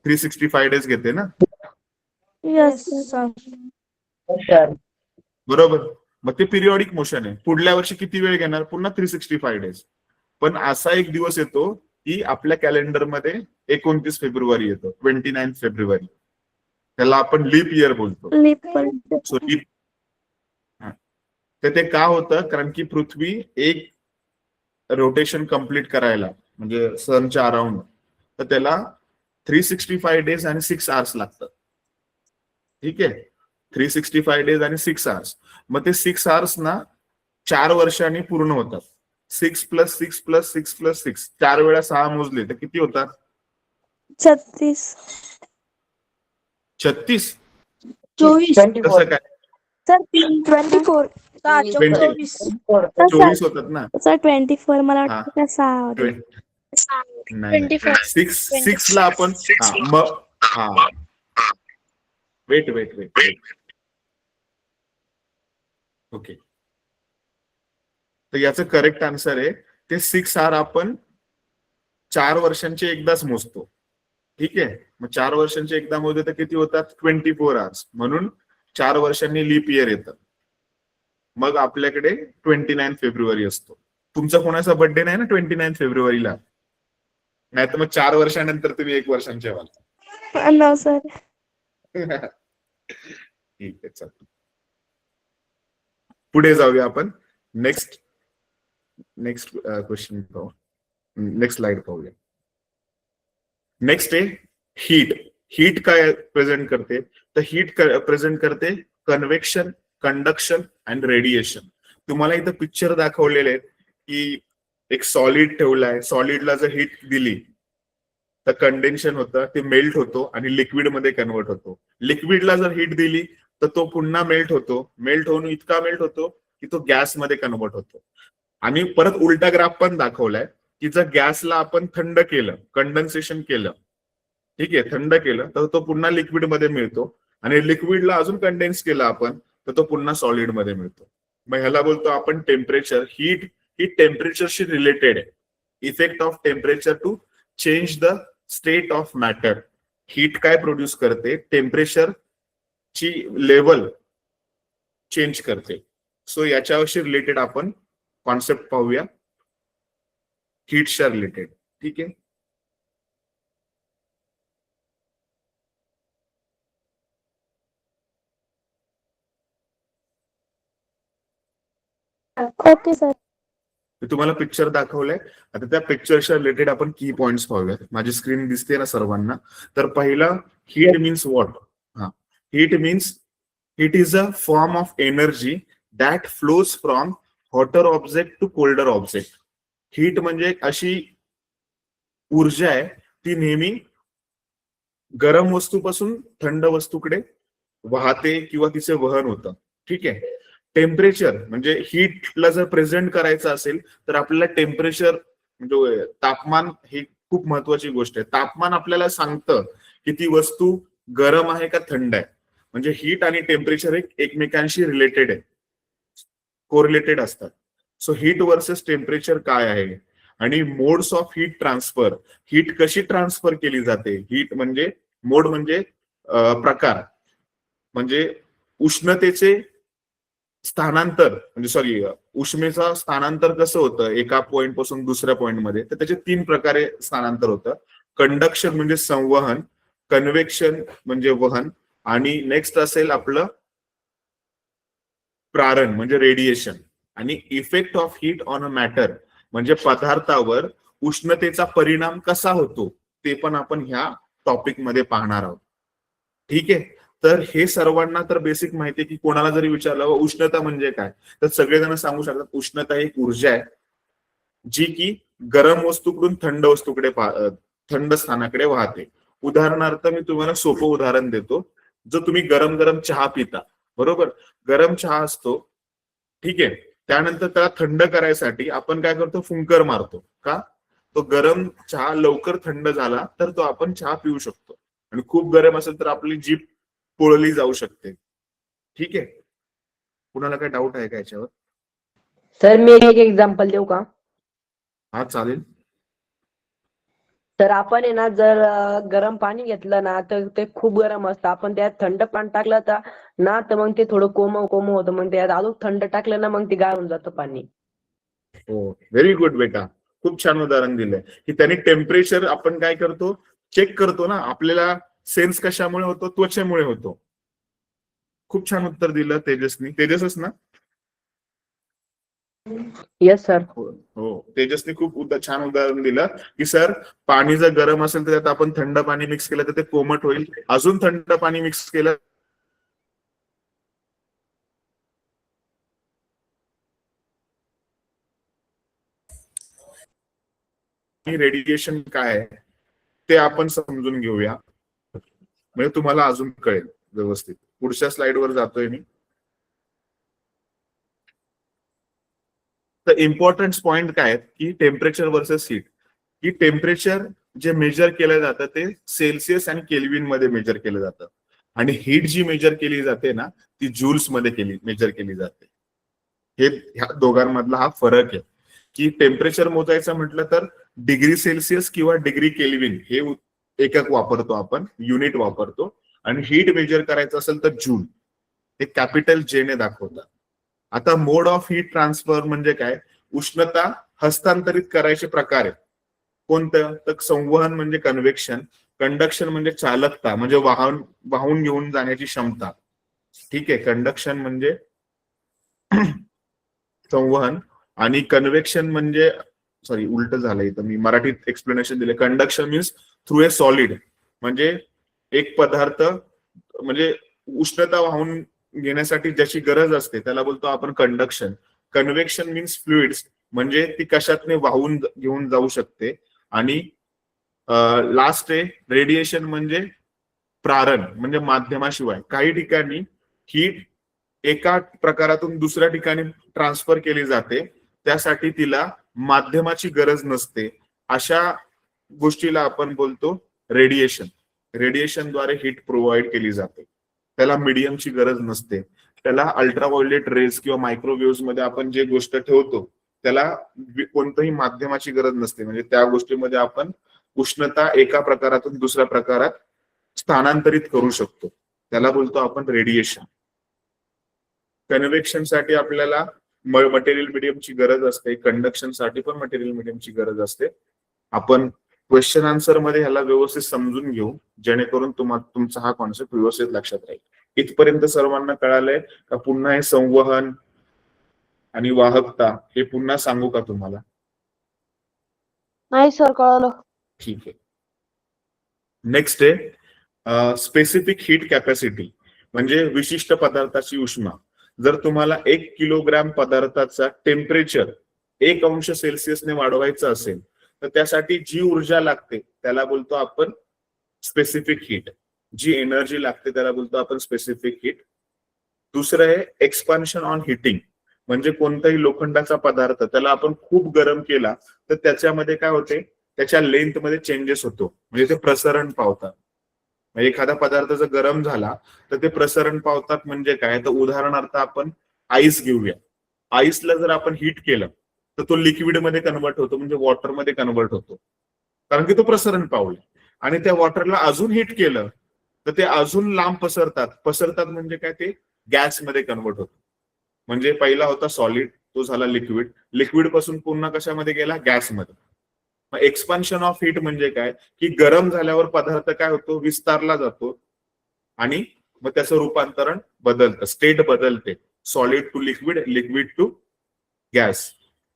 365 डेज घेते ना, येस सर. सर बरोबर. मग ते पिरियॉडिक मोशन आहे. पुढल्या वर्षी किती वेळ घेणार? पुन्हा 365 डेज. पण असा एक दिवस येतो की आपल्या कॅलेंडरमध्ये 29 फेब्रुवारी येतो, 29 फेब्रुवारी. त्याला आपण लीप इयर बोलतो. So leap. तर ते का होतं? कारण की पृथ्वी एक रोटेशन कंप्लीट करायला म्हणजे सनच्या अराउंड, तर त्याला 365 डेज आणि 6 आवर्स लागतात. ठीक आहे. 365 डेज आणि 6 आवर्स. मग ते 6 आवर्स ना 4 वर्षांनी पूर्ण होतात. 6 + 6 + 6 + 6 4 वेळा 6 मोजले तर किती होतात? 36. 36. 24. कसं काय? सर 24. 24. 24 होतात ना. सर 24 मला हा. वाटतं का 6 होते. नाही 6 ला आपण मग वेट ओके. तर याचं करेक्ट आन्सर आहे ते 6 आवर आपण 4 वर्षांचे एकदाच मोजतो. ठीक आहे. मग 4 वर्षांचे एकदा मोजले तर किती होतात? 24 आवर्स. म्हणून 4 वर्षांनी लीप इयर येतं. मग आपल्याकडे 29 फेब्रुवारी असतो. तुमचा कोणाचा बर्थडे नाही ना 29 फेब्रुवारीला? नाही तर मग 4 वर्षानंतर तुम्ही 1 वर्षांचे व्हाल. No sir. ठीक आहे, चल पुढे जाऊया आपण. नेक्स्ट क्वेश्चन पाहू. नेक्स्ट स्लाइड पाहूया. नेक्स्ट आहे हीट. हीट काय प्रेझेंट करते? तर हीट प्रेझेंट करते कन्व्हेक्शन, कंडक्शन अँड रेडिएशन. तुम्हाला इथं पिक्चर दाखवलेले आहेत की एक सॉलिड ठेवलाय, सॉलिडला जर हीट दिली तर कंडेन्शन होतं, ते मेल्ट होतो आणि लिक्विड मध्ये कन्वर्ट होतो. लिक्विडला जर हीट दिली तर तो पुन्हा मेल्ट होतो. मेल्ट होऊन इतका मेल्ट होतो की तो गॅस मध्ये कन्वर्ट होतो. आणि परत उलटा ग्राफ पण दाखवलाय की जर गॅसला आपण थंड केलं, कंडेन्सेशन केलं, ठीक आहे, थंड केलं तर तो पुन्हा लिक्विड मध्ये मिळतो, आणि लिक्विडला अजून कंडेन्स केलं आपण तर तो पुन्हा सॉलिड मध्ये मिळतो. मग ह्याला बोलतो आपण टेम्परेचर. हीट ही टेम्परेचरशी रिलेटेड आहे. Effect of temperature to change the state of matter. Heat काय प्रोड्यूस करते? टेम्परेचर ची लेवल चेंज करते. सो याच्याशी रिलेटेड आपण कॉन्सेप्ट पाहूया, हीटच्या रिलेटेड. ठीक आहे. Okay sir. तुम्हाला पिक्चर दाखवलंय. आता त्या पिक्चरच्या रिलेटेड आपण की पॉइंट्स पाहूया. माझी स्क्रीन दिसते ना सर्वांना? तर पहिला, heat means what? Heat means it is a form of energy that flows from hotter object to colder object. Heat म्हणजे अशी ऊर्जा आहे ती नेहमी गरम वस्तूपासून थंड वस्तूकडे वाहते किंवा तिचे वहन होतं. ठीक आहे. टेम्परेचर म्हणजे हीटला जर प्रेझेंट करायचं असेल तर आपल्याला टेम्परेचर म्हणजे तापमान ही खूप महत्वाची गोष्ट आहे. तापमान आपल्याला सांगतं की ती वस्तू गरम आहे का थंड आहे. म्हणजे हीट आणि टेम्परेचर एकमेकांशी रिलेटेड आहे, कोरिलेटेड असतात. सो हीट वर्सेस टेम्परेचर काय आहे? आणि modes of heat transfer, heat कशी ट्रान्सफर केली जाते, हीट म्हणजे मोड म्हणजे प्रकार, म्हणजे उष्णतेचे स्थानांतर म्हणजे सॉरी उष्मेचा स्थानांतर कसं होतं एका पॉइंट पासून दुसऱ्या पॉइंट मध्ये, तर त्याचे 3 प्रकारे स्थानांतर होतं. कंडक्शन म्हणजे संवहन, कन्व्हेक्शन म्हणजे वहन, आणि नेक्स्ट असेल आपलं प्रारण म्हणजे रेडिएशन. आणि effect of heat on a matter म्हणजे पदार्थावर उष्णतेचा परिणाम कसा होतो ते पण आपण ह्या टॉपिक मध्ये पाहणार आहोत. ठीक आहे, तर हे सर्वांना तर बेसिक माहिती आहे की कोणाला जरी विचारलं उष्णता म्हणजे काय, तर सगळेजण सांगू शकतात उष्णता एक ऊर्जा आहे जी की गरम वस्तूकडून थंड वस्तूकडे थंड स्थानाकडे वाहते. उदाहरणार्थ मी तुम्हाला सोपं उदाहरण देतो. जो तुम्ही गरम गरम चहा पिता, बरोबर, गरम चहा असतो, ठीक आहे, त्यानंतर त्याला थंड करायसाठी आपण काय करतो, फुंकर मारतो. का? तो गरम चहा लवकर थंड झाला तर तो आपण चहा पिऊ शकतो, आणि खूप गरम असेल तर आपली जीभ पोळली जाऊ शकते. ठीक आहे, कुणाला काय डाऊट आहे का याच्यावर? सर मी एक एक्झाम्पल देऊ का? हा चालेल. तर आपण आहे ना जर गरम पाणी घेतलं ना तर ते खूप गरम असतं, आपण त्यात थंड पाणी टाकलं तर मग ते थोडं कोमट होतं, मग त्यात अजून थंड टाकलं ना मग ते गार होऊन जातं पाणी. हो, व्हेरी गुड बेटा, खूप छान उदाहरण दिलंय की त्यांनी टेम्परेचर आपण काय करतो, चेक करतो ना, आपल्याला सेन्स कशामुळे होतो, त्वचेमुळे होतो. खूप छान उत्तर दिलं तेजसनी. तेजसच ना? Yes sir. हो, तेजसनी खूप छान उदाहरण दिलं की सर पाणी जर गरम असेल तर त्यात आपण थंड पाणी मिक्स केलं तर ते कोमट होईल, अजून थंड पाणी मिक्स केलं रेडिएशन काय आहे ते आपण समजून घेऊया, म्हणजे तुम्हाला अजून कळेल व्यवस्थित. पुढच्या स्लाइडवर जातोय मी. तर इम्पॉर्टंट पॉइंट काय आहेत की टेम्परेचर वर्सेस हीट. की टेम्परेचर जे मेजर केलं जातं ते सेल्सिअस आणि केल्विन मध्ये मेजर केलं जातं, आणि हीट जी मेजर केली जाते ना ती जूल्स मध्ये मेजर केली जाते. हे ह्या दोघांमधला हा फरक आहे की टेम्परेचर मोजायचं म्हटलं तर डिग्री सेल्सिअस किंवा डिग्री केल्विन हे एकक वापरतो आपण, युनिट वापरतो, आणि हीट मेजर करायचं असेल तर जूल, हे कॅपिटल जे ने दाखवतात. आता मोड ऑफ हीट ट्रान्सफर म्हणजे काय, उष्णता हस्तांतरित करायचे प्रकार आहेत. कोणतं? तर संवहन म्हणजे कन्व्हेक्शन, कंडक्शन म्हणजे चालकता म्हणजे वाहून घेऊन जाण्याची क्षमता. ठीक आहे, कंडक्शन म्हणजे संवहन, आणि कन्व्हेक्शन म्हणजे सॉरी उलट झालं इथं, मी मराठीत एक्सप्लेनेशन दिले. Conduction means through a solid, म्हणजे एक पदार्थ म्हणजे उष्णता वाहून घेण्यासाठी ज्याची गरज असते त्याला बोलतो आपण कंडक्शन. कन्व्हेक्शन मीन्स फ्लुइड्स, म्हणजे ती कशातने वाहून घेऊन जाऊ शकते. आणि लास्ट आहे रेडिएशन म्हणजे प्रारण, म्हणजे माध्यमाशिवाय काही ठिकाणी हीट एका प्रकारातून दुसऱ्या ठिकाणी ट्रान्सफर केली जाते, त्यासाठी तिला माध्यमाची गरज नसते. अशा गोष्टीला आपण बोलतो रेडिएशन. रेडिएशनद्वारे हीट प्रोव्हाइड केली जाते, त्याला मीडियमची गरज नसते. त्याला अल्ट्राव्हायोलेट रेज किंवा मायक्रोवेव्ह मध्ये आपण जे गोष्ट ठेवतो त्याला कोणत्याही माध्यमाची गरज नसते, म्हणजे त्या गोष्टीमध्ये आपण उष्णता एका प्रकारातून दुसऱ्या प्रकारात स्थानांतरित करू शकतो, त्याला बोलतो आपण रेडिएशन. कन्व्हेक्शन साठी आपल्याला मटेरियल मीडियमची गरज असते, कंडक्शन साठी पण मटेरियल मीडियमची गरज असते. आपण क्वेश्चन आन्सर मध्ये ह्याला व्यवस्थित समजून घेऊ जेणेकरून तुमचा हा कॉन्सेप्ट व्यवस्थित लक्षात राहील. इथपर्यंत सर्वांना कळालंय का? पुन्हा हे संवहन आणि वाहकता हे पुन्हा सांगू का तुम्हाला? नाही सर, कळलं. ठीक आहे. नेक्स्ट आहे स्पेसिफिक हीट कॅपॅसिटी, म्हणजे विशिष्ट पदार्थाची उष्मा. जर तुम्हाला 1 किलोग्राम पदार्थाचा टेम्परेचर 1 अंश सेल्सिअसने वाढवायचं असेल तर त्यासाठी जी ऊर्जा लागते त्याला बोलतो आपण स्पेसिफिक हीट. जी एनर्जी लागते त्याला बोलतो आपण स्पेसिफिक हीट. दुसरं आहे एक्सपान्शन ऑन हिटिंग, म्हणजे कोणताही लोखंडाचा पदार्थ त्याला आपण खूप गरम केला तर त्याच्यामध्ये काय होते, त्याच्या लेंथ मध्ये चेंजेस होतो, म्हणजे ते प्रसरण पावतात. म्हणजे एखादा पदार्थ जर गरम झाला तर ते प्रसरण पावतात. म्हणजे काय, तर उदाहरणार्थ आपण आईस घेऊया. आईसला जर आपण हीट केलं तर तो लिक्विड मध्ये कन्वर्ट होतो, म्हणजे वॉटरमध्ये कन्वर्ट होतो, कारण की तो प्रसरण पावला. आणि त्या वॉटरला अजून हिट केलं तर ते अजून लांब पसरतात म्हणजे काय, ते गॅसमध्ये कन्वर्ट होतं. म्हणजे पहिला होता सॉलिड, तो झाला लिक्विड, लिक्विड पासून पुन्हा कशामध्ये गेला, गॅसमध्ये. मग एक्सपान्शन ऑफ हीट म्हणजे काय, की गरम झाल्यावर पदार्थ काय होतो, विस्तारला जातो आणि मग त्याचं रूपांतरण बदलतं, स्टेट बदलते, solid to liquid, liquid to gas.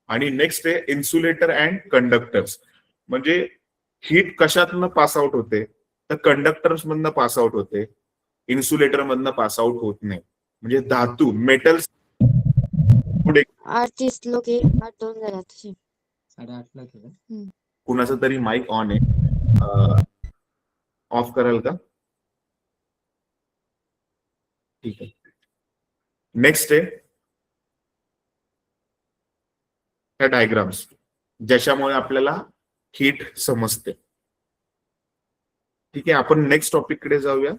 आणि नेक्स्ट आहे इन्सुलेटर अँड कंडक्टर्स. म्हणजे हीट कशातनं पास आउट होते, तर कंडक्टर्स मधनं पास आउट होते, इन्सुलेटर मधनं पास आउट होत नाही. म्हणजे धातू, मेटल्स. 8:30 लोक 8:02 झाला तशी 8:30ला केलं. कुणाचा तरी माईक ऑन आहे, ऑफ कराल का? ठीक आहे. नेक्स्ट आहे ह्या डायग्राम्स, ज्याच्यामुळे आपल्याला हीट समजते. ठीक आहे, आपण नेक्स्ट टॉपिक कडे जाऊया.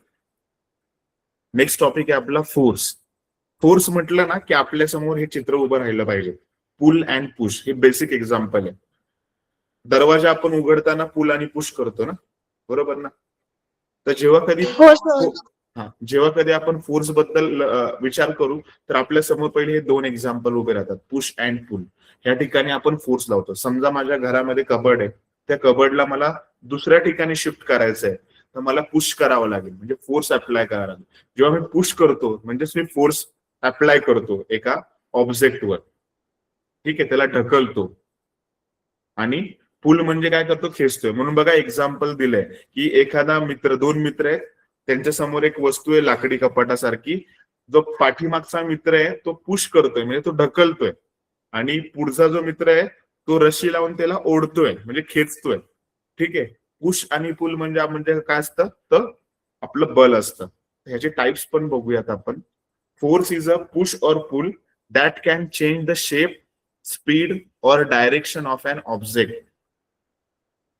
नेक्स्ट टॉपिक आहे आपला फोर्स. फोर्स म्हटलं ना की आपल्या समोर हे चित्र उभं राहिलं पाहिजे. पुल अँड पुश हे बेसिक एक्झाम्पल आहे. दरवाजा आपण उघडताना पुल आणि पुश करतो ना, बरोबर ना? तर जेव्हा कधी आपण फोर्स बद्दल विचार करू तर आपल्या समोर पहिले हे दोन एक्झाम्पल उभे राहतात, पुश अँड पुल. या ठिकाणी आपण फोर्स लावतो. समजा माझ्या घरामध्ये कबर्ड आहे, त्या कबर्डला मला दुसऱ्या ठिकाणी शिफ्ट करायचं आहे, तर मला पुश करावं लागेल, म्हणजे फोर्स अप्लाय करावा लागेल. जेव्हा मी पुश करतो म्हणजेच मी फोर्स अप्लाय करतो एका ऑब्जेक्टवर. ठीक आहे, त्याला ढकलतो. आणि पुल म्हणजे काय करतो, खेचतोय. म्हणून बघा एक्झाम्पल दिलंय की एखादा मित्र, दोन मित्र आहेत, त्यांच्या समोर एक वस्तू आहे लाकडी कपाटासारखी. जो पाठीमागचा मित्र आहे तो पुश करतोय, म्हणजे तो ढकलतोय, आणि पुढचा जो मित्र आहे तो रशी लावून त्याला ओढतोय, म्हणजे खेचतोय. ठीक आहे, पुश आणि पुल म्हणजे काय असतं, तर आपलं बल असतं. ह्याचे टाइप्स पण बघूयात आपण. Force is a push or pull that can change the shape, speed or direction of an object.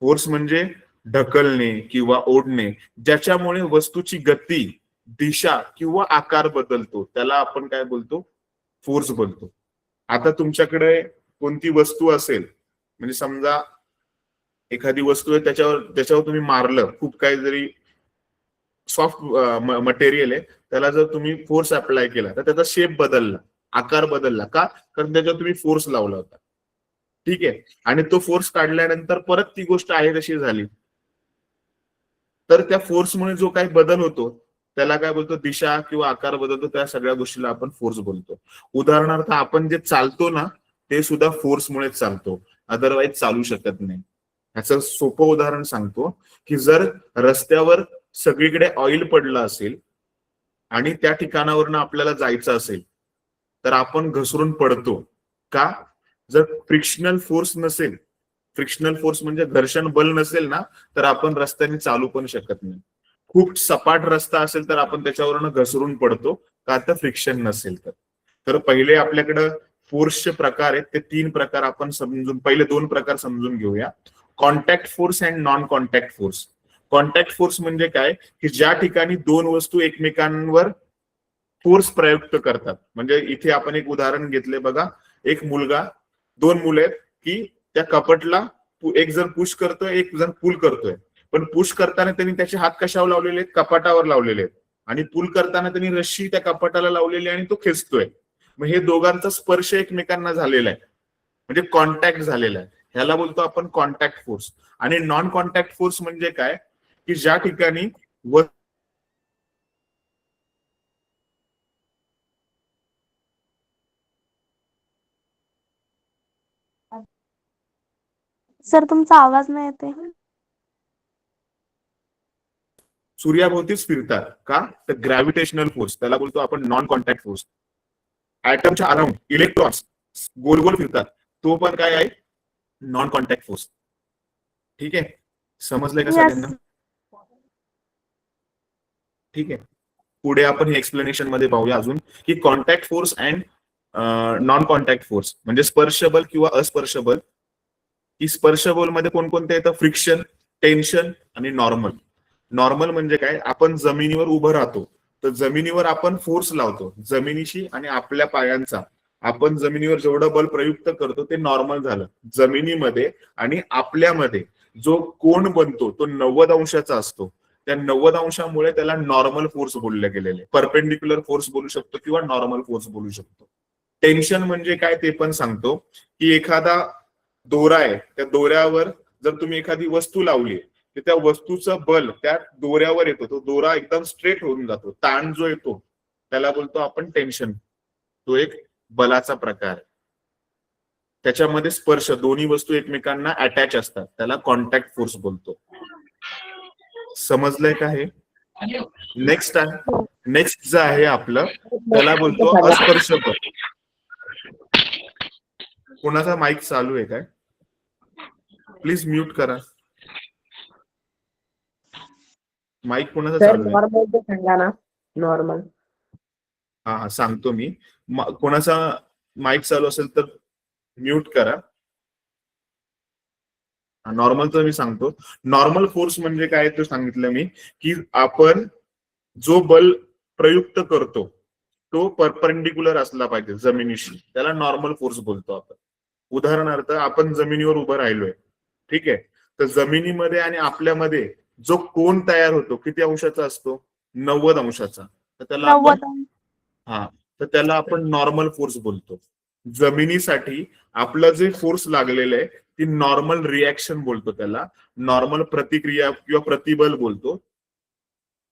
Force म्हणजे ढकलणे किंवा ओढणे, ज्याच्यामुळे वस्तूची गती, दिशा किंवा आकार बदलतो, त्याला आपण काय बोलतो, फोर्स बोलतो. आता तुमच्याकडे कोणती वस्तू असेल, म्हणजे समजा एखादी वस्तू आहे, त्याच्यावर तुम्ही मारलं, खूप काही जरी सॉफ्ट मटेरियल आहे, त्याला जर तुम्ही फोर्स अप्लाय केला तर त्याचा शेप बदलला, आकार बदलला. का? कारण त्याच्यावर तुम्ही फोर्स लावला होता. ठीक आहे, आणि तो फोर्स काढल्यानंतर परत ती गोष्ट आहे तशी झाली, तर त्या फोर्समुळे जो काही बदल होतो त्याला काय बोलतो, दिशा किंवा आकार बदलतो, त्या सगळ्या गोष्टीला आपण फोर्स बोलतो. उदाहरणार्थ आपण जे चालतो ना, ते सुद्धा फोर्समुळेच चालतो, अदरवाईज चालू शकत नाही. ह्याचं सोपं उदाहरण सांगतो की जर रस्त्यावर सगळीकडे ऑइल पडलं असेल आणि त्या ठिकाणावरनं आपल्याला जायचं असेल तर आपण घसरून पडतो. का? जर फ्रिक्शनल फोर्स नसेल, फ्रिक्शनल फोर्स म्हणजे घर्षण बल नसेल ना, तर आपण रस्त्याने चालू पण शकत नाही. खूप सपाट रस्ता असेल तर आपण त्याच्यावरनं घसरून पडतो, का तर फ्रिक्शन नसेल तर. तर पहिले आपल्याकडं फोर्सचे प्रकार आहेत, ते 3 प्रकार आपण समजून, पहिले 2 प्रकार समजून घेऊया. Contact force and non contact force. Contact force म्हणजे काय, की ज्या ठिकाणी दोन वस्तू एकमेकांवर फोर्स प्रयुक्त करतात. म्हणजे इथे आपण एक उदाहरण घेतले बघा, एक मुलगा, 2 मुलं आहेत की त्या कपटला एक जण पुश करतोय, एक जण पुल करतोय. पण पुश करताना त्यांनी त्याचे हात कशावर लावलेले आहेत, कपाटावर लावलेले आहेत, आणि पुल करताना त्यांनी रस्सी त्या कपाटाला लावलेली आणि तो खेचतोय. मग हे दोघांचा स्पर्श एकमेकांना झालेला आहे, म्हणजे कॉन्टॅक्ट झालेला आहे. ह्याला बोलतो आपण कॉन्टॅक्ट फोर्स. आणि नॉन कॉन्टॅक्ट फोर्स म्हणजे काय, की ज्या ठिकाणी सर तुमचा आवाज नाही येते. सूर्याभोवतीच फिरतात. का? तर ग्रॅव्हिटेशनल फोर्स, त्याला बोलतो आपण नॉन कॉन्टॅक्ट फोर्स. ऍटमच्या अराउंड इलेक्ट्रॉन्स गोल गोल फिरतात, तो पण काय आहे, नॉन कॉन्टॅक्ट फोर्स. ठीक आहे, समजलंय का सगळ्यांना? ठीक आहे, पुढे आपण हे एक्सप्लेनेशन मध्ये पाहूया अजून की contact force and non contact force म्हणजे स्पर्शबल किंवा अस्पर्शबल. की स्पर्शबल मध्ये कोणकोणते येतं, फ्रिक्शन, टेन्शन आणि नॉर्मल. नॉर्मल म्हणजे काय, आपण जमिनीवर उभं राहतो तर जमिनीवर आपण फोर्स लावतो, जमिनीशी आणि आपल्या पायांचा आपण जमिनीवर जेवढं बल प्रयुक्त करतो ते नॉर्मल झालं. जमिनीमध्ये आणि आपल्यामध्ये जो कोन बनतो तो 90 अंशाचा असतो. त्या 90 अंशामुळे त्याला नॉर्मल फोर्स बोलले गेलेले. परपेंडिक्युलर फोर्स बोलू शकतो किंवा नॉर्मल फोर्स बोलू शकतो. टेन्शन म्हणजे काय ते पण सांगतो, की एखादा दोरा आहे, त्या दोऱ्यावर जर तुम्ही एखादी वस्तू लावली तर त्या वस्तूचं बल त्या दोऱ्यावर येतो, तो दोरा एकदम स्ट्रेट होऊन जातो. ताण जो येतो त्याला बोलतो आपण टेन्शन. तो एक बलाचा प्रकार आहे. त्याच्यामध्ये स्पर्श, दोन्ही वस्तू एकमेकांना अटॅच असतात, त्याला कॉन्टॅक्ट फोर्स बोलतो. समजलंय का हे? नेक्स्ट आहे, नेक्स्ट जे आहे आपलं त्याला बोलतो अस्पर्श बल. कोणाचा माईक चालू आहे काय? प्लीज म्यूट करा. माईक कोणाचा सर चालू आहे? नॉर्मल सांगा ना, नॉर्मल. हा सांगतो मी. कोणाचा माईक चालू असेल तर म्यूट करा. नॉर्मलचं मी सांगतो. नॉर्मल फोर्स म्हणजे काय ते सांगितलं मी, की आपण जो बल प्रयुक्त करतो तो परपेंडिक्युलर असला पाहिजे जमिनीशी, त्याला नॉर्मल फोर्स बोलतो आपण. उदाहरणार्थ आपण जमिनीवर उभं राहिलोय, ठीक आहे, तर जमिनीमध्ये आणि आपल्यामध्ये जो कोन तयार होतो किती अंशाचा असतो? 90 अंशाचा. तर त्याला आपण नॉर्मल फोर्स बोलतो. जमिनीसाठी आपलं जे फोर्स लागलेलं आहे ती नॉर्मल रिॲक्शन बोलतो, त्याला नॉर्मल प्रतिक्रिया किंवा प्रतिबल बोलतो.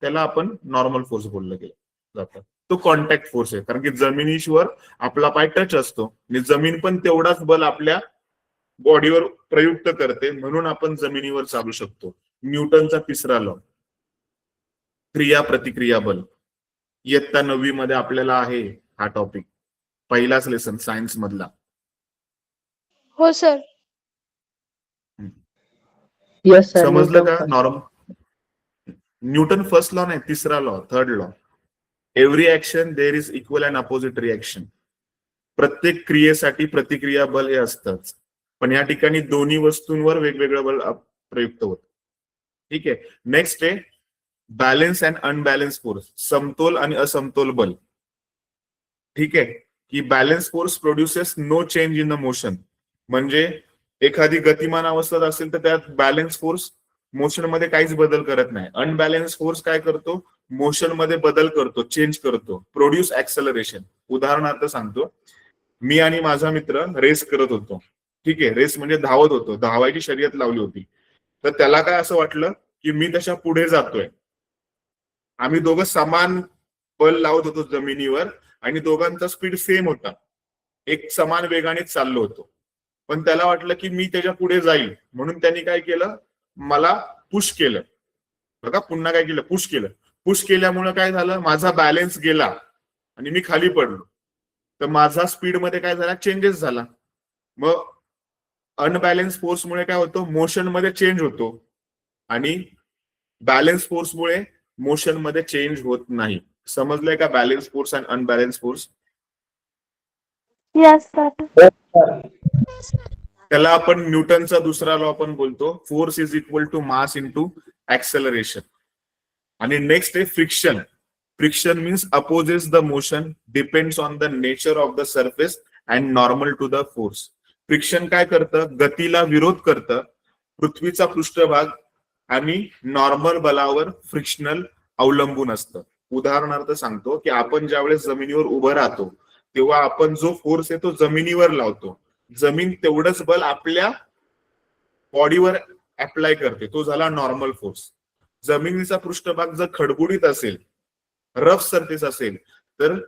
त्याला आपण नॉर्मल फोर्स बोललं गेलं जातं. तो कॉन्टॅक्ट फोर्स आहे, कारण की जमिनीवर आपला पाय टच असतो आणि जमीन पण तेवढाच बल आपल्या बॉडीवर प्रयुक्त करते, म्हणून आपण जमिनीवर चालू शकतो. न्यूटनचा 3रा लॉ, क्रिया प्रतिक्रिया बल. इयत्ता 9वी मध्ये आपल्याला आहे हा टॉपिक, पहिलाच लेसन सायन्स मधला. हो सर. Yes sir. समजलं का? न्यूटन फर्स्ट लॉ नाही, 3रा law, 3rd law. Every action there is equal and opposite reaction. प्रत्येक क्रियेसाठी प्रतिक्रिया बल हे असतंच, पण या ठिकाणी दोन्ही वस्तूंवर वेगवेगळं बल प्रयुक्त होतं. ठीक आहे. नेक्स्ट आहे बॅलन्स अँड अनबॅलन्स फोर्स, समतोल आणि असमतोल बल. ठीक आहे, की balance force produces no change in the motion. म्हणजे एखादी गतिमान अवस्था असेल तर त्यात बॅलन्स फोर्स मोशन मध्ये काहीच बदल करत नाही. अनबॅलन्स फोर्स काय करतो? मोशन मध्ये बदल करतो, चेंज करतो, प्रोड्यूस ऍक्सेलरेशन. उदाहरणार्थ सांगतो, मी आणि माझा मित्र रेस करत होतो. ठीक आहे, रेस म्हणजे धावत होतो, धावायची शर्यत लावली होती. तर त्याला काय असं वाटलं की मी तशा पुढे जातोय. आम्ही दोघं समान बल लावत होतो जमिनीवर आणि दोघांचा स्पीड सेम होता, एक समान वेगाने चाललो होतो. पण त्याला वाटलं की मी त्याच्या पुढे जाईल, म्हणून त्यांनी काय केलं, मला पुश केलं. बघा, पुन्हा काय केलं, पुश केलं. पुश केल्यामुळे काय झालं, माझा बॅलन्स गेला आणि मी खाली पडलो. तर माझा स्पीड मध्ये काय झाला, चेंजेस झाला. मग अनबॅलन्स फोर्समुळे काय होतं, मोशन मध्ये चेंज होतो आणि बॅलन्स फोर्समुळे मोशन मध्ये चेंज होत नाही. समजलंय का बॅलन्स फोर्स आणि अनबॅलन्स फोर्स? Yes sir. त्याला आपण न्यूटनचा 2रा लॉ पण बोलतो, force is equal to mass into acceleration. आणि नेक्स्ट आहे friction. Friction means opposes the motion, depends on the nature of the surface and normal to the force. Friction काय करतं, गतीला विरोध करतं. पृथ्वीचा पृष्ठभाग आणि नॉर्मल बलावर फ्रिक्शनल अवलंबून असतं. उदाहरणार्थ सांगतो की आपण ज्यावेळेस जमिनीवर उभं राहतो तेव्हा आपण जो फोर्स आहे तो जमिनीवर लावतो, जमीन तेवढंच बल आपल्या बॉडीवर अप्लाय करते, तो झाला नॉर्मल फोर्स. जमिनीचा पृष्ठभाग जर खडबुडीत असेल, रफ सरफेस असेल, तर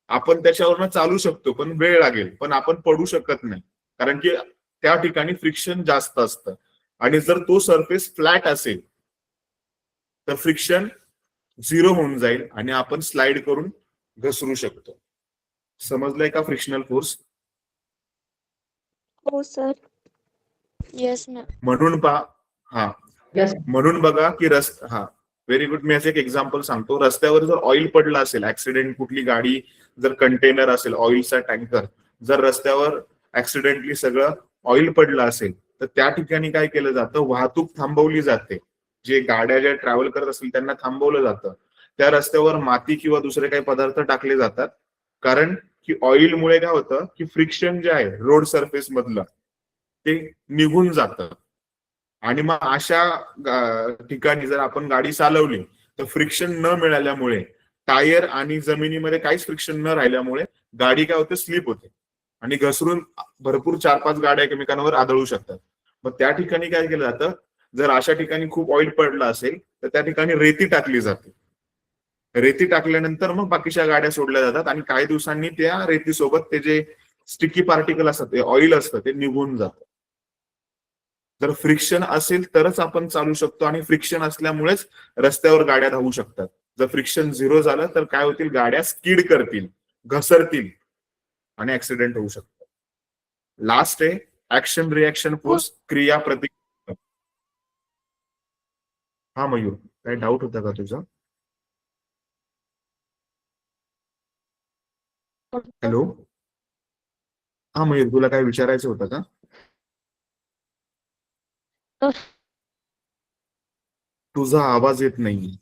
आपण त्याच्यावरनं चालू शकतो, पण वेळ लागेल, पण आपण पडू शकत नाही, कारण की त्या ठिकाणी फ्रिक्शन जास्त असतं. आणि जर तो सरफेस फ्लॅट असेल तर फ्रिक्शन 0 होऊन जाईल आणि आपण स्लाइड करून घसरू शकतो. समजलंय का फ्रिक्शनल फोर्स? हो सर. Yes ma'am. म्हणून म्हणून बघा की व्हेरी गुड. मी असं एक एक्झाम्पल सांगतो. रस्त्यावर जर ऑइल पडलं असेल, ऍक्सिडेंट, कुठली गाडी जर कंटेनर असेल, ऑइलचा टँकर, जर रस्त्यावर ऍक्सिडेंटली सगळं ऑइल पडलं असेल तर त्या ठिकाणी काय केलं जातं, वाहतूक थांबवली जाते. जे गाड्या ज्या ट्रॅव्हल करत असतील त्यांना थांबवलं जातं. त्या रस्त्यावर माती किंवा दुसरे काही पदार्थ टाकले जातात, कारण की ऑइलमुळे काय होतं की फ्रिक्शन जे आहे रोड सरफेस मधलं ते निघून जातं. आणि मग अशा ठिकाणी जर आपण गाडी चालवली तर फ्रिक्शन न मिळाल्यामुळे टायर आणि जमिनीमध्ये काहीच फ्रिक्शन न राहिल्यामुळे गाडी काय होते स्लिप होते आणि घसरून भरपूर 4-5 गाड्या एकमेकांवर आदळू शकतात. मग त्या ठिकाणी काय केलं जातं, जर अशा ठिकाणी खूप ऑइल पडलं असेल तर त्या ठिकाणी रेती टाकली जाते. रेती टाकल्यानंतर मग बाकीच्या गाड्या सोडल्या जातात आणि काही दिवसांनी त्या रेतीसोबत ते जे स्टिकी पार्टिकल असतात ते ऑइल असतं ते निघून जातं. जर फ्रिक्शन असेल तरच आपण चालू शकतो आणि फ्रिक्शन असल्यामुळेच रस्त्यावर गाड्या धावू शकतात. जर फ्रिक्शन झिरो झालं तर काय होतील, गाड्या स्किड करतील, घसरतील आणि ऍक्सिडेंट होऊ शकतात. लास्ट आहे ऍक्शन रिॲक्शन फोर्स, क्रिया प्रतिक्रिया. हा मयूर, काही डाऊट होता का तुझा? हॅलो. हा मयूर, तुला काय विचारायचं होतं का? तुझा आवाज येत नाही.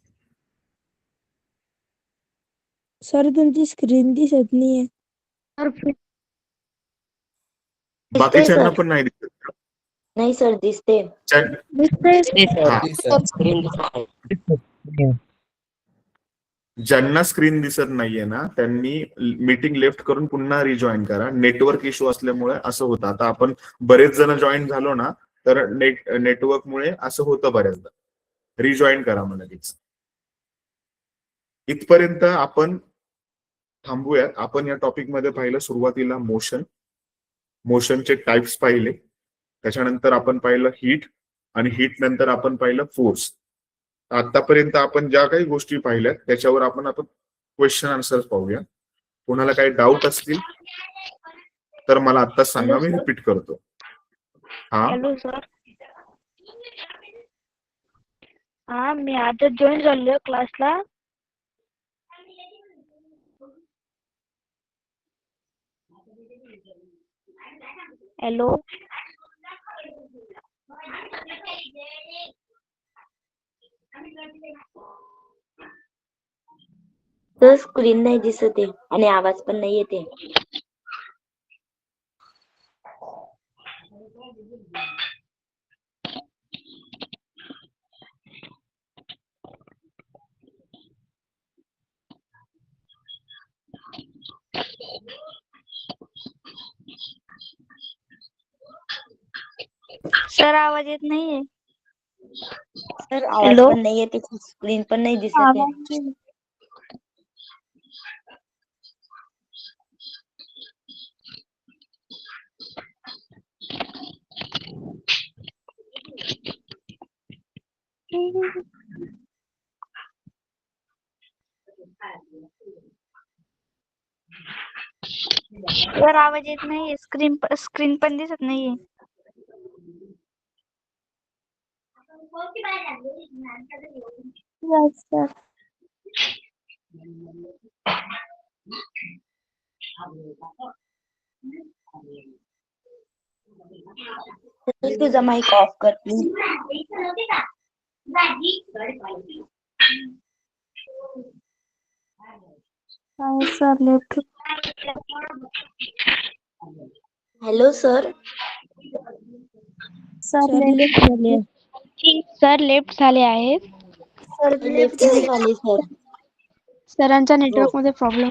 सर तुमची स्क्रीन दिसत नाहीये. दिसते बाकीच्यांना सर. पण नाही दिसत का? नाही सर दिसते. हा, स्क्रीन दिसते. ज्यांना स्क्रीन दिसत नाहीये ना त्यांनी मीटिंग लेफ्ट करून पुन्हा रिजॉईन करा. नेटवर्क इश्यू असल्यामुळे असं होतं. आता आपण बरेच जण जॉईन झालो ना तर नेटवर्कमुळे असं होतं बऱ्याचदा. रिजॉईन करा मला लगेच. इथपर्यंत आपण थांबूयात. आपण या टॉपिक मध्ये पाहिलं सुरुवातीला मोशनचे टाइप्स पाहिले, त्याच्यानंतर आपण पाहिलं हीट आणि हीट नंतर आपण पाहिलं फोर्स. आतापर्यंत आपण ज्या काही गोष्टी पाहिल्यात त्याच्यावर आपण आता क्वेश्चन आन्सर पाहूया. कोणाला काही डाऊट असतील तर मला आत्ताच सांगा, मी रिपीट करतो. हा, हॅलो सर. हा, मी आजच जॉईन झालोय क्लासला. हॅलो. तर स्क्रीन नाही दिसत आहे आणि आवाज पण नाही येते. सर आवाज येत नाहीये. सर आवाज हॅलो. पण नाही येते, स्क्रीन पण नाही दिसत आहे. सर आवाज येत नाहीये. स्क्रीन पण दिसत नाहीये. Yes, sir. तर तुझा माईक ऑफ कर please. Sir, left. Hello sir. Sir, left झाले. सर लेफ्ट झाले आहेत. सर लेफ्ट नाही झाले सर. सरांच्या हो नेटवर्क मध्ये प्रॉब्लेम.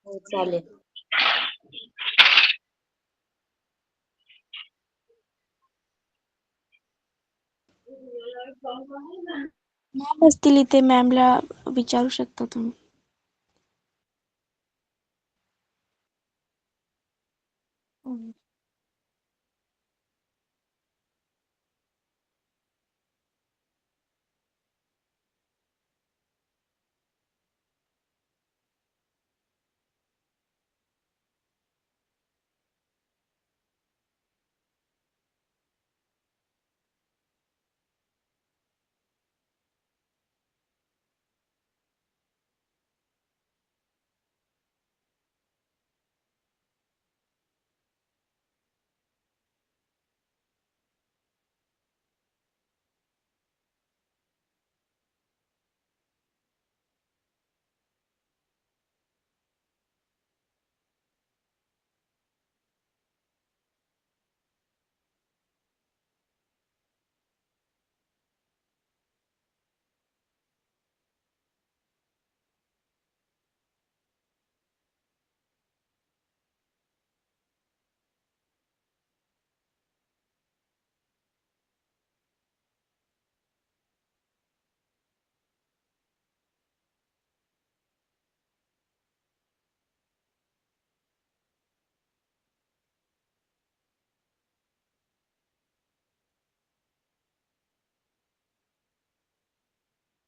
हो चालेल. मॅम असतील इथे, मॅमला विचारू शकता तुम्ही.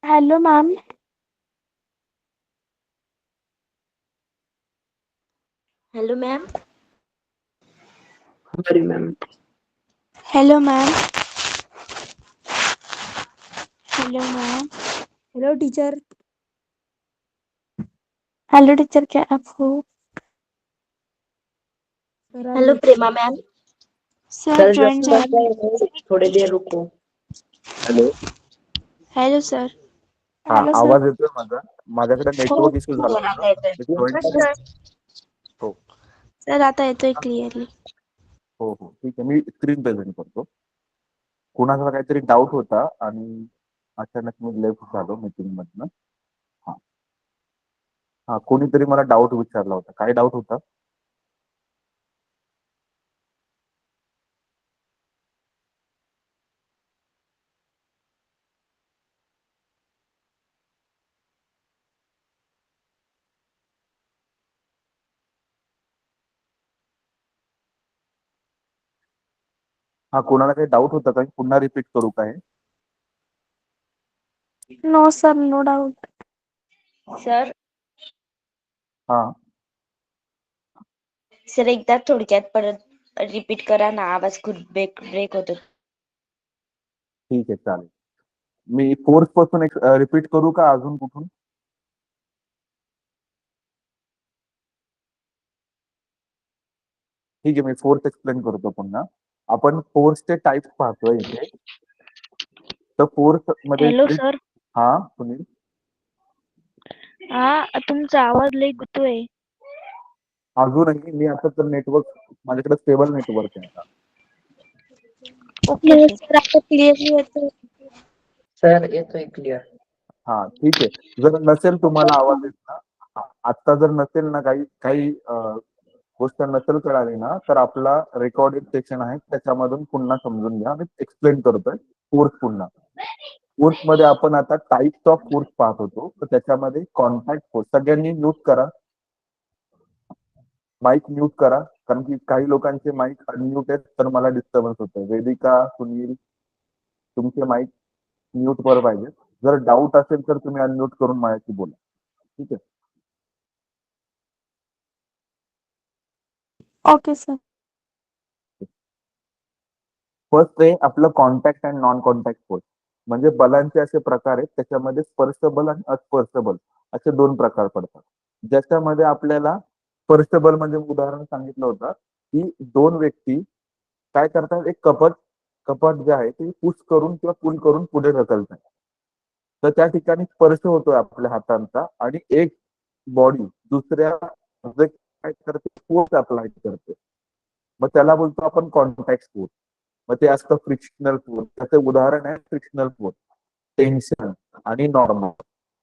Hello ma'am. Hello ma'am. Sorry ma'am. Hello ma'am. Hello ma'am. Hello teacher. Hello teacher, क्या आप हो? सर आप hello Prema ma'am. Sir sir join just झाले. बस रहे हैं, थोड़ी देर रुको. हॅलो. Hello sir. हा, हॅलो सर. आवाज येतोय माझा? माझ्याकडे हो नेटवर्क इश्यू झाला हो, होता. आता येतोय. मी join हो झालो. सर. हो सर आता येतोय क्लिअरली. हो हो, ठीक आहे. मी स्क्रीन प्रेझेंट करतो. कुणाला काहीतरी डाऊट होता आणि अचानक मी लेफ्ट झालो मीटिंग मधनं. हा हा, कोणीतरी मला डाऊट विचारला होता. काय डाऊट होता? हा, कोणाला काही डाऊट होता का? पुन्हा रिपीट करू काय? No sir, no doubt. Sir हा, सर एकदा थोडक्यात परत रिपीट करा ना, आवाज खूप ब्रेक ब्रेक होतो. ठीक आहे, चालेल. मी फोर्स पासून रिपीट करू का अजून कुठून? ठीक आहे, मी फोर्स एक्सप्लेन करतो पुन्हा. आपण फोर्सचे टाइप्स पाहतोय इथे. तर फोर्स मध्ये हॅलो सर. हा, सुनील. हा, तुमचा आवाज लई गुतोय. अजूनही मी आता तर नेटवर्क माझ्याकडे स्टेबल नेटवर्क आहे आता. Okay no sir. सर, आता क्लिअरली येतोय. सर येतोय क्लिअर. हा, ठीक आहे. जर नसेल तुम्हाला आवाज येत ना, आता जर नसेल ना काही काही गोष्ट नसेल कळाली ना, तर आपला रेकॉर्डिंग सेक्शन आहे त्याच्यामधून पुन्हा समजून घ्या. मी एक्सप्लेन करतोय फोर्स पुन्हा. फोर्स मध्ये आपण आता टाइप्स ऑफ फोर्स पाहत होतो. तर त्याच्यामध्ये कॉन्टॅक्ट फोर्स. सगळ्यांनी म्यूट करा, माईक म्यूट करा, कारण की काही लोकांचे माईक अनम्यूट आहेत तर मला डिस्टर्बन्स होतोय. वेदिका, सुनील, तुमचे माईक म्यूट वर पाहिजे. जर डाऊट असेल तर तुम्ही अनम्यूट करून माझ्याशी बोला. ठीक आहे. Okay sir. फर्स्ट आहे आपलं contact and non contact force. म्हणजे बलांचे असे प्रकार आहेत. त्याच्यामध्ये स्पर्श बल आणि अस्पर्श बल असे दोन प्रकार पडतात. ज्याच्यामध्ये आपल्याला स्पर्श बल म्हणजे उदाहरण सांगितलं होतं की दोन व्यक्ती काय करतात, एक कपट जे आहे ते पुश करून किंवा पुल करून पुढे ढकलतात. तर त्या ठिकाणी स्पर्श होतोय आपल्या हातांचा आणि एक बॉडी दुसऱ्या काय करते, फोर्स अप्लाय करते. मग त्याला बोलतो आपण कॉन्टॅक्ट फोर्स. मग ते असतं फ्रिक्शनल फोर्स. त्याचं उदाहरण आहे फ्रिक्शनल फोर्स, टेन्शन आणि नॉर्मल.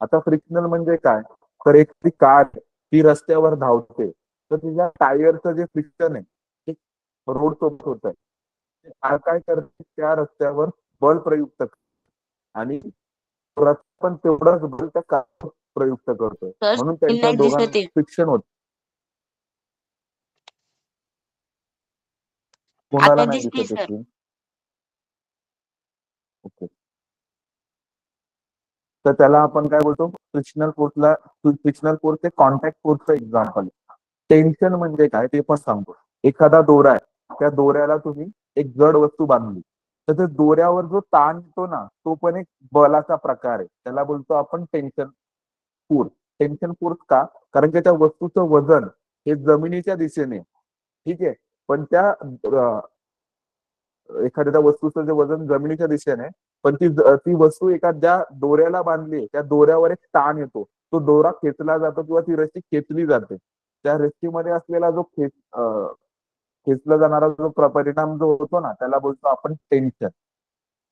आता फ्रिक्शनल म्हणजे काय, तर एखादी कार ती रस्त्यावर धावते तर तिच्या टायरचं जे फ्रिक्शन आहे ते रोड सोबत होत आहे. कार काय करते, त्या रस्त्यावर बल प्रयुक्त आणि रस्ता पण तेवढाच बल त्या कार प्रयुक्त करतोय. सर म्हणून स्क्रीन त्यांच्या नाही दोघांमध्ये दिसत आहे. फ्रिक्शन होत. कोणाला आता नाही दिसते दिसत सर. स्क्रीन? ओके. तर त्याला आपण काय बोलतो, फ्रिक्शनल फोर्सला. फ्रिक्शनल फोर्स हे कॉन्टॅक्ट फोर्सचं एक्झाम्पल. टेन्शन म्हणजे काय ते पण सांगतो. एखादा दोरा आहे, त्या दोऱ्याला तुम्ही एक जड वस्तू बांधली तर त्या दोऱ्यावर जो ताण येतो ना, तो पण एक बलाचा प्रकार आहे. त्याला बोलतो आपण टेन्शन फोर्स. टेन्शन फोर्स का, कारण की त्या वस्तूचं वजन हे जमिनीच्या दिशेने, ठीक आहे, पण त्या एखाद्या वस्तूचं जे वजन जमिनीच्या दिशेने, पण ती वस्तू एखाद्या दोऱ्याला बांधली, त्या दोऱ्यावर एक ताण येतो, तो दोरा खेचला जातो किंवा ती रस्सी खेचली जाते. त्या रस्सीमध्ये असलेला जो खेचला जाणारा जो परिणाम जो होतो ना, त्याला बोलतो आपण टेन्शन.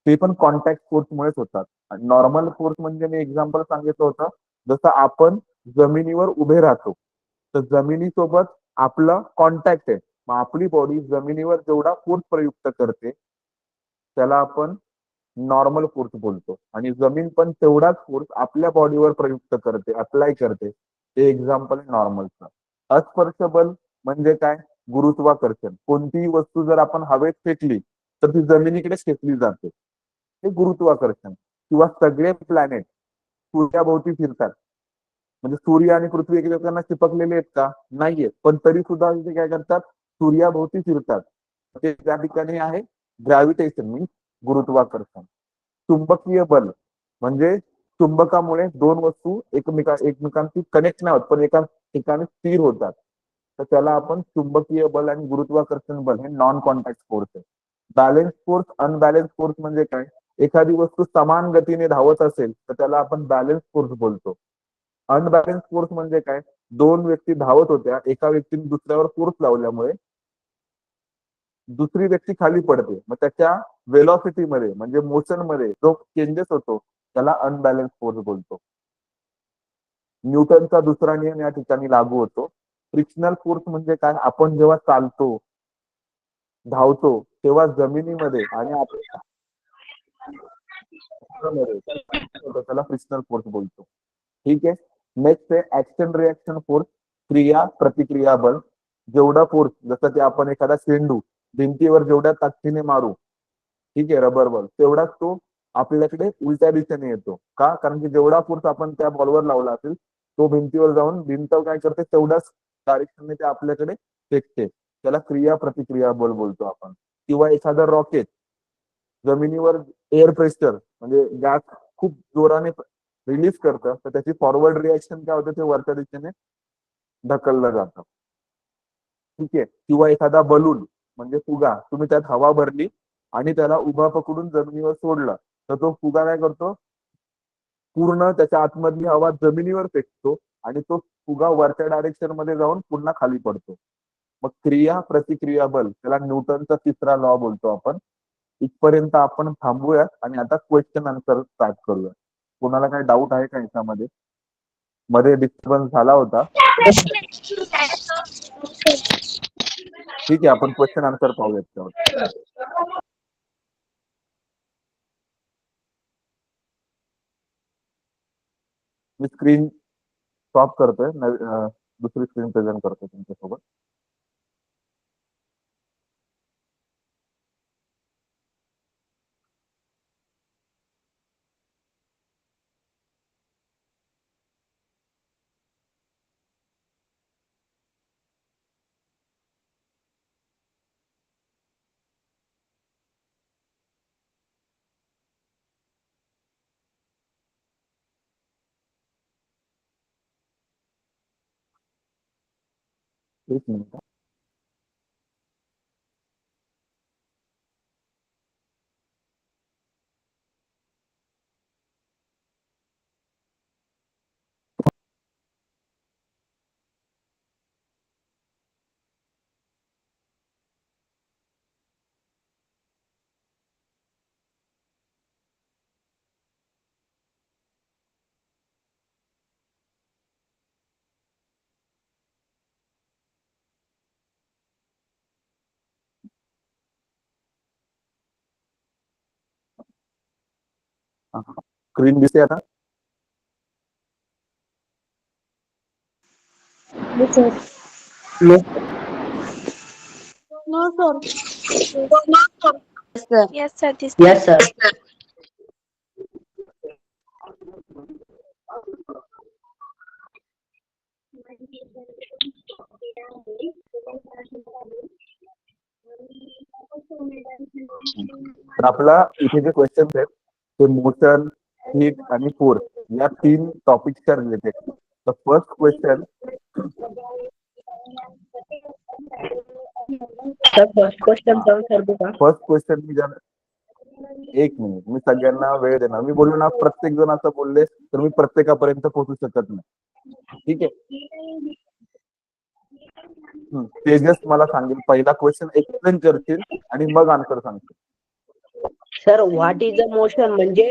ते पण कॉन्टॅक्ट फोर्स मुळेच होतात. नॉर्मल फोर्स म्हणजे मी एक्झाम्पल सांगितलं होतं, जसं आपण जमिनीवर उभे राहतो तर जमिनीसोबत आपलं कॉन्टॅक्ट आहे. मग आपली बॉडी जमिनीवर जेवढा फोर्स प्रयुक्त करते त्याला आपण नॉर्मल फोर्स बोलतो. आणि जमीन पण तेवढाच फोर्स आपल्या बॉडीवर प्रयुक्त करते, अप्लाय करते. ते एक्झाम्पल नॉर्मलचं. अस्पर्श बल म्हणजे काय, गुरुत्वाकर्षण. कोणतीही वस्तू जर आपण हवेत फेकली तर ती जमिनीकडेच खेचली जाते, हे गुरुत्वाकर्षण. किंवा सगळे प्लॅनेट सूर्याभोवती फिरतात. म्हणजे सूर्य आणि पृथ्वी एकमेकांना चिपकलेले आहेत का? नाहीये. पण तरी सुद्धा ते काय करतात? सूर्याभोवती फिरतात. ते त्या ठिकाणी आहे ग्रॅव्हिटेशन मीन्स गुरुत्वाकर्षण. चुंबकीय बल म्हणजे चुंबकामुळे दोन वस्तू एकमेकांशी कनेक्ट नाही होत पण एका ठिकाणी स्थिर होतात. तर त्याला आपण चुंबकीय बल आणि गुरुत्वाकर्षण बल हे नॉन कॉन्टॅक्ट फोर्स आहे. बॅलेन्स फोर्स, अनबॅलेन्स फोर्स म्हणजे काय? एखादी वस्तू समान गतीने धावत असेल तर त्याला आपण बॅलेन्स फोर्स बोलतो. अनबॅलेन्स फोर्स म्हणजे काय? दोन व्यक्ती धावत होत्या, एका व्यक्तीने दुसऱ्यावर फोर्स लावल्यामुळे दुसरी व्यक्ती खाली पडते. मग त्याच्या वेलॉसिटी मध्ये म्हणजे मोशन मध्ये जो चेंजेस होतो त्याला अनबॅलेन्स फोर्स बोलतो. न्यूटनचा दुसरा नियम या ठिकाणी लागू होतो. फ्रिक्शनल फोर्स म्हणजे काय? आपण जेव्हा चालतो, धावतो तेव्हा जमिनीमध्ये आणि त्याला फ्रिक्शनल फोर्स बोलतो. ठीक आहे. नेक्स्ट आहे ऍक्शन रिॲक्शन फोर्स, क्रिया प्रतिक्रिया बल. जेवढा फोर्स, जसं की आपण एखादा चेंडू भिंतीवर जेवढ्या ताकदीने मारू, ठीक आहे, रबर बॉल, तेवढाच तो आपल्याकडे उलट्या दिशेने येतो. का? कारण की जेवढा फोर्स आपण त्या बॉलवर लावला असेल तो भिंतीवर जाऊन भिंत काय करते तेवढाच डायरेक्शनने ते आपल्याकडे फेकते. त्याला क्रिया प्रतिक्रिया बल बोलतो आपण. किंवा एखादं रॉकेट जमिनीवर एअर प्रेशर म्हणजे गॅस खूप जोराने रिलीज करतं तर त्याची फॉरवर्ड रिॲक्शन काय होतं? ते वरच्या दिशेने ढकललं जातं. ठीक आहे. किंवा एखादा बलून म्हणजे फुगा, तुम्ही त्यात हवा भरली आणि त्याला उभा पकडून जमिनीवर सोडलं तर तो फुगा काय करतो? पूर्ण त्याच्या आतमधली हवा जमिनीवर फेकतो आणि तो फुगा वरच्या डायरेक्शन मध्ये जाऊन पुन्हा खाली पडतो. मग क्रिया प्रतिक्रिया बल, त्याला न्यूटनचा तिसरा लॉ बोलतो आपण. इथपर्यंत आपण थांबूयात आणि आता क्वेश्चन आन्सर स्टार्ट करूया. कोणाला काही डाऊट आहे का याच्यामध्ये? मध्ये डिस्टर्बन्स झाला होता. ठीक आहे, आपण क्वेश्चन आन्सर पाहूयात त्यावर. मी स्क्रीन स्टॉप करतोय, दुसरी स्क्रीन प्रेझेंट करतोय तुमच्यासोबत. एक मिनिट. स्क्रीन दिसते आता? Yes sir. तर आपला इथे जे क्वेश्चन आहेत ते मोशन, हीट आणि फोर्स या 3 टॉपिकच्या रिलेटेड. तर first question, first question sir का? फर्स्ट क्वेश्चन मी एक मिनिट, मी सगळ्यांना वेळ देणार. मी बोललो ना प्रत्येक जण असं बोलले तर मी प्रत्येकापर्यंत पोहोचू शकत नाही. ठीक आहे. तेजस मला सांगेल, पहिला क्वेश्चन एक्सप्लेन करतील आणि मग आन्सर सांगतील. Sir what is the motion म्हणजे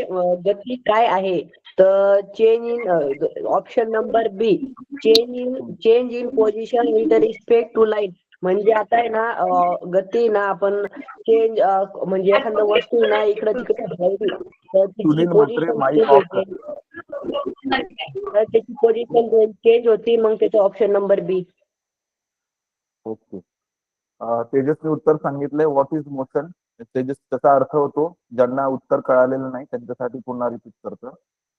गती काय आहे? तर change in option number B, change in position with respect to light. म्हणजे आता आहे ना गती ना आपण चेंज म्हणजे एखादा वस्तू ना इकडे तिकडे हलवली तर तिची Sunil Mhatre, position mike change off होते. कर. तर त्याची पोझिशन चेंज होती, मग त्याचा ऑप्शन नंबर बी. ओके. तेजसने उत्तर सांगितलंय व्हॉट इज मोशन. तेजस त्याचा अर्थ होतो, ज्यांना उत्तर कळालेलं नाही त्यांच्यासाठी पुन्हा रिपीट करतो.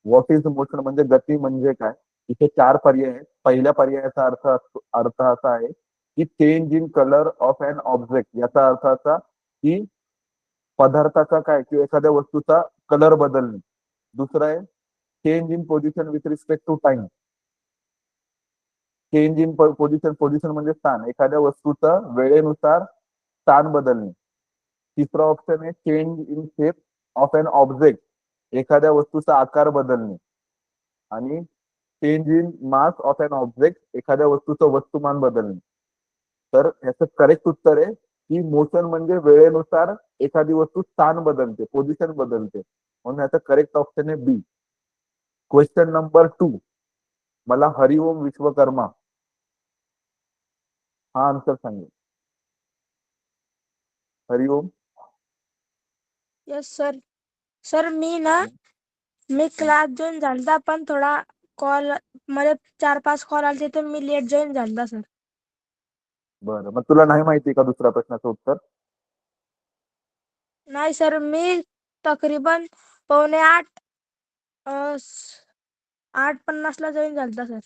व्हॉट इज मोशन म्हणजे गती म्हणजे काय. इथे 4 पर्याय आहेत. पहिल्या पर्यायाचा अर्थ असा आहे की change in colour of an object. याचा अर्थ असा की पदार्थाचा काय किंवा एखाद्या वस्तूचा कलर बदलणे. दुसरं आहे change in position with respect to time. Change in position म्हणजे स्थान. एखाद्या वस्तूचं वेळेनुसार स्थान बदलणे. तिसरा ऑप्शन आहे change in shape of an object. एखाद्या वस्तूचा आकार बदलणे. आणि change in mass of an object. एखाद्या वस्तूचं वस्तुमान बदलणे. तर ह्याचं करेक्ट उत्तर आहे की मोशन म्हणजे वेळेनुसार एखादी वस्तू स्थान बदलते, पोझिशन बदलते. म्हणून ह्याचं करेक्ट ऑप्शन आहे बी. Question number 2. मला हरिओम विश्वकर्मा हा आन्सर सांगेल. हरिओम. Yes sir. सर मी क्लास जॉईन झालता पण थोडा कॉल मध्ये 4-5 कॉल आले तर मी लेट जॉईन झालता सर. बरं, मग तुला नाही माहिती का दुसऱ्या प्रश्नाचं उत्तर. नाही सर, मी तकरीबन 7:45 8:50 ला जॉईन झालता सर.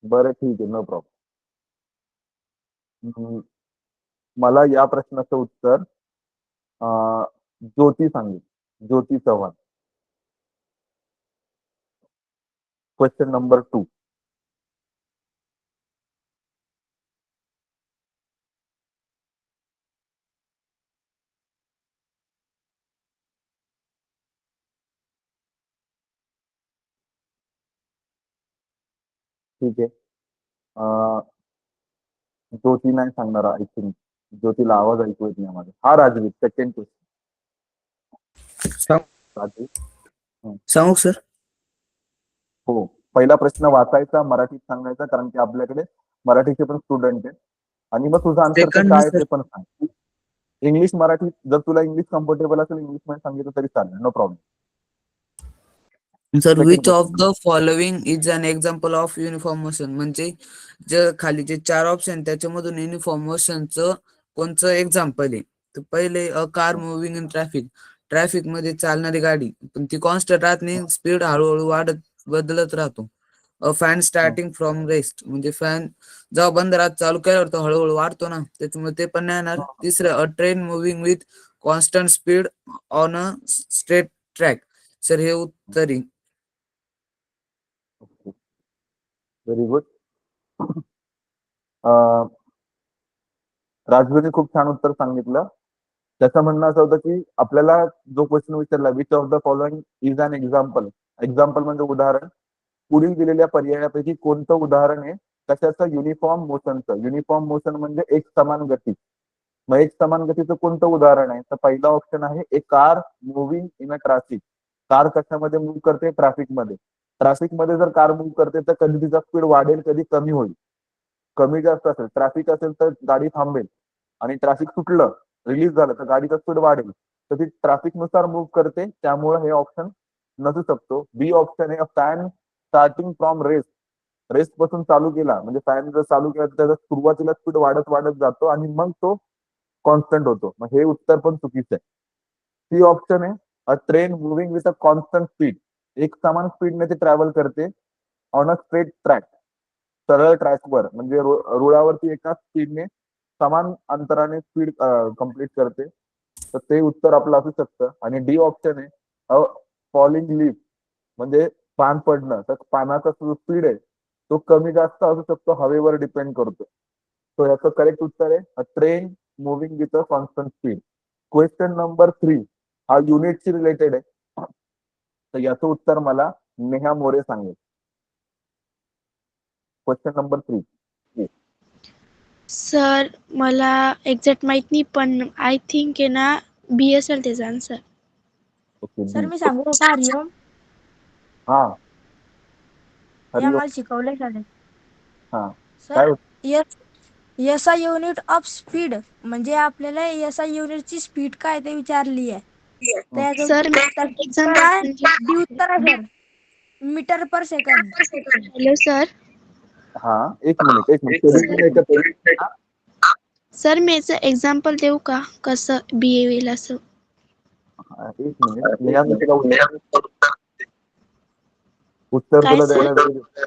बरं ठीक आहे, नो प्रॉब्लेम. मला या प्रश्नाचं उत्तर ज्योती सांगेल. ज्योती चव्हाण. Question number 2. ठीक आहे. ज्योती नाही सांगणार आय थिंक. ज्योतीला आवाज ऐकू येत नाही माझा. हा राजवीर, सेकंड क्वेश्चन. राजवीर. सांगू सर. हो, पहिला प्रश्न वाचायचा, मराठीत सांगायचा, कारण की आपल्याकडे मराठीचे पण स्टुडंट आहेत. आणि मग तुझं आन्सर Second काय आहे sir. ते पण सांग. इंग्लिश मराठी, जर तुला इंग्लिश कम्फर्टेबल असेल इंग्लिश मध्ये सांगितलं तरी चालेल, no problem. Sir, Second which of question. The following is an example of uniform motion. म्हणजे जे खाली जे 4 ऑप्शन त्याच्यामधून युनिफॉर्म मोशनचं कोणचं एक्झाम्पल आहे. तर पहिले a car moving in traffic. Traffic मध्ये चालणारी गाडी, पण ती कॉन्स्टंट राहत नाही, स्पीड हळूहळू बदलत राहतो. अ फॅन स्टार्टिंग फ्रॉम रेस्ट. म्हणजे फॅन जेव्हा बंद राहत चालू केल्यावर तो हळूहळू वाढतो ना, त्याच्यामुळे ते पण नाही येणार. तिसरं अ train moving with constant speed on a straight track. Sir हे उत्तर आहे. Very good. राजवीरने खूप छान उत्तर सांगितलं. त्याचं म्हणणं असं होतं की आपल्याला जो क्वेश्चन विचारला, which of the following is an example. Example म्हणजे उदाहरण. पुढील दिलेल्या पर्यायापैकी कोणतं उदाहरण आहे कशाचं. युनिफॉर्म मोशनचं. युनिफॉर्म मोशन म्हणजे एक समान गती. मग एक समान गतीचं कोणतं उदाहरण आहे. तर पहिला ऑप्शन आहे a car moving in a traffic. Car कशामध्ये मूव्ह करते. ट्रॅफिक मध्ये. ट्रॅफिक मध्ये जर कार मूव्ह करते तर कधी तिचा स्पीड वाढेल, कधी कमी होईल. कमी जास्त असेल, ट्रॅफिक असेल तर गाडी थांबेल. आणि ट्रॅफिक सुटलं, रिलीज झालं तर गाडीचा स्पीड वाढेल. तर ती ट्रॅफिक नुसार मूव्ह करते, त्यामुळे हे ऑप्शन नसू शकतो. बी ऑप्शन आहे fan starting from rest. Rest पासून चालू केला म्हणजे फॅन जर चालू केला तर त्याचा सुरुवातीला स्पीड वाढत वाढत जातो आणि मग तो कॉन्स्टंट होतो. मग हे उत्तर पण चुकीचं आहे. सी ऑप्शन आहे अ train moving with a constant speed. एक समान स्पीडने ते ट्रॅव्हल करते ऑन अ स्ट्रेट ट्रॅक. सरळ ट्रॅकवर म्हणजे रुळावरती एका स्पीडने समान अंतराने स्पीड कम्प्लीट करते. तर ते उत्तर आपलं असू शकतं. आणि डी ऑप्शन आहे अ फॉलिंग लीफ. म्हणजे पान पडणं. तर पानाचा जो स्पीड आहे तो कमी जास्त असू शकतो, हवेवर डिपेंड करतो. तो याचं करेक्ट उत्तर आहे अ train moving with a constant speed. Question number 3 हा युनिटशी रिलेटेड आहे. तर याचं उत्तर मला नेहा मोरे सांगेल. Question number 3. सर मला एक्झॅक्ट माहित नाही पण आय थिंक आहे ना बी असेल त्याचा आन्सर. ओके, सर बी. मी सांगू का हरिओम? हा, हे हरिओम. आम्हाला शिकवलंय शाळेत. हा, काय sir S I unit of speed म्हणजे आपल्याला एस आय युनिटची स्पीड काय ते विचारली आहे. सर उत्तर आहे डी उत्तर आहे सर. मीटर पर सेकंड. Hello sir. हा, एक मिनिट शेड्यूल याच्यात. सर मी याचं एक्झाम्पल देऊ का कसं बी होईल असं. एक मिनिट नेहा, मी तुला उत्तर काय तुला सर? द्यायला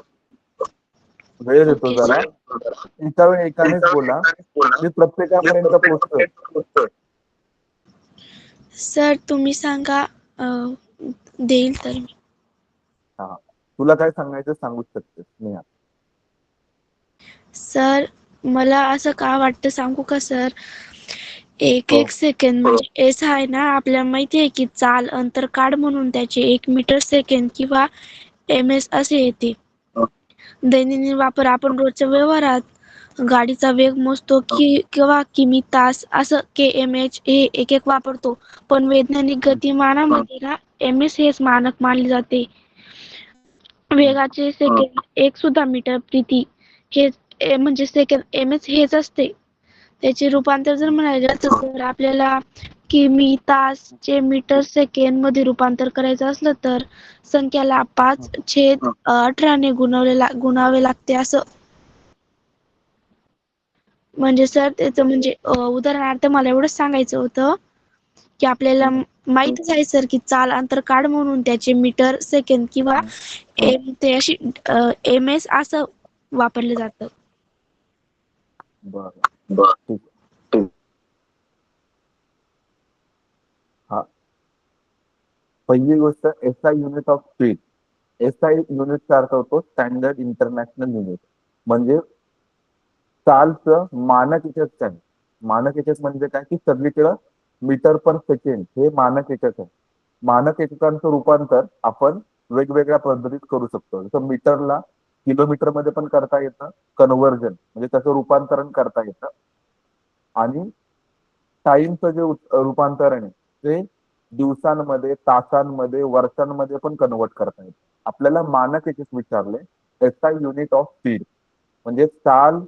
वेळ देतो ओके जरा. सर. एका वेळी एकानेच बोला, मी प्रत्येकापर्यंत पोहोचतोय. सर तुम्ही सांगा, देईल तर मी. हा, तुला काय सांगायचं सांगू शकतेस नेहा. सर मला असं का वाटतं सांगू का सर? एक हो. एक सेकंद म्हणजे एस आहे ना, आपल्याला माहिती आहे की चाल अंतर काढ म्हणून त्याचे 1 मीटर सेकंद किंवा MS असे येते. दैनंदिन वापर आपण रोजच्या व्यवहारात गाडीचा वेग मोजतो की किंवा किमी तास असं KMH हे एक एक वापरतो. पण वैज्ञानिक गतिमानामध्ये ना MS हेच मानक मानले जाते. वेगाचे सेकंद 1 सुद्धा मीटर प्रति हे म्हणजे सेकंद MS हेच असते. त्याचे रूपांतर जर म्हणायला तर सर आपल्याला किमी तासचे मीटर सेकंड मध्ये रूपांतर करायचं असलं तर संख्याला 5/18 ने गुणावे लागते असं. म्हणजे सर त्याचं म्हणजे उदाहरणार्थ मला एवढंच सांगायचं होतं की आपल्याला माहितच आहे सर की चाल अंतर काढ म्हणून त्याचे मीटर सेकंद किंवा ते अशी MS असं वापरलं जातं. बरं, ठीक आहे. हा, पहिली गोष्ट SI unit of speed. SI युनिटचा अर्थ होतो स्टँडर्ड इंटरनॅशनल युनिट. म्हणजे चालचं मानक एकक आहे. मानक एकक म्हणजे काय की सगळीकडं मीटर पर सेकंड हे मानक एकक आहे. मानक एककांचं रूपांतर आपण वेगवेगळ्या पद्धतीत करू शकतो. जसं मीटरला किलोमीटर मध्ये पण करता येतं कन्व्हर्जन, म्हणजे त्याचं रूपांतरण करता येतं. आणि टाइमचं जे रूपांतरण आहे ते दिवसांमध्ये, तासांमध्ये, वर्षांमध्ये पण कन्वर्ट करता येतं. आपल्याला मानक एकक विचारले, SI युनिट ऑफ स्पीड म्हणजे चाल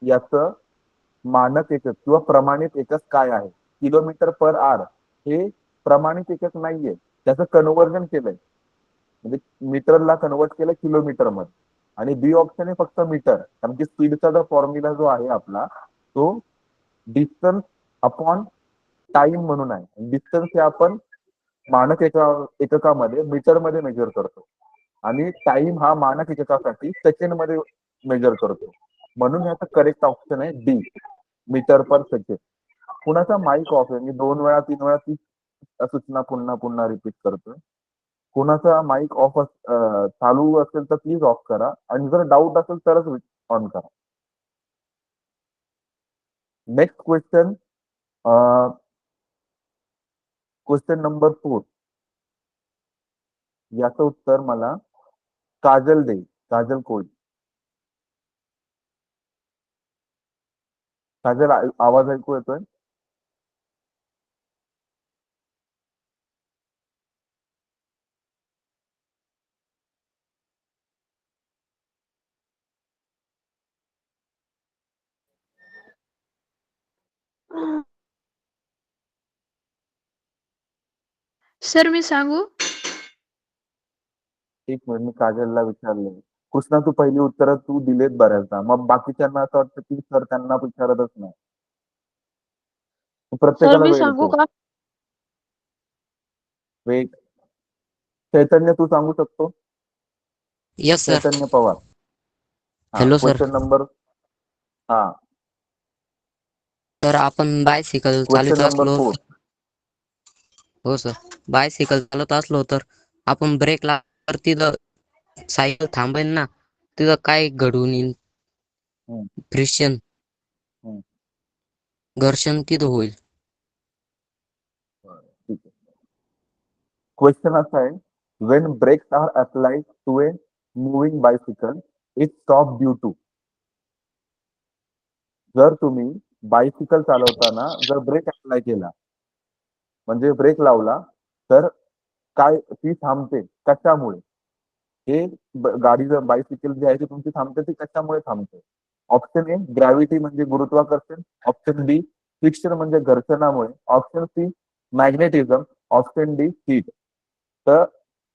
याचं मानक एकक किंवा प्रमाणित एकक काय आहे. किलोमीटर पर आवर हे प्रमाणित एकक नाहीये, त्याचं कन्व्हर्जन केलंय. म्हणजे मीटरला कन्वर्ट केलं किलोमीटर मध्ये. आणि बी ऑप्शन आहे फक्त मीटर, कारण की स्पीडचा जो फॉर्म्युला जो आहे आपला तो डिस्टन्स अपॉन टाइम म्हणून आहे. डिस्टन्स हे आपण मानक एककामध्ये मीटर मध्ये मेजर करतो आणि टाइम हा मानक एककासाठी सेकंड मध्ये मेजर करतो. म्हणून याचा करेक्ट ऑप्शन आहे डी, मीटर पर सेकंड. कुणाचा माईक ऑफ आहे? मी 2 वेळा 3 वेळा ती सूचना पुन्हा पुन्हा रिपीट करतोय. कुणाचा माईक ऑफ चालू असेल तर प्लीज ऑफ करा, आणि जर डाऊट असेल तरच ऑन करा. Next question, question number 4. याचं उत्तर मला काजल देईल, काजल कोळी. काजल आवाज ऐकू येतोय? सर मी सांगू? एक मिनिट, मी काजलला विचारले. कृष्णा, तू पहिली उत्तरं तू दिलेत बऱ्याचदा, मग बाकीच्यांना असं वाटतं की सर त्यांना विचारतच नाही. तू सर प्रत्येकाला मी वेळ सांगू देतो. का? वेट. चैतन्य, तू सांगू शकतो? Yes sir. चैतन्य पवार. हा, हॅलो सर. क्वेश्चन नंबर, हा, सर आपण बायसिकल क्वेश्चन चालवत नंबर असलो. 4. हो सर. बायसिकल चालवत असलो तर आपण ब्रेक लागल्यावर तिथं सायकल थांबेल ना, तिथं काय घडून येईल? हम्म. फ्रिक्शन, हम्म. घर्षण तिथं होईल. ठीक आहे. क्वेश्चन असा आहे, when brakes are applied to a moving bicycle it stop due to. जर तुम्ही बायसिकल चालवताना जर ब्रेक अप्लाय केला म्हणजे ब्रेक लावला तर काय ती थांबते कशामुळे? हे गाडी जर बायसिकल जी आहे ती तुमची थांबते, ती कशामुळे थांबते? ऑप्शन ए ग्रॅव्हिटी म्हणजे गुरुत्वाकर्षण, ऑप्शन बी फ्रिक्शन म्हणजे घर्षणामुळे, option C magnetism, option D heat. तर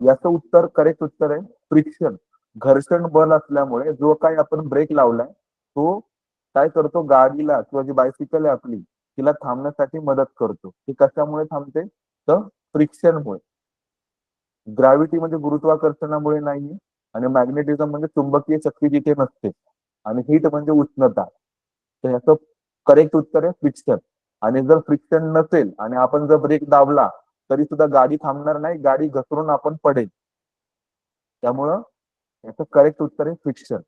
याचं उत्तर, करेक्ट उत्तर आहे फ्रिक्शन. घर्षण बल असल्यामुळे जो काही आपण ब्रेक लावलाय तो काय करतो, गाडीला किंवा जी बायसिकल आहे आपली तिला थांबण्यासाठी मदत करतो. ती कशामुळे थांबते? तर फ्रिक्शनमुळे. ग्रॅव्हिटी म्हणजे गुरुत्वाकर्षणामुळे नाही, आणि मॅग्नेटिझम म्हणजे चुंबकीय शक्ती जिथे नसते, आणि हीट म्हणजे उष्णता. तर ह्याचं करेक्ट उत्तर आहे फ्रिक्शन. आणि जर फ्रिक्शन नसेल आणि आपण जर ब्रेक दाबला तरी सुद्धा गाडी थांबणार नाही, गाडी घसरून आपण पडेल. त्यामुळं याचं करेक्ट उत्तर आहे फ्रिक्शन.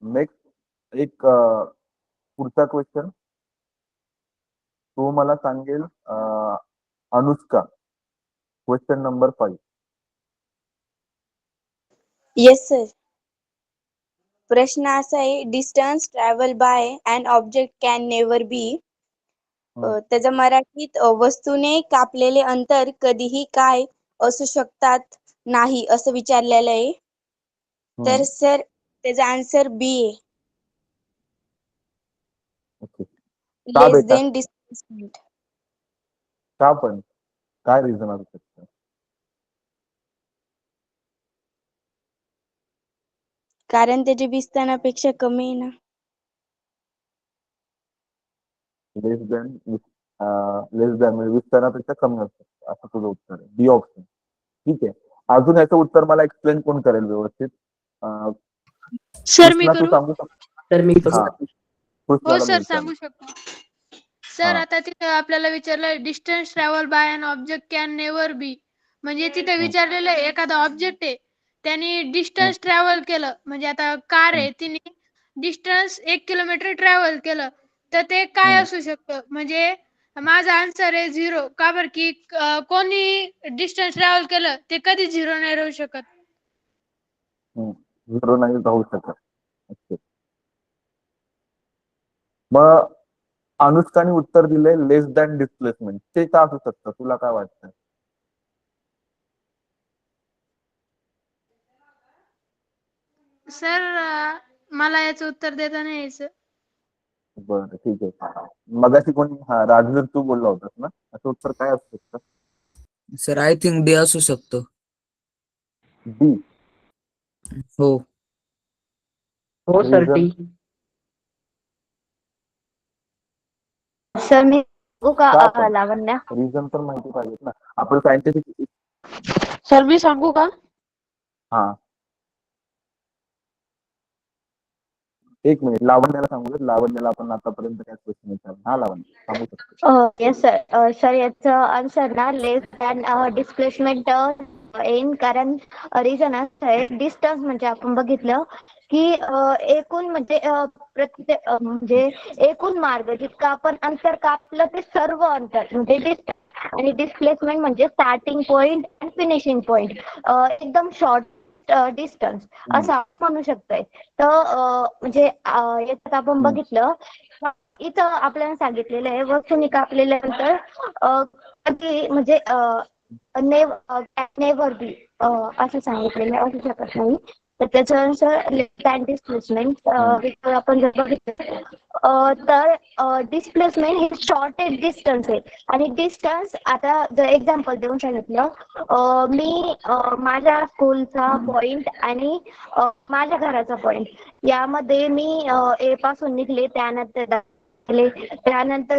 नेक्स्ट एक पुढचा क्वेश्चन तो मला सांगेल Anushka. Question number 5. Yes sir. प्रश्न असा आहे, distance travel by an object can never be. त्याचा मराठीत वस्तूने कापलेले अंतर कधीही काय असू शकतात नाही असं विचारलेलं आहे. तर सर त्याचा आन्सर बी आहे, का लेस बेटा? Then displacement. का पण? काय रिझन असू शकतं? कारण त्याची विस्तारापेक्षा कमी आहे ना. लेस दॅन म्हणजे विस्तारापेक्षा कमी असतं असं तुझं उत्तर आहे. बी ऑप्शन. ठीक आहे. अजून याचं उत्तर मला एक्सप्लेन कोण करेल व्यवस्थित? सर मी कृष्णा तू करू? सांगू शकतो? तर मी हा, हो कृष्णाला सर, मी सांगू विचारलं. शकतो. सर हा. आता तिथे आपल्याला विचारलं distance travel by an object can never be. म्हणजे तिथे विचारलेलं आहे एखादा ऑब्जेक्ट आहे त्याने डिस्टन्स ट्रॅव्हल केलं, म्हणजे आता कार आहे तिने डिस्टन्स 1 किलोमीटर ट्रॅव्हल केलं, तर ते काय असू शकतं? म्हणजे माझा आन्सर आहे 0. का बरं की कोणी डिस्टन्स ट्रॅव्हल केलं ते कधी 0 नाही राहू शकत. झिरो नाही राहू शकत. Okay. मग अनुष्काने उत्तर दिले लेस दॅन डिस्प्लेसमेंट. ते का असू शकतं? तुला काय वाटतं? सर मला याचं उत्तर देता नाही यायचं. बरं, ठीक आहे. मगाशी कोणी राजवीर तू बोलला होतास ना, असं उत्तर काय असू शकतं? सर आय थिंक डी असू शकतो. डी. हो. हो सर, रिझन? डी. सर मी सांगू का का पण? लावण्या? रिझन तर माहिती पाहिजेत ना. आपण सायंटिफिक. सर मी सांगू का? हा, एक मिनिट. लावण्याला सांगू दे. लावण्याला आपण आतापर्यंत काय क्वेश्चन विचारला. हा लावण्य सांगू शकतो. Yes sir. सर याचं आन्सर ना लेस दॅन डिस्प्लेसमेंट येईन. कारण रिझन असं आहे, डिस्टन्स म्हणजे आपण बघितलं की एकूण म्हणजे प्रत्येक म्हणजे एकूण मार्ग जितका आपण अंतर कापलं ते सर्व अंतर म्हणजे डिस्टन्स. आणि डिस्प्लेसमेंट म्हणजे स्टार्टिंग पॉइंट आणि फिनिशिंग पॉइंट. एकदम शॉर्ट डिस्टन्स असं आपण म्हणू शकतोय. तर म्हणजे याच्यात आपण बघितलं इथं आपल्याला सांगितलेलं आहे वस्तूने कापलेलं अंतर कधी म्हणजे नेव्हर बी असं सांगितलेलं असू शकत नाही. तर त्याच्यानुसार लेस दॅन डिस्प्लेसमेंट आपण जर बघितलं तर डिस्प्लेसमेंट हे शॉर्टेज डिस्टन्स आहे. आणि डिस्टन्स आता जर एक्झाम्पल देऊन सांगितलं, मी माझ्या स्कूलचा पॉइंट आणि माझ्या घराचा पॉइंट यामध्ये मी ए पासून निघले, त्यानंतर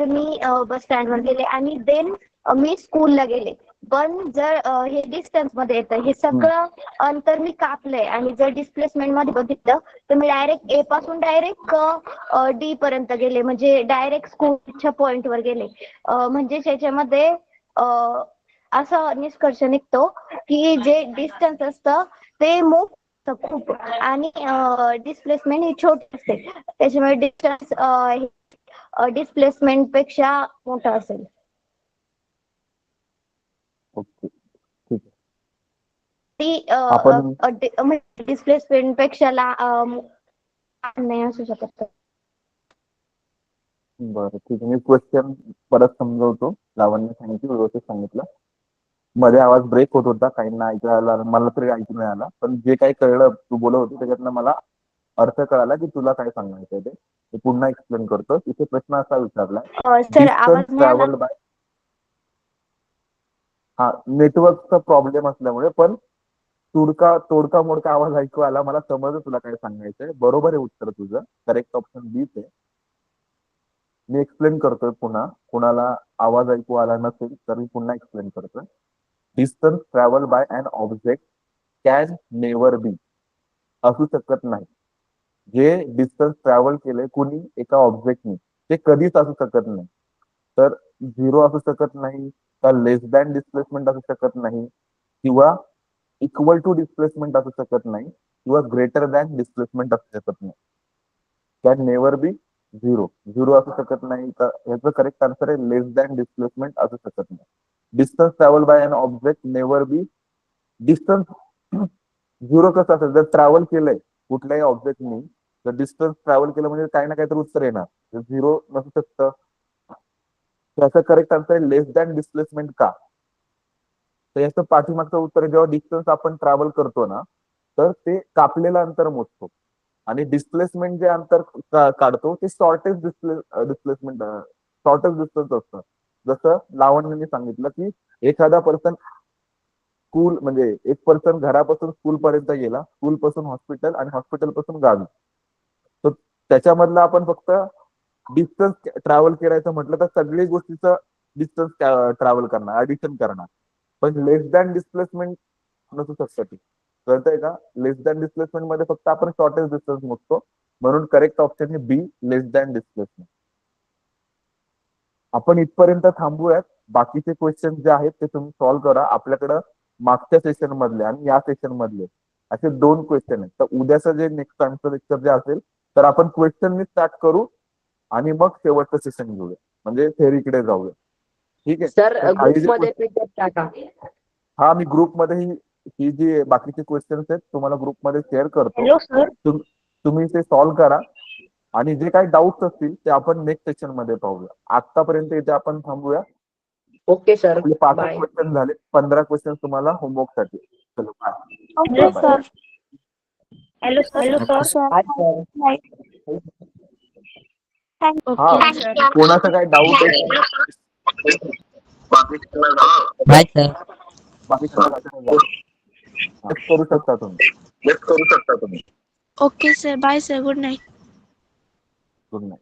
मी बस स्टँडवर गेले आणि देन मी स्कूलला गेले. पण जर हे डिस्टन्स मध्ये येतं, हे सगळं अंतर मी कापलंय. आणि जर डिस्प्लेसमेंट मध्ये बघितलं तर मी डायरेक्ट ए पासून डायरेक्ट डी पर्यंत गेले, म्हणजे डायरेक्ट स्कूलच्या पॉइंट वर गेले. म्हणजे त्याच्यामध्ये असा निष्कर्ष निघतो की जे डिस्टन्स असतं ते मूव्ह खूप आणि डिस्प्लेसमेंट ही छोटी असते. त्याच्यामुळे डिस्टन्स डिस्प्लेसमेंट पेक्षा मोठा असेल. ओके, ठीक आहे. ती डिस्प्लेसमेंट पेक्षा नाही असू शकत. बरं, ठीक आहे. मी क्वेश्चन परत समजवतो. लावण्य सांगितलं, व्यवस्थित सांगितलं. मध्ये आवाज ब्रेक होत होता, काहींना ऐकायला, मला तरी ऐकू नाही आला. पण जे काही कळलं तू बोलत होती त्याच्यातनं मला अर्थ कळाला की तुला काय सांगायचं ते. मी पुन्हा एक्सप्लेन करतो. इथे प्रश्न असा विचारलाय, सर आवाज डिस्टन्स नाही आला. Travelled by. हा, नेटवर्कचा प्रॉब्लेम असल्यामुळे, पण तोडका मोडका आवाज ऐकू आला. मला समजलं तुला काय सांगायचंय. बरोबर आहे उत्तर तुझं. करेक्ट ऑप्शन बीच आहे. मी एक्सप्लेन करतोय पुन्हा. कुणाला आवाज ऐकू आला नसेल तर मी पुन्हा एक्सप्लेन करतोय. Distance travel by an object can never be. असू शकत नाही. जे डिस्टन्स ट्रॅव्हल केले कुणी एका ऑब्जेक्टने ते कधीच असू शकत नाही. तर 0 असू शकत नाही, का लेस दॅन डिस्प्लेसमेंट असू शकत नाही, किंवा इक्वल टू डिस्प्लेसमेंट असू शकत नाही, किंवा ग्रेटर दॅन डिस्प्लेसमेंट असू शकत नाही. कॅन नेव्हर बी 0. 0 असू शकत नाही. तर ह्याचं करेक्ट आन्सर आहे लेस दॅन डिस्प्लेसमेंट असू शकत नाही. Distance travel by an object never be. Distance 0 कसं असेल, जर ट्रॅव्हल केलंय कुठल्याही ऑब्जेक्टनी, तर डिस्टन्स ट्रॅव्हल केलं म्हणजे काही ना काहीतरी उत्तर येणार. 0 नसू शकतं. त्याचं करेक्ट आन्सर आहे लेस दॅन डिस्प्लेसमेंट. का? तर याचं पाठीमागचं उत्तर, जेव्हा डिस्टन्स आपण ट्रॅव्हल करतो ना, तर ते कापलेलं अंतर मोजतो, आणि डिस्प्लेसमेंट जे अंतर काढतो ते डिस्प्लेसमेंट शॉर्टेस्ट डिस्टन्स असतं. जसं लावण्याने सांगितलं की एखादा पर्सन स्कूल म्हणजे एक पर्सन घरापासून स्कूल पर्यंत गेला, स्कूल पासून हॉस्पिटल आणि हॉस्पिटल पासून गावी, तर त्याच्यामधलं आपण फक्त डिस्टन्स ट्रॅव्हल करायचं म्हटलं तर सगळी गोष्टीचं डिस्टन्स ट्रॅव्हल करणार, ऍडिशन करणार. पण लेस दॅन डिस्प्लेसमेंट नसू शकतं. ती कळतंय का? लेस दॅन डिस्प्लेसमेंट मध्ये फक्त आपण शॉर्टेस्ट डिस्टन्स मोजतो. म्हणून करेक्ट ऑप्शन आहे बी, लेस दॅन डिस्प्लेसमेंट. आपण इथपर्यंत थांबूयात. बाकीचे क्वेश्चन जे आहेत ते तुम्ही सॉल्व्ह करा. आपल्याकडं मागच्या सेशन मधले आणि या सेशन मधले असे 2 क्वेश्चन आहेत. तर उद्याचं जे नेक्स्ट आन्सर लेक्चर जे असेल, तर आपण क्वेश्चननी स्टार्ट करू आणि मग शेवटचं सेशन घेऊया, म्हणजे थेअरीकडे जाऊया. ठीक आहे? सर तर काही जे ग्रुपमध्ये PDF टाका. हा, मी ग्रुपमध्ये ही जी बाकीचे क्वेश्चन्स आहेत तुम्हाला ग्रुपमध्ये शेअर करतो. Hello sir. तुम्ही ते सॉल्व्ह करा, आणि जे काही डाऊट्स असतील ते आपण नेक्स्ट सेशन मध्ये पाहूया. आतापर्यंत इथे आपण थांबूया. ओके सर, आपले 5 बाय. क्वेश्चन झाले. 15 क्वेश्चन तुम्हाला होमवर्क साठी. चलो bye. Okay bye. Sir. Hello sir. Sir. हा, ओके सर. कोणाचा काही डाऊट आहे? Bye sir. करू शकता तुम्ही. Okay sir. Bye sir. Good night. Good night.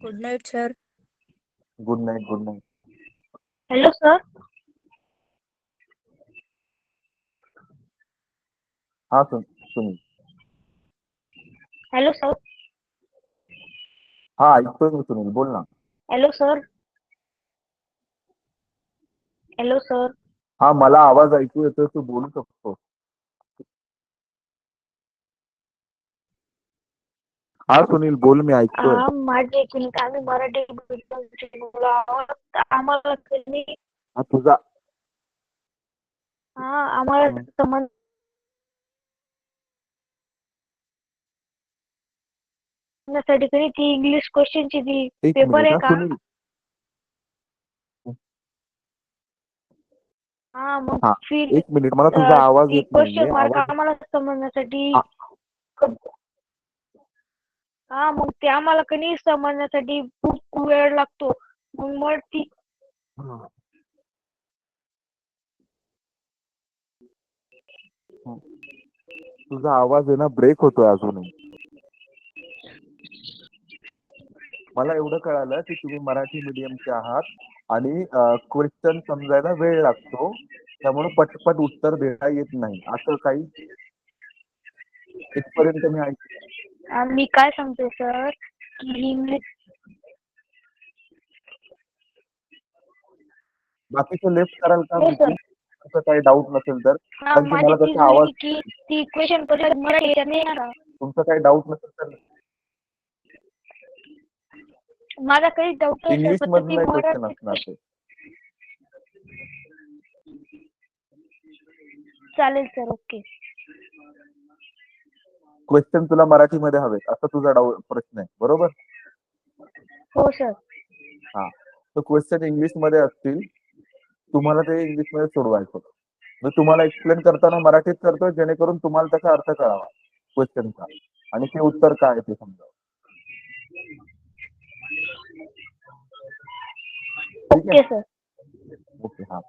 Good night sir. Good night. Good night. Hello sir. हा सुनील. Hello sir. हा, ऐकतोय मी सुनील, बोल ना. Hello sir. Hello sir. हा, मला आवाज ऐकू येतोय, तू बोलू शकतो. हा सुनील बोल, मी ऐकतोय. माझे आम्ही मराठी आम्हाला हा तुझा आम्हाला समजण्यासाठी ती इंग्लिश क्वेश्चनची ती एक पेपर मिनिट आहे हा का? सुनील. मग हा, फिर एक मिनिट, मला तुझा आवाज ती येत नाहीये. क्वेश्चन मार्क आवाज आम्हाला समजण्यासाठी हा. मग ते आम्हाला समजण्यासाठी खूप वेळ लागतो. मग ती तुझा आवाज आहे ना ब्रेक होतोय अजूनही. मला एवढं कळालं की तुम्ही मराठी मीडियमचे आहात आणि क्वेश्चन समजायला वेळ लागतो, त्यामुळे पटपट उत्तर देता येत नाही, असं काही इथपर्यंत मी ऐकलं. मी काय सांगतो सर की इंग्लिश बाकीचं लेफ्ट कराल का हो सर. असं काही डाऊट नसेल तर, कारण की माझी मला ती त्याचा आवाज, की ती क्वेश्चन मराठी नाही येणार. तुमचं काही डाऊट नसेल तर माझा काही डाऊट नाही सर, इंग्लिश फक्त ती मधलं क्वेश्चन मराठी असणार ते. चालेल सर. ओके. क्वेश्चन तुला मराठीमध्ये हवेत असं तुझा डाऊट प्रश्न आहे, बरोबर? हो सर. हा, तर क्वेश्चन इंग्लिश मध्ये असतील, तुम्हाला ते इंग्लिश मध्ये सोडवायचं. मी तुम्हाला एक्सप्लेन करताना मराठीत करतोय, जेणेकरून तुम्हाला त्याचा अर्थ कळावा क्वेश्चनचा, आणि ते उत्तर काय ते समजा. ठीक ओके आहे? सर. ओके. हा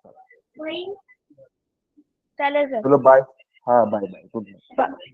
चालेल सर. चलो बाय. हा, बाय बाय. Good night.